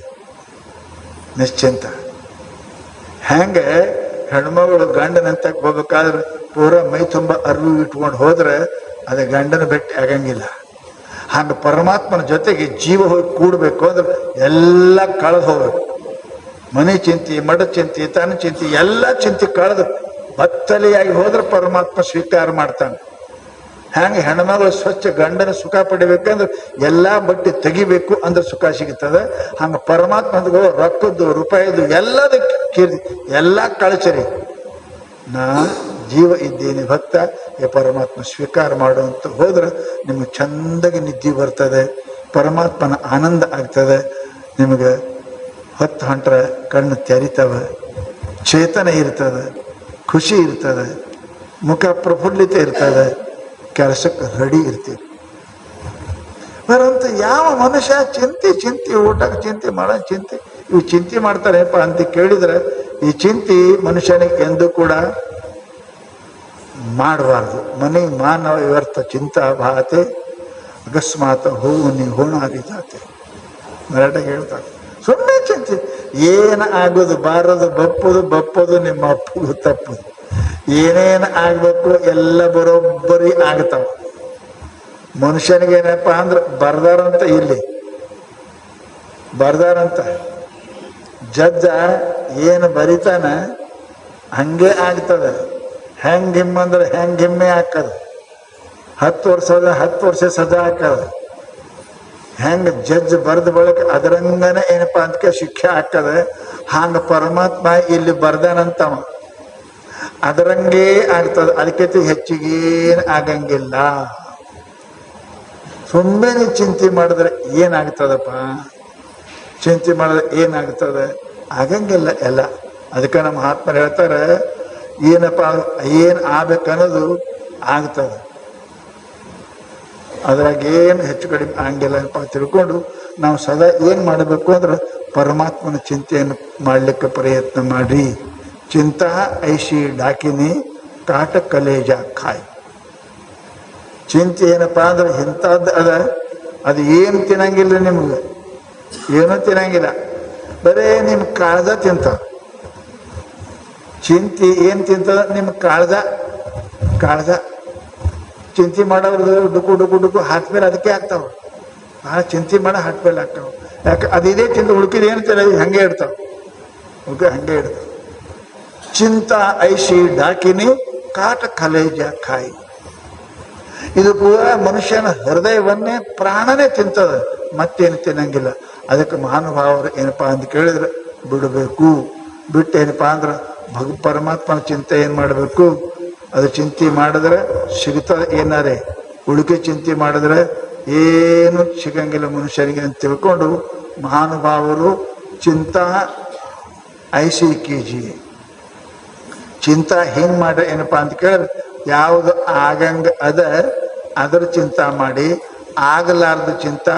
ನಿಶ್ಚಿಂತ. ಹೆಂಗೆ ಹೆಣ್ಮಗಳು ಗಂಡನ ಹಂತಕ್ಕೆ ಹೋಗ್ಬೇಕಾದ್ರೆ ಪೂರ ಮೈ ತುಂಬ ಅರಿವು ಇಟ್ಕೊಂಡು ಹೋದ್ರೆ ಅದು ಗಂಡನ ಭೇಟಿ ಆಗಂಗಿಲ್ಲ. ಹಂಗೆ ಪರಮಾತ್ಮನ ಜೊತೆಗೆ ಜೀವ ಹೋಗಿ ಕೂಡಬೇಕು ಅಂದ್ರೆ ಎಲ್ಲ ಕಳೆದು ಹೋಗ್ಬೇಕು. ಮನೆ ಚಿಂತೆ, ಮಡ ಚಿಂತೆ, ತನ್ನ ಚಿಂತೆ, ಎಲ್ಲ ಚಿಂತೆ ಕಳೆದು ಬತ್ತಲೆಯಾಗಿ ಹೋದ್ರೆ ಪರಮಾತ್ಮ ಸ್ವೀಕಾರ ಮಾಡ್ತಾನೆ. ಹ್ಯಾಂಗೆ ಹೆಣ್ಮಗಳು ಸ್ವಚ್ಛ ಗಂಡನ ಸುಖ ಪಡಿಬೇಕಂದ್ರೆ ಎಲ್ಲ ಬಟ್ಟೆ ತೆಗಿಬೇಕು ಅಂದ್ರೆ ಸುಖ ಸಿಗುತ್ತದೆ. ಹಂಗೆ ಪರಮಾತ್ಮದ ರೊಕ್ಕದ್ದು ರೂಪಾಯಿದು ಎಲ್ಲದಕ್ಕೆ ಕೀರ್ತಿ ಎಲ್ಲ ಕಳಚರಿ. ನಾ ಜೀವ ಇದ್ದೇನೆ ಭಕ್ತ, ಈ ಪರಮಾತ್ಮ ಸ್ವೀಕಾರ ಮಾಡುವಂತ ಹೋದ್ರೆ ನಿಮಗೆ ಚಂದಾಗಿ ನಿದ್ದೆ ಬರ್ತದೆ, ಪರಮಾತ್ಮನ ಆನಂದ ಆಗ್ತದೆ. ನಿಮಗೆ ಹೊತ್ತು ಹೊಂಟ್ರೆ ಕಣ್ಣು ತೆರಿತವೆ, ಚೇತನ ಇರ್ತದೆ, ಖುಷಿ ಇರ್ತದೆ, ಮುಖ ಪ್ರಫುಲ್ಲಿತ ಇರ್ತದೆ, ಕೆಲಸಕ್ಕೆ ರೆಡಿ ಇರ್ತೀವಿ. ಬರಂತ ಯಾವ ಮನುಷ್ಯ ಚಿಂತೆ ಊಟಕ್ಕೆ ಚಿಂತೆ ಮಾಡೋ ಚಿಂತೆ ಇವು ಚಿಂತೆ ಮಾಡ್ತಾರೆಪ್ಪ ಅಂತ ಕೇಳಿದ್ರೆ ಈ ಚಿಂತೆ ಮನುಷ್ಯನಿಗೆ ಎಂದೂ ಕೂಡ ಮಾಡಬಾರ್ದು. ಮನೆ ಮಾನವ ವ್ಯರ್ಥ ಚಿಂತಾ ಭಾತೆ ಅಕಸ್ಮಾತ್ ಹೂವು ಹೋಣಾಗಿದ್ದಾತೆ. ಮರಾಠಿಗೆ ಹೇಳ್ತಾರೆ, ಸುಮ್ಮನೆ ಚಿಂತೆ ಏನು ಆಗೋದು ಬಾರದು, ಬಪ್ಪದು ನಿಮ್ಮ ಅಪ್ಪಗೂ ತಪ್ಪದು. ಏನೇನು ಆಗ್ಬೇಕು ಎಲ್ಲ ಬರೋಬ್ಬರಿ ಆಗ್ತಾವ. ಮನುಷ್ಯನಿಗೇನಪ್ಪ ಅಂದ್ರೆ ಬರ್ದಾರಂತ, ಇಲ್ಲಿ ಬರ್ದಾರಂತ ಜಜ್ಜ ಏನು ಬರಿತಾನ ಹಂಗೆ ಆಗ್ತದೆ. ಹೆಂಗಿಮ್ಮಂದ್ರೆ ಹೆಂಗಿಮ್ಮೆ ಹಾಕದು. 10 ವರ್ಷ ಸಜಾ ಹಾಕದು. ಹೆಂಗೆ ಜಡ್ಜ್ ಬರೆದ ಬಳಿಕ ಅದರಂಗನೆ ಏನಪ್ಪ ಅದಕ್ಕೆ ಶಿಕ್ಷೆ ಹಾಕದೆ. ಹಂಗೆ ಪರಮಾತ್ಮ ಇಲ್ಲಿ ಬರ್ದಾನಂತವ, ಅದರಂಗೇ ಆಗ್ತದೆ. ಅದಕ್ಕೆ ಹೆಚ್ಚಿಗೇನು ಆಗಂಗಿಲ್ಲ. ಸುಮ್ಮನೆ ಚಿಂತೆ ಮಾಡಿದ್ರೆ ಏನಾಗ್ತದಪ್ಪ? ಚಿಂತೆ ಮಾಡಿದ್ರೆ ಏನಾಗ್ತದೆ? ಆಗಂಗಿಲ್ಲ ಎಲ್ಲ. ಅದಕ್ಕೆ ನಮ್ಮ ಮಹಾತ್ಮರು ಹೇಳ್ತಾರೆ, ಏನಪ್ಪ ಏನು ಆಗ್ಬೇಕನ್ನೋದು ಆಗ್ತದೆ, ಅದ್ರಾಗ ಏನು ಹೆಚ್ಚು ಕಡಿಮೆ ಆಗಂಗಿಲ್ಲಪ್ಪ ತಿಳ್ಕೊಂಡು ನಾವು ಸದಾ ಏನು ಮಾಡಬೇಕು ಅಂದ್ರೆ ಪರಮಾತ್ಮನ ಚಿಂತೆಯನ್ನು ಮಾಡಲಿಕ್ಕೆ ಪ್ರಯತ್ನ ಮಾಡಿ. ಚಿಂತಾ ಐಶಿ ಡಾಕಿನಿ ಕಾಟ ಕಲೇಜ ಖಾಯ್. ಚಿಂತೆ ಏನಪ್ಪ ಅಂದ್ರೆ ಇಂಥದ್ದು ಅದ, ಅದು ಏನು ತಿನ್ನಂಗಿಲ್ಲ, ನಿಮ್ಗೆ ಏನೂ ತಿನ್ನಂಗಿಲ್ಲ, ಬರೇ ನಿಮ್ಮ ಕಾಳ್ದ ತಿಂತ. ಚಿಂತೆ ಏನು ತಿಂತದ? ನಿಮ್ಮ ಕಾಳ್ದ. ಚಿಂತೆ ಮಾಡೋದು ಡುಕು ಡುಕು ಡುಕು ಹಾಕ್ಮೇಲೆ ಅದಕ್ಕೆ ಆಗ್ತಾವ. ಭಾಳ ಚಿಂತೆ ಮಾಡೋ ಹಾಕ್ಮೇಲೆ ಆಗ್ತಾವ. ಯಾಕೆ ಅದಿದೇ ತಿಂದು ಉಳ್ಕಿದ ಏನು ತಿನ್ನ ಹಂಗೆ ಇಡ್ತಾವ, ಹಂಗೆ ಇಡ್ತಾವ. ಚಿಂತಾ ಐಶಿ ಡಾಕಿನಿ ಕಾಟ ಕಲೇಜ ಖಾಯಿ. ಇದು ಪೂರ ಮನುಷ್ಯನ ಹೃದಯವನ್ನೇ ಪ್ರಾಣನೇ ತಿಂತದ, ಮತ್ತೇನು ತಿನ್ನಂಗಿಲ್ಲ. ಅದಕ್ಕೆ ಮಹಾನುಭಾವರು ಏನಪ್ಪಾ ಅಂತ ಕೇಳಿದ್ರೆ ಬಿಡಬೇಕು. ಬಿಟ್ಟು ಏನಪ್ಪಾ ಅಂದ್ರೆ ಪರಮಾತ್ಮನ ಚಿಂತೆ ಏನು ಮಾಡಬೇಕು? ಅದು ಚಿಂತೆ ಮಾಡಿದ್ರೆ ಸಿಗ್ತದೆ ಏನಾರೇ, ಉಳಿಕೆ ಚಿಂತೆ ಮಾಡಿದ್ರೆ ಏನು ಸಿಗಂಗಿಲ್ಲ ಮನುಷ್ಯನಿಗೆ ಅಂತ ತಿಳ್ಕೊಂಡು ಮಹಾನುಭಾವರು ಚಿಂತಾ ಐಸಿ ಕೆಜಿ ಚಿಂತಾ ಹಿಂಗೆ ಮಾಡ್ರೆ ಏನಪ್ಪಾ ಅಂತ ಕೇಳಿದ್ರೆ, ಯಾವುದು ಆಗಂಗ ಅದರ ಚಿಂತಾ ಮಾಡಿ, ಆಗಲಾರ್ದ ಚಿಂತಾ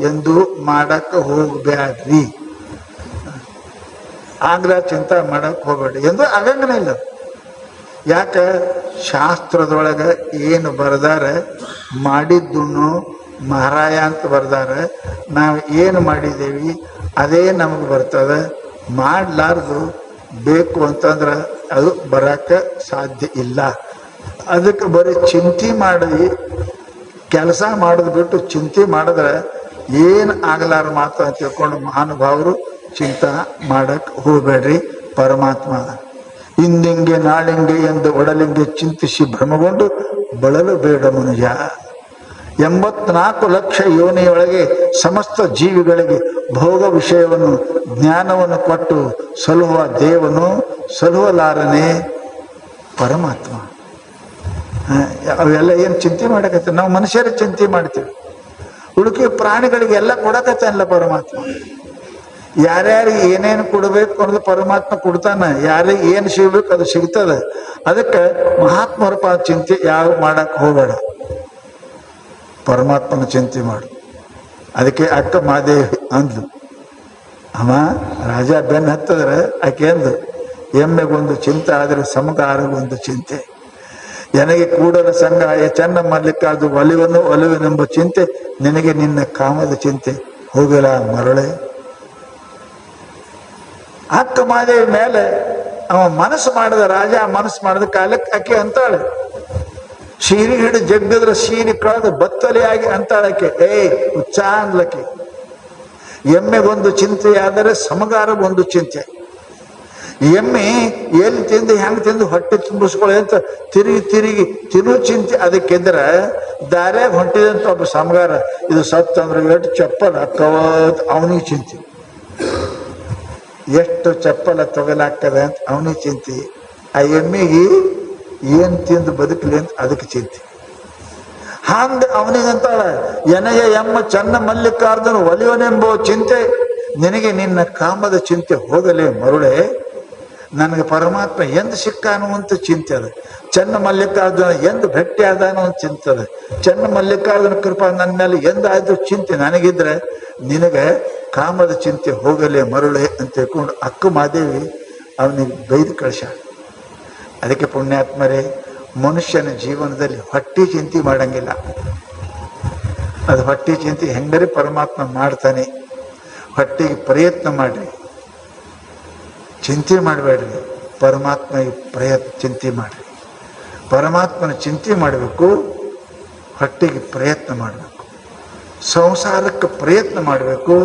ಎಂದು ಮಾಡಕ್ಕೆ ಹೋಗ್ಬ್ಯಾಡ್ರಿ. ಆಗ್ಲಾರ ಚಿಂತಾ ಮಾಡಕ್ಕೆ ಹೋಗ್ಬೇಡ್ರಿ ಎಂದು ಆಗಂಗನೇ ಇಲ್ಲ. ಯಾಕೆ? ಶಾಸ್ತ್ರದೊಳಗೆ ಏನು ಬರ್ದಾರೆ, ಮಾಡಿದ್ದನ್ನು ಮಹಾರಾಯ ಅಂತ ಬರ್ದಾರೆ. ನಾವು ಏನು ಮಾಡಿದ್ದೇವೆ ಅದೇ ನಮಗೆ ಬರ್ತದೆ. ಮಾಡಲಾರ್ದು ಬೇಕು ಅಂತಂದ್ರೆ ಅದು ಬರೋಕ್ಕೆ ಸಾಧ್ಯ ಇಲ್ಲ. ಅದಕ್ಕೆ ಬರೀ ಚಿಂತೆ ಮಾಡಿ ಕೆಲಸ ಮಾಡೋದು ಬಿಟ್ಟು ಚಿಂತೆ ಮಾಡಿದ್ರೆ ಏನು ಆಗಲಾರ ಮಾತು ಅಂತ ತಿಳ್ಕೊಂಡು ಮಹಾನುಭಾವರು ಚಿಂತೆ ಮಾಡಕ್ಕೆ ಹೋಗಬೇಡ್ರಿ. ಪರಮಾತ್ಮ ಇಂದಿಂಗೆ ನಾಳಿಂಗೆ ಎಂದು ಒಡಲಿಂಗೆ ಚಿಂತಿಸಿ ಭ್ರಮಗೊಂಡು ಬಳಲು ಬೇಡ ಮನುಜ. 84 ಲಕ್ಷ ಯೋನಿಯೊಳಗೆ ಸಮಸ್ತ ಜೀವಿಗಳಿಗೆ ಭೋಗ ವಿಷಯವನ್ನು ಜ್ಞಾನವನ್ನು ಕೊಟ್ಟು ಸಲುಹುವ ದೇವನು ಸಲುವಲಾರನೆ ಪರಮಾತ್ಮ. ಅವೆಲ್ಲ ಏನು ಚಿಂತೆ ಮಾಡಕತ್ತ? ನಾವು ಮನುಷ್ಯರ ಚಿಂತೆ ಮಾಡ್ತೀವಿ, ಉಳುಕಿ ಪ್ರಾಣಿಗಳಿಗೆಲ್ಲ ಕೊಡಕತ್ತಲ್ಲ ಪರಮಾತ್ಮ. ಯಾರ್ಯಾರಿಗೆ ಏನೇನು ಕೊಡಬೇಕು ಅನ್ನೋದು ಪರಮಾತ್ಮ ಕೊಡ್ತಾನೆ, ಯಾರಿಗೆ ಏನು ಸಿಗ್ಬೇಕು ಅದು ಸಿಗ್ತದೆ. ಅದಕ್ಕೆ ಮಹಾತ್ಮರ ಚಿಂತೆ ಯಾವ ಮಾಡಕ್ಕೆ ಹೋಗಬೇಡ, ಪರಮಾತ್ಮನ ಚಿಂತೆ ಮಾಡು. ಅದಕ್ಕೆ ಅಕ್ಕ ಮಾದೇವಿ ಅಂದ್ಲು, ಅಮ್ಮ ರಾಜ ಬೆನ್ನು ಹತ್ತದ್ರೆ ಆಕೆ ಅಂದು, ಎಮ್ಮೆಗೊಂದು ಚಿಂತೆ ಆದರೆ ಸಮಗಾರಗೊಂದು ಚಿಂತೆ, ನನಗೆ ಕೂಡಲ ಸಂಘ ಚೆನ್ನ ಮಲ್ಲಿಕಾರ್ದು ಒಲುವೆನೆಂಬ ಚಿಂತೆ, ನಿನಗೆ ನಿನ್ನ ಕಾಮದ ಚಿಂತೆ ಹೋಗಲ ಮರಳೆ. ಅಕ್ಕ ಮಾದೇವಿ ಮೇಲೆ ಅವ ಮನಸ್ಸು ಮಾಡಿದ ರಾಜ, ಮನಸ್ಸು ಮಾಡಿದ ಕಾಲಕ್ಕೆ ಆಕೆ ಅಂತಾಳೆ, ಸೀರೆ ಹಿಡಿದು ಜಗ್ಗದ್ರ ಸೀರೆ ಕಳೆದು ಬತ್ತಲೆಯಾಗಿ ಅಂತಾಳಕ್ಕೆ, ಹುಚ್ಚ ಅನ್ಲಕ್ಕೆ. ಎಮ್ಮೆಗೊಂದು ಚಿಂತೆ ಆದರೆ ಸಮಗಾರಗೊಂದು ಚಿಂತೆ. ಎಮ್ಮೆ ಎಲ್ಲಿ ತಿಂದು ಹೆಂಗೆ ತಿಂದು ಹೊಟ್ಟೆ ತುಂಬಿಸ್ಕೊಳ್ಳಿ ಅಂತ ತಿರುಗಿ ತಿನ್ನು ಚಿಂತೆ. ಅದಕ್ಕಿದ್ರೆ ದಾರ್ಯಾಗ ಹೊಂಟಿದಂತ ಒಬ್ಬ ಸಮಗಾರ, ಇದು ಸತ್ತಂದ್ರೆ ಎಷ್ಟು ಚಪ್ಪಲ್ ಅಕ್ಕವತ್ ಅವನಿಗೆ ಚಿಂತೆ, ಎಷ್ಟು ಚಪ್ಪಲ ತೊಗಲಾಗ್ತದೆ ಅಂತ ಅವನಿಗೆ ಚಿಂತೆ. ಆ ಎಮ್ಮಿಗೆ ಏನು ತಿಂದು ಬದುಕಲಿ ಅಂತ ಅದಕ್ಕೆ ಚಿಂತೆ. ಹಂಗ ಅವನಿಗಂತಾಳ, ಎನಯ ಎಮ್ಮ ಚೆನ್ನ ಮಲ್ಲಿಕಾರ್ಜುನ ಒಲಿವನೆಂಬೋ ಚಿಂತೆ, ನಿನಗೆ ನಿನ್ನ ಕಾಮದ ಚಿಂತೆ ಹೋಗಲೇ ಮರುಳೆ. ನನಗೆ ಪರಮಾತ್ಮ ಎಂದು ಸಿಕ್ಕಾನು ಅಂತ ಚಿಂತೆ ಅದ, ಚೆನ್ನ ಮಲ್ಲಿಕಾರ್ಜುನ ಎಂದು ಭೇಟಿ ಆದಾನು ಅಂತ ಚಿಂತೆ ಅದ, ಚೆನ್ನ ಮಲ್ಲಿಕಾರ್ಜುನ ಕೃಪಾ ನನ್ನ ಮೇಲೆ ಎಂದಾಯ್ತು ಚಿಂತೆ ನನಗಿದ್ರೆ ನಿನಗೆ ಕಾಮದ ಚಿಂತೆ ಹೋಗಲೇ ಮರುಳೆ ಅಂತ ತಿಳ್ಕೊಂಡು ಅಕ್ಕ ಮಾದೇವಿ ಅವನಿಗೆ ಬೈದು ಕಳಿಸ್ಯಾಳ. ಅದಕ್ಕೆ ಪುಣ್ಯಾತ್ಮರೇ, ಮನುಷ್ಯನ ಜೀವನದಲ್ಲಿ ಹೊಟ್ಟೆ ಚಿಂತೆ ಮಾಡಂಗಿಲ್ಲ. ಅದು ಹೊಟ್ಟೆ ಚಿಂತೆ ಹೆಂಗರಿ ಪರಮಾತ್ಮ ಮಾಡ್ತಾನೆ. ಹೊಟ್ಟೆಗೆ ಪ್ರಯತ್ನ ಮಾಡ್ರಿ, ಚಿಂತೆ ಮಾಡಬೇಡ್ರಿ, ಪರಮಾತ್ಮ ಚಿಂತೆ ಮಾಡ್ರಿ. ಪರಮಾತ್ಮನ ಚಿಂತೆ ಮಾಡಬೇಕು, ಹೊಟ್ಟೆಗೆ ಪ್ರಯತ್ನ ಮಾಡಬೇಕು, ಸಂಸಾರಕ್ಕೆ ಪ್ರಯತ್ನ ಮಾಡಬೇಕು,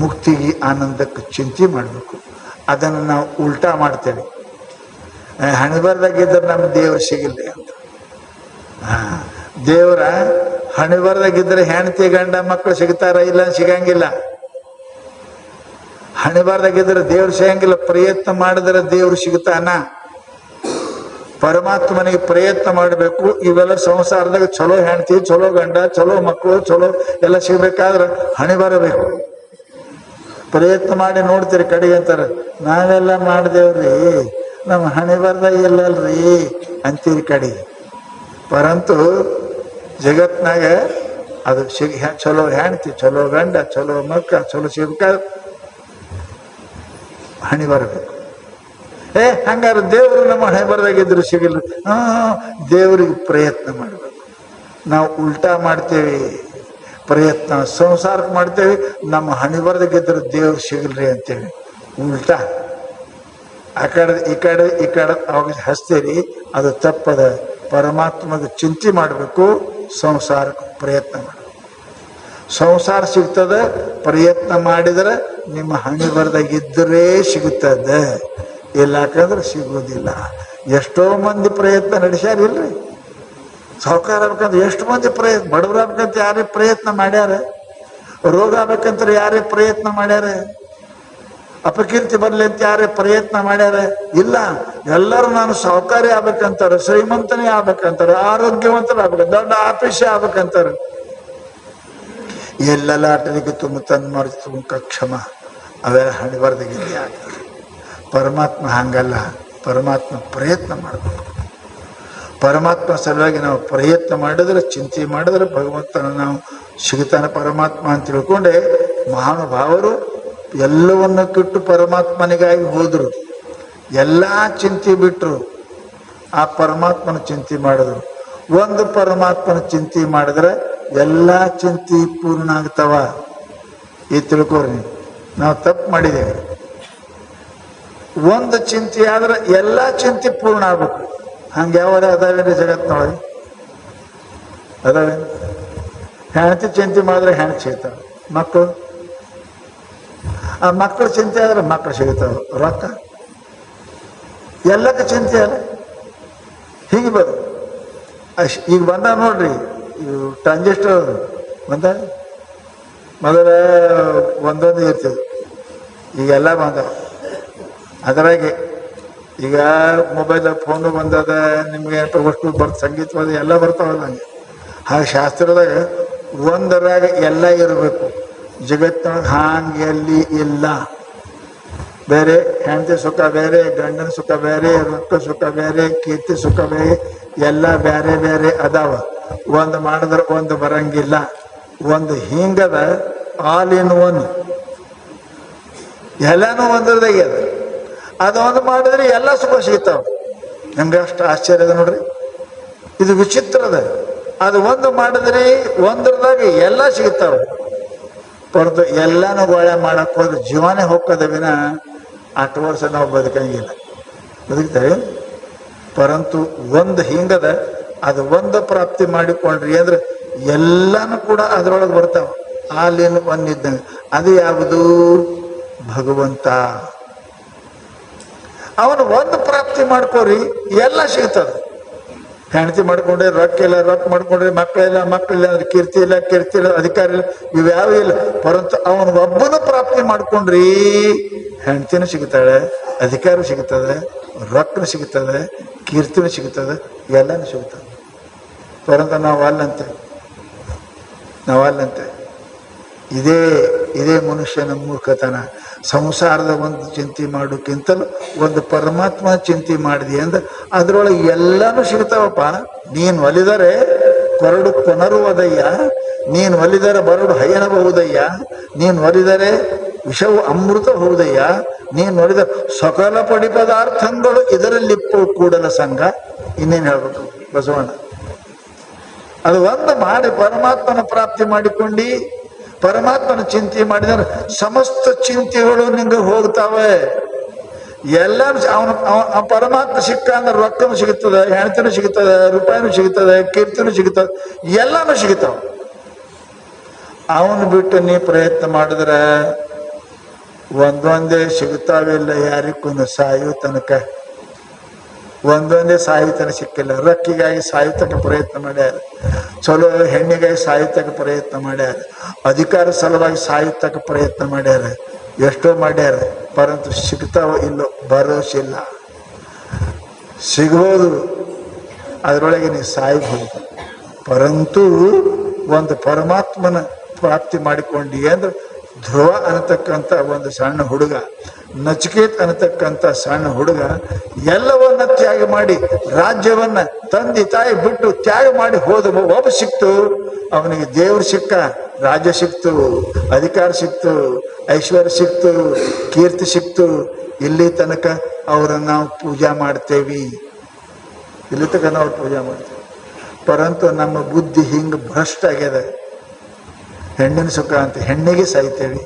ಮುಕ್ತಿಗೆ ಆನಂದಕ್ಕೆ ಚಿಂತೆ ಮಾಡಬೇಕು. ಅದನ್ನು ನಾವು ಉಲ್ಟಾ ಮಾಡ್ತೇವೆ. ಹಣೆಬರದಾಗಿದ್ದರೆ ನಮ್ಗೆ ದೇವರು ಸಿಗಿಲ್ಲ ಅಂತ. ದೇವರ ಹಣೆಬರದಾಗಿದ್ದರೆ ಹೆಂಡತಿ ಗಂಡ ಮಕ್ಕಳು ಸಿಗ್ತಾರ? ಇಲ್ಲ, ಸಿಗಂಗಿಲ್ಲ. ಹಣೆಬರದಾಗಿದ್ದರೆ ದೇವ್ರು ಸಿಗಂಗಿಲ್ಲ. ಪ್ರಯತ್ನ ಮಾಡಿದ್ರೆ ದೇವ್ರು ಸಿಗ್ತಾನ. ಪರಮಾತ್ಮನಿಗೆ ಪ್ರಯತ್ನ ಮಾಡಬೇಕು. ಇವೆಲ್ಲ ಸಂಸಾರದಾಗ ಚಲೋ ಹೆಂಡತಿ, ಚಲೋ ಗಂಡ, ಚಲೋ ಮಕ್ಕಳು, ಚಲೋ ಎಲ್ಲ ಸಿಗ್ಬೇಕಾದ್ರೆ ಹಣೆ ಬರಬೇಕು. ಪ್ರಯತ್ನ ಮಾಡಿ ನೋಡ್ತೀರಿ, ಕಡೆಗೆ ಅಂತಾರೆ ನಾವೆಲ್ಲ ಮಾಡ್ದೇವ್ರಿ, ನಮ್ಮ ಹಣೆ ಬರ್ದಾಗ ಇಲ್ಲಲ್ರಿ ಅಂತೀರಿ ಕಡೆಗೆ. ಪರಂತು ಜಗತ್ನಾಗ ಅದು ಚಲೋ ಹೆಂಡತಿ, ಚಲೋ ಗಂಡ, ಚಲೋ ಮಕ್ಕ, ಚಲೋ ಸಿಗ್ಬೇಕಾದ್ರೆ ಹಣೆ ಬರಬೇಕು. ಹಂಗಾರೆ ದೇವರು ನಮ್ಮ ಹಣೆ ಬರದಾಗಿದ್ರು ಸಿಗಲ್ಲ. ದೇವರಿಗೆ ಪ್ರಯತ್ನ ಮಾಡಬೇಕು. ನಾವು ಉಲ್ಟಾ ಮಾಡ್ತೇವೆ ಪ್ರಯತ್ನ, ಸಂಸಾರಕ್ಕೆ ಮಾಡ್ತೇವೆ, ನಮ್ಮ ಹಣೆ ಬರದಾಗಿದ್ರು ದೇವ್ರು ಸಿಗಲ್ರಿ ಅಂತೇಳಿ ಉಲ್ಟಾ ಆ ಕಡೆ ಈ ಕಡೆ ಅವಾಗ ಹಚ್ತೇರಿ. ಅದು ತಪ್ಪದ. ಪರಮಾತ್ಮದ ಚಿಂತೆ ಮಾಡಬೇಕು, ಸಂಸಾರಕ್ಕೆ ಪ್ರಯತ್ನ ಮಾಡಬೇಕು. ಸಂಸಾರ ಸಿಗ್ತದ, ಪ್ರಯತ್ನ ಮಾಡಿದ್ರೆ ನಿಮ್ಮ ಹಣೆ ಬರದಾಗಿದ್ದರೆ ಸಿಗುತ್ತದೆ, ಇಲ್ಲ ಯಾಕಂದ್ರೆ ಸಿಗೋದಿಲ್ಲ. ಎಷ್ಟೋ ಮಂದಿ ಪ್ರಯತ್ನ ನಡೆಸ್ಯಾರಿಲ್ರಿ. ಸಾಹುಕಾರ ಆಗ್ಬೇಕಂತ ಎಷ್ಟು ಮಂದಿ ಪ್ರಯತ್ನ, ಬಡವ್ರ ಆಗ್ಬೇಕಂತ ಯಾರೇ ಪ್ರಯತ್ನ ಮಾಡ್ಯಾರ, ರೋಗ ಆಗ್ಬೇಕಂತ ಯಾರೇ ಪ್ರಯತ್ನ ಮಾಡ್ಯಾರ, ಅಪಕೀರ್ತಿ ಬರ್ಲಿ ಅಂತ ಯಾರೇ ಪ್ರಯತ್ನ ಮಾಡ್ಯಾರ? ಇಲ್ಲ. ಎಲ್ಲರೂ ನಾನು ಸಾಹುಕಾರಿ ಆಗ್ಬೇಕಂತಾರ, ಶ್ರೀಮಂತನೇ ಆಗ್ಬೇಕಂತಾರ, ಆರೋಗ್ಯವಂತರ ಆಗ್ಬೇಕ, ದೊಡ್ಡ ಆಫೀಸೇ ಆಗ್ಬೇಕಂತಾರ. ಎಲ್ಲೆಲ್ಲ ಆಟಲಿಕ್ಕೆ ತುಂಬ ತನ್ಮಾರ್ಜಿ ತುಂಬ ಕ್ಷಮ, ಅವೆಲ್ಲ ಹಣೆ ಬರ್ದಾಗಿದ್ದೇ ಆಗ್ತದೆ. ಪರಮಾತ್ಮ ಹಂಗಲ್ಲ. ಪರಮಾತ್ಮ ಪ್ರಯತ್ನ ಮಾಡಬೇಕು. ಪರಮಾತ್ಮ ಸಲುವಾಗಿ ನಾವು ಪ್ರಯತ್ನ ಮಾಡಿದ್ರೆ, ಚಿಂತೆ ಮಾಡಿದ್ರೆ ಭಗವಂತನ ನಾವು ಸಿಗುತ್ತಾನೆ ಪರಮಾತ್ಮ ಅಂತ ತಿಳ್ಕೊಂಡೆ ಮಹಾನುಭಾವರು ಎಲ್ಲವನ್ನು ಬಿಟ್ಟು ಪರಮಾತ್ಮನಿಗಾಗಿ ಹೋದರು. ಎಲ್ಲ ಚಿಂತೆ ಬಿಟ್ಟರು, ಆ ಪರಮಾತ್ಮನ ಚಿಂತೆ ಮಾಡಿದ್ರು. ಒಂದು ಪರಮಾತ್ಮನ ಚಿಂತೆ ಮಾಡಿದ್ರೆ ಎಲ್ಲ ಚಿಂತೆ ಪೂರ್ಣ ಆಗ್ತಾವ. ಈ ತಿಳ್ಕೊರಿ, ನಾವು ತಪ್ಪು ಮಾಡಿದ್ದೇವೆ. ಒಂದು ಚಿಂತೆ ಆದ್ರೆ ಎಲ್ಲ ಚಿಂತೆ ಪೂರ್ಣ ಆಗ್ಬೇಕು. ಹಂಗೆ ಯಾವಾಗ ಅದಾವೇನ್ರಿ ಜಗತ್ತಿನೊಳಗೆ? ಅದಾವೆ. ಹೆಂಡತಿ ಚಿಂತೆ ಮಾಡಿದ್ರೆ ಹೆಂಡತಿ ಸಿಗ್ತಾವ, ಮಕ್ಕಳು ಆ ಮಕ್ಕಳ ಚಿಂತೆ ಆದ್ರೆ ಮಕ್ಕಳು ಸಿಗ್ತಾವ, ರೊಕ್ಕ ಎಲ್ಲಕ್ಕೆ ಚಿಂತೆ ಅಲ್ಲ. ಹೀಗೆ ಬರು ಈಗ ಬಂದ ನೋಡ್ರಿ, ಇವು ಟ್ರಾನ್ಸಿಸ್ಟರ್ ಬಂದ. ಮೊದಲ ಒಂದೊಂದು ಇರ್ತದೆ, ಈಗೆಲ್ಲ ಬಂದವ. ಅದರಾಗೆ ಈಗ ಮೊಬೈಲ್ ಫೋನು ಬಂದದ, ನಿಮ್ಗೆ ವಸ್ತು ಸಂಗೀತ ಬಂದ ಎಲ್ಲ ಬರ್ತಾವಲ್ಲ. ಹಂಗೆ ಹಾಗೆ ಶಾಸ್ತ್ರದಾಗ ಒಂದರಾಗ ಎಲ್ಲ ಇರಬೇಕು. ಜಗತ್ತಿನೊಳಗೆ ಹಾಂಗೆ ಎಲ್ಲಿ ಇಲ್ಲ. ಬೇರೆ ಹೆಂಡತಿ ಸುಖ ಬೇರೆ, ಗಂಡನ ಸುಖ ಬೇರೆ, ರೊಕ್ಕ ಸುಖ ಬೇರೆ, ಕೀರ್ತಿ ಸುಖ ಬೇರೆ, ಎಲ್ಲ ಬೇರೆ ಬೇರೆ ಅದಾವ. ಒಂದು ಮಾಡಿದ್ರೆ ಒಂದು ಬರಂಗಿಲ್ಲ. ಒಂದು ಹಿಂಗದ ಆಲ್ ಇನ್ ಒನ್, ಎಲ್ಲನೂ ಒಂದ್ರದಾಗ ಅದ. ಅದೊಂದು ಮಾಡಿದ್ರೆ ಎಲ್ಲ ಸುಖ ಸಿಗ್ತಾವ. ನಮ್ಗೆ ಅಷ್ಟು ಆಶ್ಚರ್ಯ ಅದ ನೋಡ್ರಿ, ಇದು ವಿಚಿತ್ರ ಅದ. ಅದು ಒಂದು ಮಾಡಿದ್ರಿ ಒಂದ್ರದಾಗ ಎಲ್ಲ ಸಿಗ್ತಾವ. ಹೊರತು ಎಲ್ಲನೂ ಗೋಳೆ ಮಾಡಕ್ ಹೋದ್ರೆ ಜೀವನೇ ಹೋಗ್ತದೆ ವಿನ 8 ವರ್ಷ ನಾವು ಬದುಕಂಗಿಲ್ಲ. ಬದುಕ್ತೇವೆ. ಪರಂತು ಒಂದು ಹಿಂಗದ, ಅದು ಒಂದು ಪ್ರಾಪ್ತಿ ಮಾಡಿಕೊಂಡ್ರಿ ಅಂದ್ರೆ ಎಲ್ಲನೂ ಕೂಡ ಅದರೊಳಗೆ ಬರ್ತಾವ. ಅಲ್ಲೇನು ಒಂದಿದ್ದಂಗೆ. ಅದು ಯಾವುದು? ಭಗವಂತ. ಅವನು ಒಂದು ಪ್ರಾಪ್ತಿ ಮಾಡ್ಕೋರಿ, ಎಲ್ಲ ಸಿಗ್ತದೆ. ಹೆಂಡತಿ ಮಾಡ್ಕೊಂಡ್ರೆ ರೊಕ್ಕ ಇಲ್ಲ, ರೊಕ್ಕ ಮಾಡ್ಕೊಂಡ್ರೆ ಮಕ್ಕಳಿಲ್ಲ, ಮಕ್ಕಳಿಲ್ಲ ಅಂದ್ರೆ ಕೀರ್ತಿ ಇಲ್ಲ, ಕೀರ್ತಿ ಇಲ್ಲ, ಅಧಿಕಾರ ಇಲ್ಲ, ಇವ್ಯಾವ ಇಲ್ಲ. ಪರಂತು ಅವನು ಒಬ್ಬನು ಪ್ರಾಪ್ತಿ ಮಾಡ್ಕೊಂಡ್ರಿ, ಹೆಂಡತಿನೂ ಸಿಗ್ತಾಳೆ, ಅಧಿಕಾರ ಸಿಗ್ತದೆ, ರೊಕ್ಕನೂ ಸಿಗ್ತದೆ, ಕೀರ್ತಿನೂ ಸಿಗ್ತದೆ, ಎಲ್ಲನೂ ಸಿಗ್ತದೆ. ಪರಂತು ನಾವು ಅಲ್ಲಂತೆ. ಇದೇ ಮನುಷ್ಯನ ಮೂರ್ಖತನ. ಸಂಸಾರದ ಒಂದು ಚಿಂತೆ ಮಾಡೋಕ್ಕಿಂತಲೂ ಒಂದು ಪರಮಾತ್ಮ ಚಿಂತೆ ಮಾಡಿದಿ ಅಂದ್ರೆ ಅದ್ರೊಳಗೆ ಎಲ್ಲನೂ ಸಿಗ್ತಾವಪ್ಪ. ನೀನು ಒಲಿದರೆ ಕೊರಡು ಕೊನರುವುದಯ್ಯ, ನೀನು ಒಲಿದರೆ ಬರಡು ಹಯನಬಹುದಯ್ಯ, ನೀನು ಒಲಿದರೆ ವಿಷವು ಅಮೃತ ಬಹುದಯ್ಯ, ನೀನು ಒಲಿದ ಸಕಲ ಪಡಿ ಪದಾರ್ಥಗಳು ಇದರಲ್ಲಿಪ್ಪು ಕೂಡಲ ಸಂಘ. ಇನ್ನೇನು ಹೇಳ್ಬೇಕು ಬಸವಣ್ಣ? ಅದು ಒಂದು ಮಾಡಿ ಪರಮಾತ್ಮನ ಪ್ರಾಪ್ತಿ ಮಾಡಿಕೊಂಡು ಪರಮಾತ್ಮನ ಚಿಂತೆ ಮಾಡಿದರೆ ಸಮಸ್ತ ಚಿಂತೆಗಳು ನಿಂಗೆ ಹೋಗ್ತಾವೆ. ಎಲ್ಲ ಅವನು ಪರಮಾತ್ಮ ಸಿಕ್ಕ ಅಂದ್ರೆ ರೊಕ್ಕನೂ ಸಿಗುತ್ತದೆ, ಹೆಣ್ತಿನೂ ಸಿಗುತ್ತದೆ, ರೂಪಾಯಿನೂ ಸಿಗುತ್ತದೆ, ಕೀರ್ತಿನೂ ಸಿಗುತ್ತದೆ, ಎಲ್ಲನೂ ಸಿಗುತ್ತಾವ. ಅವನು ಬಿಟ್ಟು ನೀ ಪ್ರಯತ್ನ ಮಾಡಿದ್ರೆ ಒಂದೊಂದೇ ಸಿಗುತ್ತಾವಿಲ್ಲ. ಯಾರಿಗೂ ಸಾಯೋ ತನಕ ಒಂದೊಂದೇ ಸಾಯುತನ ಸಿಕ್ಕಿಲ್ಲ. ರೊಕ್ಕಿಗಾಗಿ ಸಾಯುತಕ್ಕ ಪ್ರಯತ್ನ ಮಾಡ್ಯಾರ, ಚಲೋ ಹೆಣ್ಣಿಗಾಗಿ ಸಾಯುತಕ್ಕ ಪ್ರಯತ್ನ ಮಾಡ್ಯಾರ, ಅಧಿಕಾರ ಸಲುವಾಗಿ ಸಾಯುತಕ್ಕ ಪ್ರಯತ್ನ ಮಾಡ್ಯಾರ, ಎಷ್ಟೋ ಮಾಡ್ಯಾರ. ಪರಂತು ಸಿಗ್ತಾವ ಇಲ್ಲೋ ಭರೋಸಿಲ್ಲ. ಸಿಗ್ಬೋದು, ಅದರೊಳಗೆ ನೀವು ಸಾಯ್ಬೋದು. ಪರಂತು ಒಂದು ಪರಮಾತ್ಮನ ಪ್ರಾಪ್ತಿ ಮಾಡಿಕೊಂಡಿ ಅಂದ್ರೆ ಧ್ರುವ ಅನ್ನತಕ್ಕಂಥ ಒಂದು ಸಣ್ಣ ಹುಡುಗ, ನಚಿಕೇತ್ ಅನ್ನತಕ್ಕಂಥ ಸಣ್ಣ ಹುಡುಗ ಎಲ್ಲವನ್ನ ತ್ಯಾಗ ಮಾಡಿ ರಾಜ್ಯವನ್ನ ತಂದೆ ತಾಯಿ ಬಿಟ್ಟು ತ್ಯಾಗ ಮಾಡಿ ಹೋದ ಒಬ್ಬ ಸಿಕ್ತು, ಅವನಿಗೆ ದೇವ್ರು ಸಿಕ್ಕ, ರಾಜ್ಯ ಸಿಕ್ತು, ಅಧಿಕಾರ ಸಿಕ್ತು, ಐಶ್ವರ್ಯ ಸಿಕ್ತು, ಕೀರ್ತಿ ಸಿಕ್ತು. ಇಲ್ಲಿ ತನಕ ಅವರನ್ನು ನಾವು ಪೂಜಾ ಮಾಡ್ತೇವಿ, ಇಲ್ಲಿ ತನಕ ನಾವು ಪೂಜಾ ಮಾಡ್ತೇವೆ. ಪರಂತು ನಮ್ಮ ಬುದ್ಧಿ ಹಿಂಗೆ ಭ್ರಷ್ಟ ಆಗ್ಯದ. ಹೆಣ್ಣಿನ ಸುಖ ಅಂತ ಹೆಣ್ಣಿಗೆ ಸಾಯ್ತೇವೆ.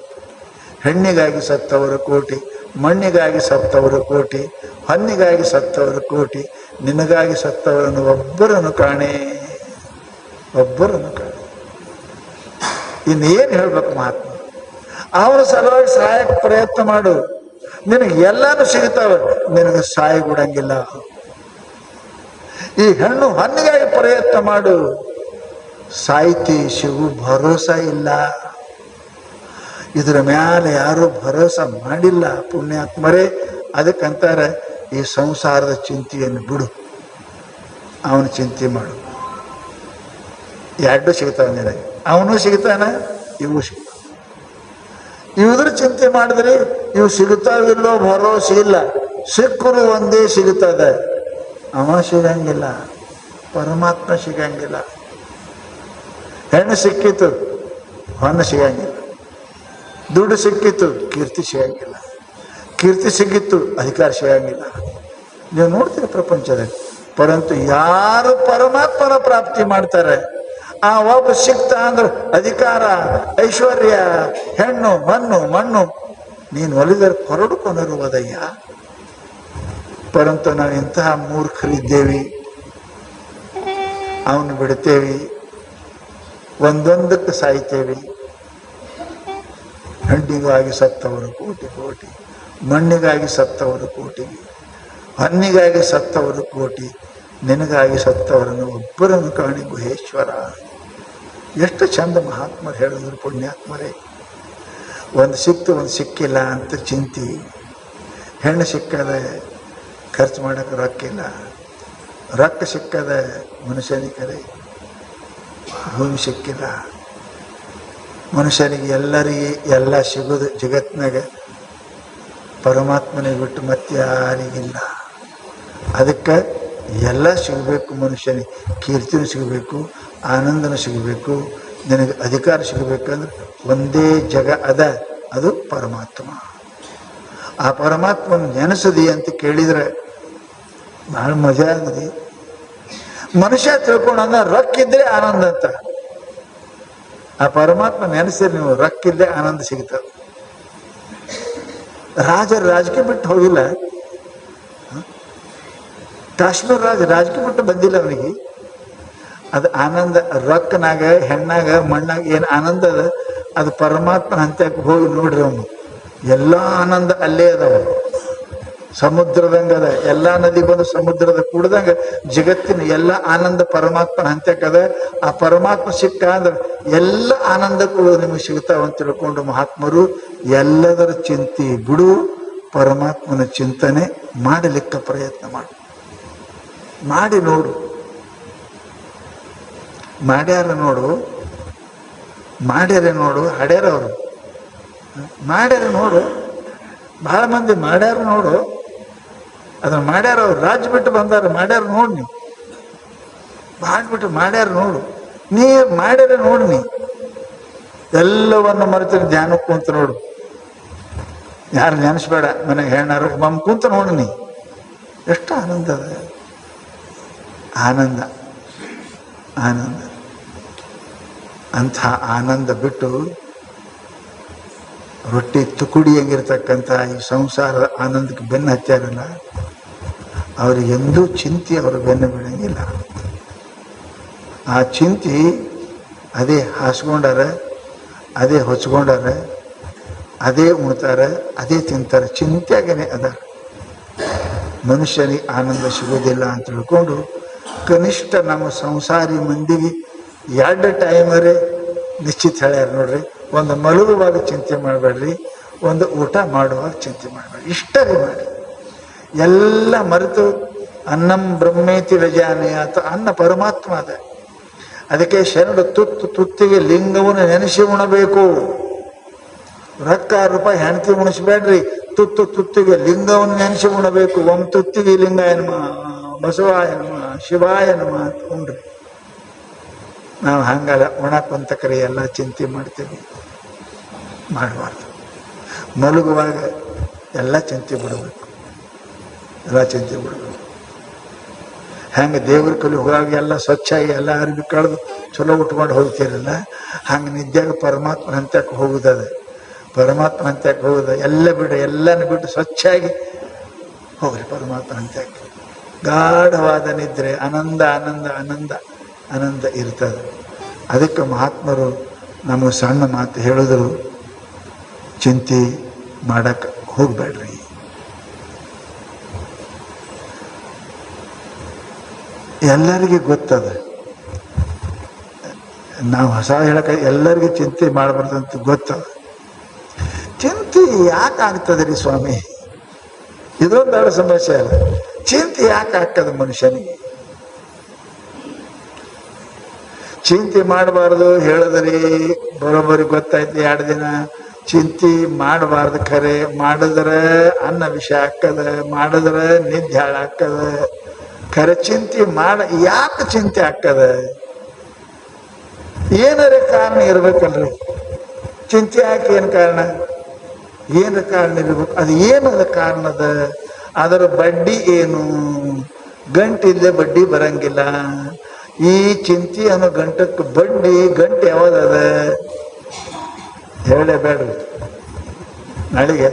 ಹೆಣ್ಣಿಗಾಗಿ ಸತ್ತವರು ಕೋಟಿ, ಮಣ್ಣಿಗಾಗಿ ಸತ್ತವರು ಕೋಟಿ, ಹಣ್ಣಿಗಾಗಿ ಸತ್ತವರು ಕೋಟಿ, ನಿನಗಾಗಿ ಸತ್ತವರನ್ನು ಒಬ್ಬರನ್ನು ಕಾಣೆ, ಒಬ್ಬರನ್ನು ಕಾಣೆ. ಇನ್ನೇನು ಹೇಳ್ಬೇಕು ಮಹಾತ್ಮ? ಅವನ ಸಲುವಾಗಿ ಸಹಾಯಕ್ಕೆ ಪ್ರಯತ್ನ ಮಾಡು, ನಿನಗೆ ಎಲ್ಲಾನು ಸಿಗ್ತಾವೆ, ನಿನಗೆ ಸಹಾಯ ಕೊಡಂಗಿಲ್ಲ. ಈ ಹೆಣ್ಣು ಹಣ್ಣಿಗಾಗಿ ಪ್ರಯತ್ನ ಮಾಡು, ಸಾಹಿತಿ ಶಿವು ಭರೋಸಾ ಇಲ್ಲ. ಇದರ ಮ್ಯಾಲೆ ಯಾರೂ ಭರೋಸಾ ಮಾಡಿಲ್ಲ ಪುಣ್ಯಾತ್ಮರೇ. ಅದಕ್ಕಂತಾರೆ ಈ ಸಂಸಾರದ ಚಿಂತೆಯನ್ನು ಬಿಡು, ಅವನ ಚಿಂತೆ ಮಾಡು. ಎರಡು ಸಿಗ್ತಾವ ನಿನಗೆ, ಅವನು ಸಿಗ್ತಾನ, ಇವು ಸಿಗ್ತಾವ. ಇವುದ್ರ ಚಿಂತೆ ಮಾಡಿದ್ರೆ ಇವು ಸಿಗುತ್ತಾವಿಲ್ಲೋ ಭರೋಸೆ ಇಲ್ಲ. ಸಿಕ್ಕರು ಒಂದೇ ಸಿಗುತ್ತದೆ, ಅವ ಸಿಗಂಗಿಲ್ಲ, ಪರಮಾತ್ಮ ಸಿಗಂಗಿಲ್ಲ. ಹೆಣ್ಣು ಸಿಕ್ಕಿತು, ಹೊನ್ನು ಸಿಗಂಗಿಲ್ಲ. ದುಡ್ಡು ಸಿಕ್ಕಿತ್ತು, ಕೀರ್ತಿ ಸಿಗಂಗಿಲ್ಲ. ಕೀರ್ತಿ ಸಿಕ್ಕಿತ್ತು, ಅಧಿಕಾರ ಸಿಗಂಗಿಲ್ಲ. ನೀವು ನೋಡ್ತೀರಿ ಪ್ರಪಂಚದಲ್ಲಿ. ಪರಂತು ಯಾರು ಪರಮಾತ್ಮನ ಪ್ರಾಪ್ತಿ ಮಾಡ್ತಾರೆ, ಆ ಒಬ್ಬ ಸಿಕ್ತ ಅಂದ್ರೆ ಅಧಿಕಾರ, ಐಶ್ವರ್ಯ, ಹೆಣ್ಣು, ಮಣ್ಣು ಮಣ್ಣು ನೀನು ಒಲಿದರೆ ಹೊರಡುಕೊಂಡಿರುವುದಯ್ಯ. ಪರಂತು ನಾವು ಇಂತಹ ಮೂರ್ಖರಿದ್ದೇವಿ, ಅವನು ಬಿಡ್ತೇವಿ, ಒಂದೊಂದಕ್ಕೆ ಸಾಯ್ತೇವಿ. ಹಣ್ಣಿಗಾಗಿ ಸತ್ತವರು ಕೋಟಿ ಕೋಟಿ, ಮಣ್ಣಿಗಾಗಿ ಸತ್ತವರು ಕೋಟಿ, ಹಣ್ಣಿಗಾಗಿ ಸತ್ತವರು ಕೋಟಿ, ನಿನಗಾಗಿ ಸತ್ತವರನ್ನು ಒಬ್ಬರನ್ನು ಕಾಣಿ ಗುಹೇಶ್ವರ. ಎಷ್ಟು ಚಂದ ಮಹಾತ್ಮರು ಹೇಳಿದ್ರು ಪುಣ್ಯಾತ್ಮರೇ. ಒಂದು ಸಿಕ್ತು, ಒಂದು ಸಿಕ್ಕಿಲ್ಲ ಅಂತ ಚಿಂತೆ. ಹೆಣ್ಣು ಸಿಕ್ಕದೆ ಖರ್ಚು ಮಾಡೋಕ್ಕೆ ರೊಕ್ಕಿಲ್ಲ, ರೊಕ್ಕ ಸಿಕ್ಕದೆ ಮನುಷ್ಯನಿಗೆ ಭೂಮಿ ಸಿಕ್ಕಿಲ್ಲ. ಮನುಷ್ಯನಿಗೆ ಎಲ್ಲರಿಗೆ ಎಲ್ಲ ಸಿಗೋದು ಜಗತ್ತಿನಾಗ ಪರಮಾತ್ಮನಿಗೆ ಬಿಟ್ಟು ಮತ್ತೆ ಯಾರಿಗಿಲ್ಲ. ಅದಕ್ಕೆ ಎಲ್ಲ ಸಿಗಬೇಕು ಮನುಷ್ಯನಿಗೆ. ಕೀರ್ತಿನೂ ಸಿಗಬೇಕು, ಆನಂದನೂ ಸಿಗಬೇಕು, ನಿನಗೆ ಅಧಿಕಾರ ಸಿಗಬೇಕಂದ್ರೆ ಒಂದೇ ಜಗ ಅದ, ಅದು ಪರಮಾತ್ಮ. ಆ ಪರಮಾತ್ಮನ ನೆನೆಸದಿ ಅಂತ ಕೇಳಿದರೆ ಭಾಳ ಮಜಾ ಆಗದಿ. ಮನುಷ್ಯ ತಿಳ್ಕೊಂಡ ರೊಕ್ಕಿದ್ರೆ ಆನಂದ ಅಂತ. ಆ ಪರಮಾತ್ಮ ನೆನೆಸಿದ್ರೆ ನೀವು ರೊಕ್ಕಿದ್ದೆ ಆನಂದ ಸಿಗ್ತದೆ. ರಾಜರು ರಾಜಕೀಯ ಬಿಟ್ಟು ಹೋಗಿಲ್ಲ. ಕಾಶ್ಮೀರ ರಾಜಕೀಯ ಬಿಟ್ಟು ಬಂದಿಲ್ಲ ಅವನಿಗೆ. ಅದು ಆನಂದ ರೊಕ್ಕನಾಗ, ಹೆಣ್ಣಾಗ, ಮಣ್ಣಾಗ ಏನು ಆನಂದ ಅದ, ಅದು ಪರಮಾತ್ಮನ ಹಂತಕ್ಕೆ ಹೋಗಿ ನೋಡ್ರಿ. ಅವನು ಎಲ್ಲ ಆನಂದ ಅಲ್ಲೇ ಅದಾವ. ಸಮುದ್ರದಂಗೆ ಅದ, ಎಲ್ಲ ನದಿ ಬಂದು ಸಮುದ್ರದ ಕೂಡ್ದಂಗ ಜಗತ್ತಿನ ಎಲ್ಲ ಆನಂದ ಪರಮಾತ್ಮನ ಹಂತಕ್ಕದ. ಆ ಪರಮಾತ್ಮ ಸಿಕ್ಕ ಅಂದ್ರೆ ಎಲ್ಲ ಆನಂದಗಳು ನಿಮಗೆ ಸಿಗ್ತಾವಂತ ತಿಳ್ಕೊಂಡು ಮಹಾತ್ಮರು ಎಲ್ಲದರ ಚಿಂತೆ ಬಿಡು, ಪರಮಾತ್ಮನ ಚಿಂತನೆ ಮಾಡಲಿಕ್ಕೆ ಪ್ರಯತ್ನ ಮಾಡಿ ನೋಡು. ಮಾಡ್ಯಾರ ನೋಡು, ಮಾಡ್ಯಾರ ನೋಡು, ಹಡ್ಯಾರ ಅವರು ಮಾಡ್ಯಾರ ನೋಡು. ಬಹಳ ಮಂದಿ ಮಾಡ್ಯಾರ ನೋಡು, ಅದನ್ನ ಮಾಡ್ಯಾರ ಅವ್ರು. ರಾಜ್ಯ ಬಿಟ್ಟು ಬಂದಾರ, ಮಾಡ್ಯಾರ ನೋಡು. ನೀವು ಮಾಡ್ಬಿಟ್ಟು ಮಾಡ್ಯಾರ ನೋಡು, ನೀ ಮಾಡ್ಯಾರ ನೋಡು. ನೀ ಎಲ್ಲವನ್ನು ಮರೆತು ಧ್ಯಾನಕ್ಕೆ ಕುಂತ ನೋಡು. ಯಾರು ನೆನೆಸ್ಬೇಡ, ಮನೆಗೆ ಹೆಣ್ಣಾರು ಮಮ್ಮ ಕುಂತ ನೋಡು. ನೀ ಎಷ್ಟು ಆನಂದ ಅದ, ಆನಂದ ಆನಂದ. ಅಂಥ ಆನಂದ ಬಿಟ್ಟು ರೊಟ್ಟಿ ತುಕುಡಿ ಹೆಂಗಿರ್ತಕ್ಕಂಥ ಈ ಸಂಸಾರದ ಆನಂದಕ್ಕೆ ಬೆನ್ನು ಹಚ್ಚಾರಲ್ಲ, ಅವರಿಗೆಂದೂ ಚಿಂತೆ ಅವರು ಬೆನ್ನು ಬಿಡಂಗಿಲ್ಲ. ಆ ಚಿಂತೆ ಅದೇ ಹಾಸ್ಕೊಂಡಾರ, ಅದೇ ಹೊಚ್ಕೊಂಡಾರ, ಅದೇ ಉಣ್ತಾರೆ, ಅದೇ ತಿಂತಾರೆ, ಚಿಂತೆಯಾಗೇನೆ ಅದ. ಮನುಷ್ಯನಿಗೆ ಆನಂದ ಸಿಗೋದಿಲ್ಲ ಅಂತ ತಿಳ್ಕೊಂಡು ಕನಿಷ್ಠ ನಮ್ಮ ಸಂಸಾರಿ ಮಂದಿಗೆ 2 ಟೈಮರೇ ನಿಶ್ಚಿತ ಹೇಳ್ಯಾರ ನೋಡ್ರಿ. ಒಂದು ಮಲಗುವಾಗ ಚಿಂತೆ ಮಾಡಬೇಡ್ರಿ, ಒಂದು ಊಟ ಮಾಡುವಾಗ ಚಿಂತೆ ಮಾಡಬೇಡ್ರಿ. ಇಷ್ಟರೇ ಮಾಡಿ. ಎಲ್ಲ ಮರೆತು ಅನ್ನಂ ಬ್ರಹ್ಮೇತಿ ವ್ಯಜಾನಯಾತ. ಅನ್ನ ಪರಮಾತ್ಮ ಅದ. ಅದಕ್ಕೆ ಶರಣ ತುತ್ತಿಗೆ ಲಿಂಗವನ್ನು ನೆನೆಸಿ ಉಣಬೇಕು. ರೊಕ್ಕ ರೂಪಾಯಿ ಹೆಂಡತಿ ಉಣಿಸ್ಬೇಡ್ರಿ, ತುತ್ತಿಗೆ ಲಿಂಗವನ್ನು ನೆನೆಸಿ ಉಣಬೇಕು. ತುತ್ತಿಗೆ ಲಿಂಗಾಯ ನಮಃ, ಬಸವಾಯ ನಮಃ, ಶಿವಾಯ ನಮಃ ಅಂತ ಉಣ್ರಿ. ನಾವು ಹಂಗಲ್ಲ, ಉಣಕಂತ ಕರೆ ಎಲ್ಲ ಚಿಂತೆ ಮಾಡ್ತೀವಿ, ಮಾಡಬಾರ್ದು. ಮಲಗುವಾಗ ಎಲ್ಲ ಚಿಂತೆ ಬಿಡಬೇಕು, ಎಲ್ಲ ಚಿಂತೆ ಬಿಡಬೇಕು. ಹೆಂಗೆ ದೇವ್ರ ಕಲಿ ಹೋಗಾಗ ಎಲ್ಲ ಸ್ವಚ್ಛಾಗಿ ಎಲ್ಲ ಅರಿವಿ ಕಳೆದು ಚಲೋ ಉಟ್ಕೊಂಡು ಹೋಗ್ತಿರಲ್ಲ, ಹಂಗೆ ನಿದ್ಯಾಗ ಪರಮಾತ್ಮ ಹಂತಕ್ಕೆ ಹೋಗುದದ. ಪರಮಾತ್ಮ ಹಂತಕ್ಕೆ ಹೋಗುದ ಎಲ್ಲ ಬಿಡು, ಎಲ್ಲನೂ ಬಿಟ್ಟು ಸ್ವಚ್ಛಾಗಿ ಹೋಗ್ರಿ ಪರಮಾತ್ಮ ಹಂತಕ್ಕೆ. ಗಾಢವಾದ ನಿದ್ರೆ ಆನಂದ ಆನಂದ ಆನಂದ ಆನಂದ ಇರ್ತದೆ. ಅದಕ್ಕೆ ಮಹಾತ್ಮರು ನಮಗೆ ಸಣ್ಣ ಮಾತು ಹೇಳಿದ್ರು, ಚಿಂತೆ ಮಾಡಕ್ಕೆ ಹೋಗ್ಬೇಡ್ರಿ. ಎಲ್ಲರಿಗೆ ಗೊತ್ತದ, ನಾವು ಹೊಸ ಹೇಳಕ್ಕೆ ಎಲ್ಲರಿಗೂ ಚಿಂತೆ ಮಾಡಬಾರ್ದಂತ ಗೊತ್ತದ. ಚಿಂತೆ ಯಾಕೆ ಆಗ್ತದೆ ರೀ ಸ್ವಾಮಿ? ಇದೊಂದು ದೊಡ್ಡ ಸಮಸ್ಯೆ ಅಲ್ಲ. ಚಿಂತೆ ಯಾಕೆ ಆಗ್ತದೆ ಮನುಷ್ಯನಿಗೆ? ಚಿಂತೆ ಮಾಡಬಾರ್ದು ಹೇಳಿದ್ರಿ, ಬರೋಬ್ಬರಿ ಗೊತ್ತಾಯ್ತು. 2 ದಿನ ಚಿಂತೆ ಮಾಡಬಾರ್ದು, ಖರೆ ಮಾಡಿದ್ರೆ ಅನ್ನ ವಿಷ ಹಾಕದ, ಮಾಡಿದ್ರೆ ನಿದ್ದೆ ಹಾಳಾಕ್ಕದ. ಖರೆ ಚಿಂತೆ ಯಾಕೆ ಚಿಂತೆ ಆಗ್ತದ? ಏನಾರ ಕಾರಣ ಇರ್ಬೇಕಲ್ರಿ. ಚಿಂತೆ ಯಾಕೆ ಏನು ಕಾರಣ? ಏನು ಕಾರಣ ಇರ್ಬೇಕು? ಅದು ಏನದ ಕಾರಣದ? ಅದರ ಬಡ್ಡಿ ಏನು? ಗಂಟಿಲ್ಲದೆ ಬಡ್ಡಿ ಬರಂಗಿಲ್ಲ. ಈ ಚಿಂತೆ ಅನ್ನೋ ಗಂಟಕ್ಕೆ ಗಂಟೆ ಯಾವ್ದದ ಹೇಳಬೇಡ್ರಿ ನಾಳೆಗೆ.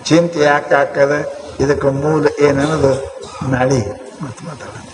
ಚಿಂತೆ ಯಾಕೆ ಹಾಕದ, ಇದಕ್ಕೆ ಮೂಲ ಏನನ್ನೋದು ನಾಳೆಗೆ ಮತ್ತೆ ಮಾತಾಡೋಣ.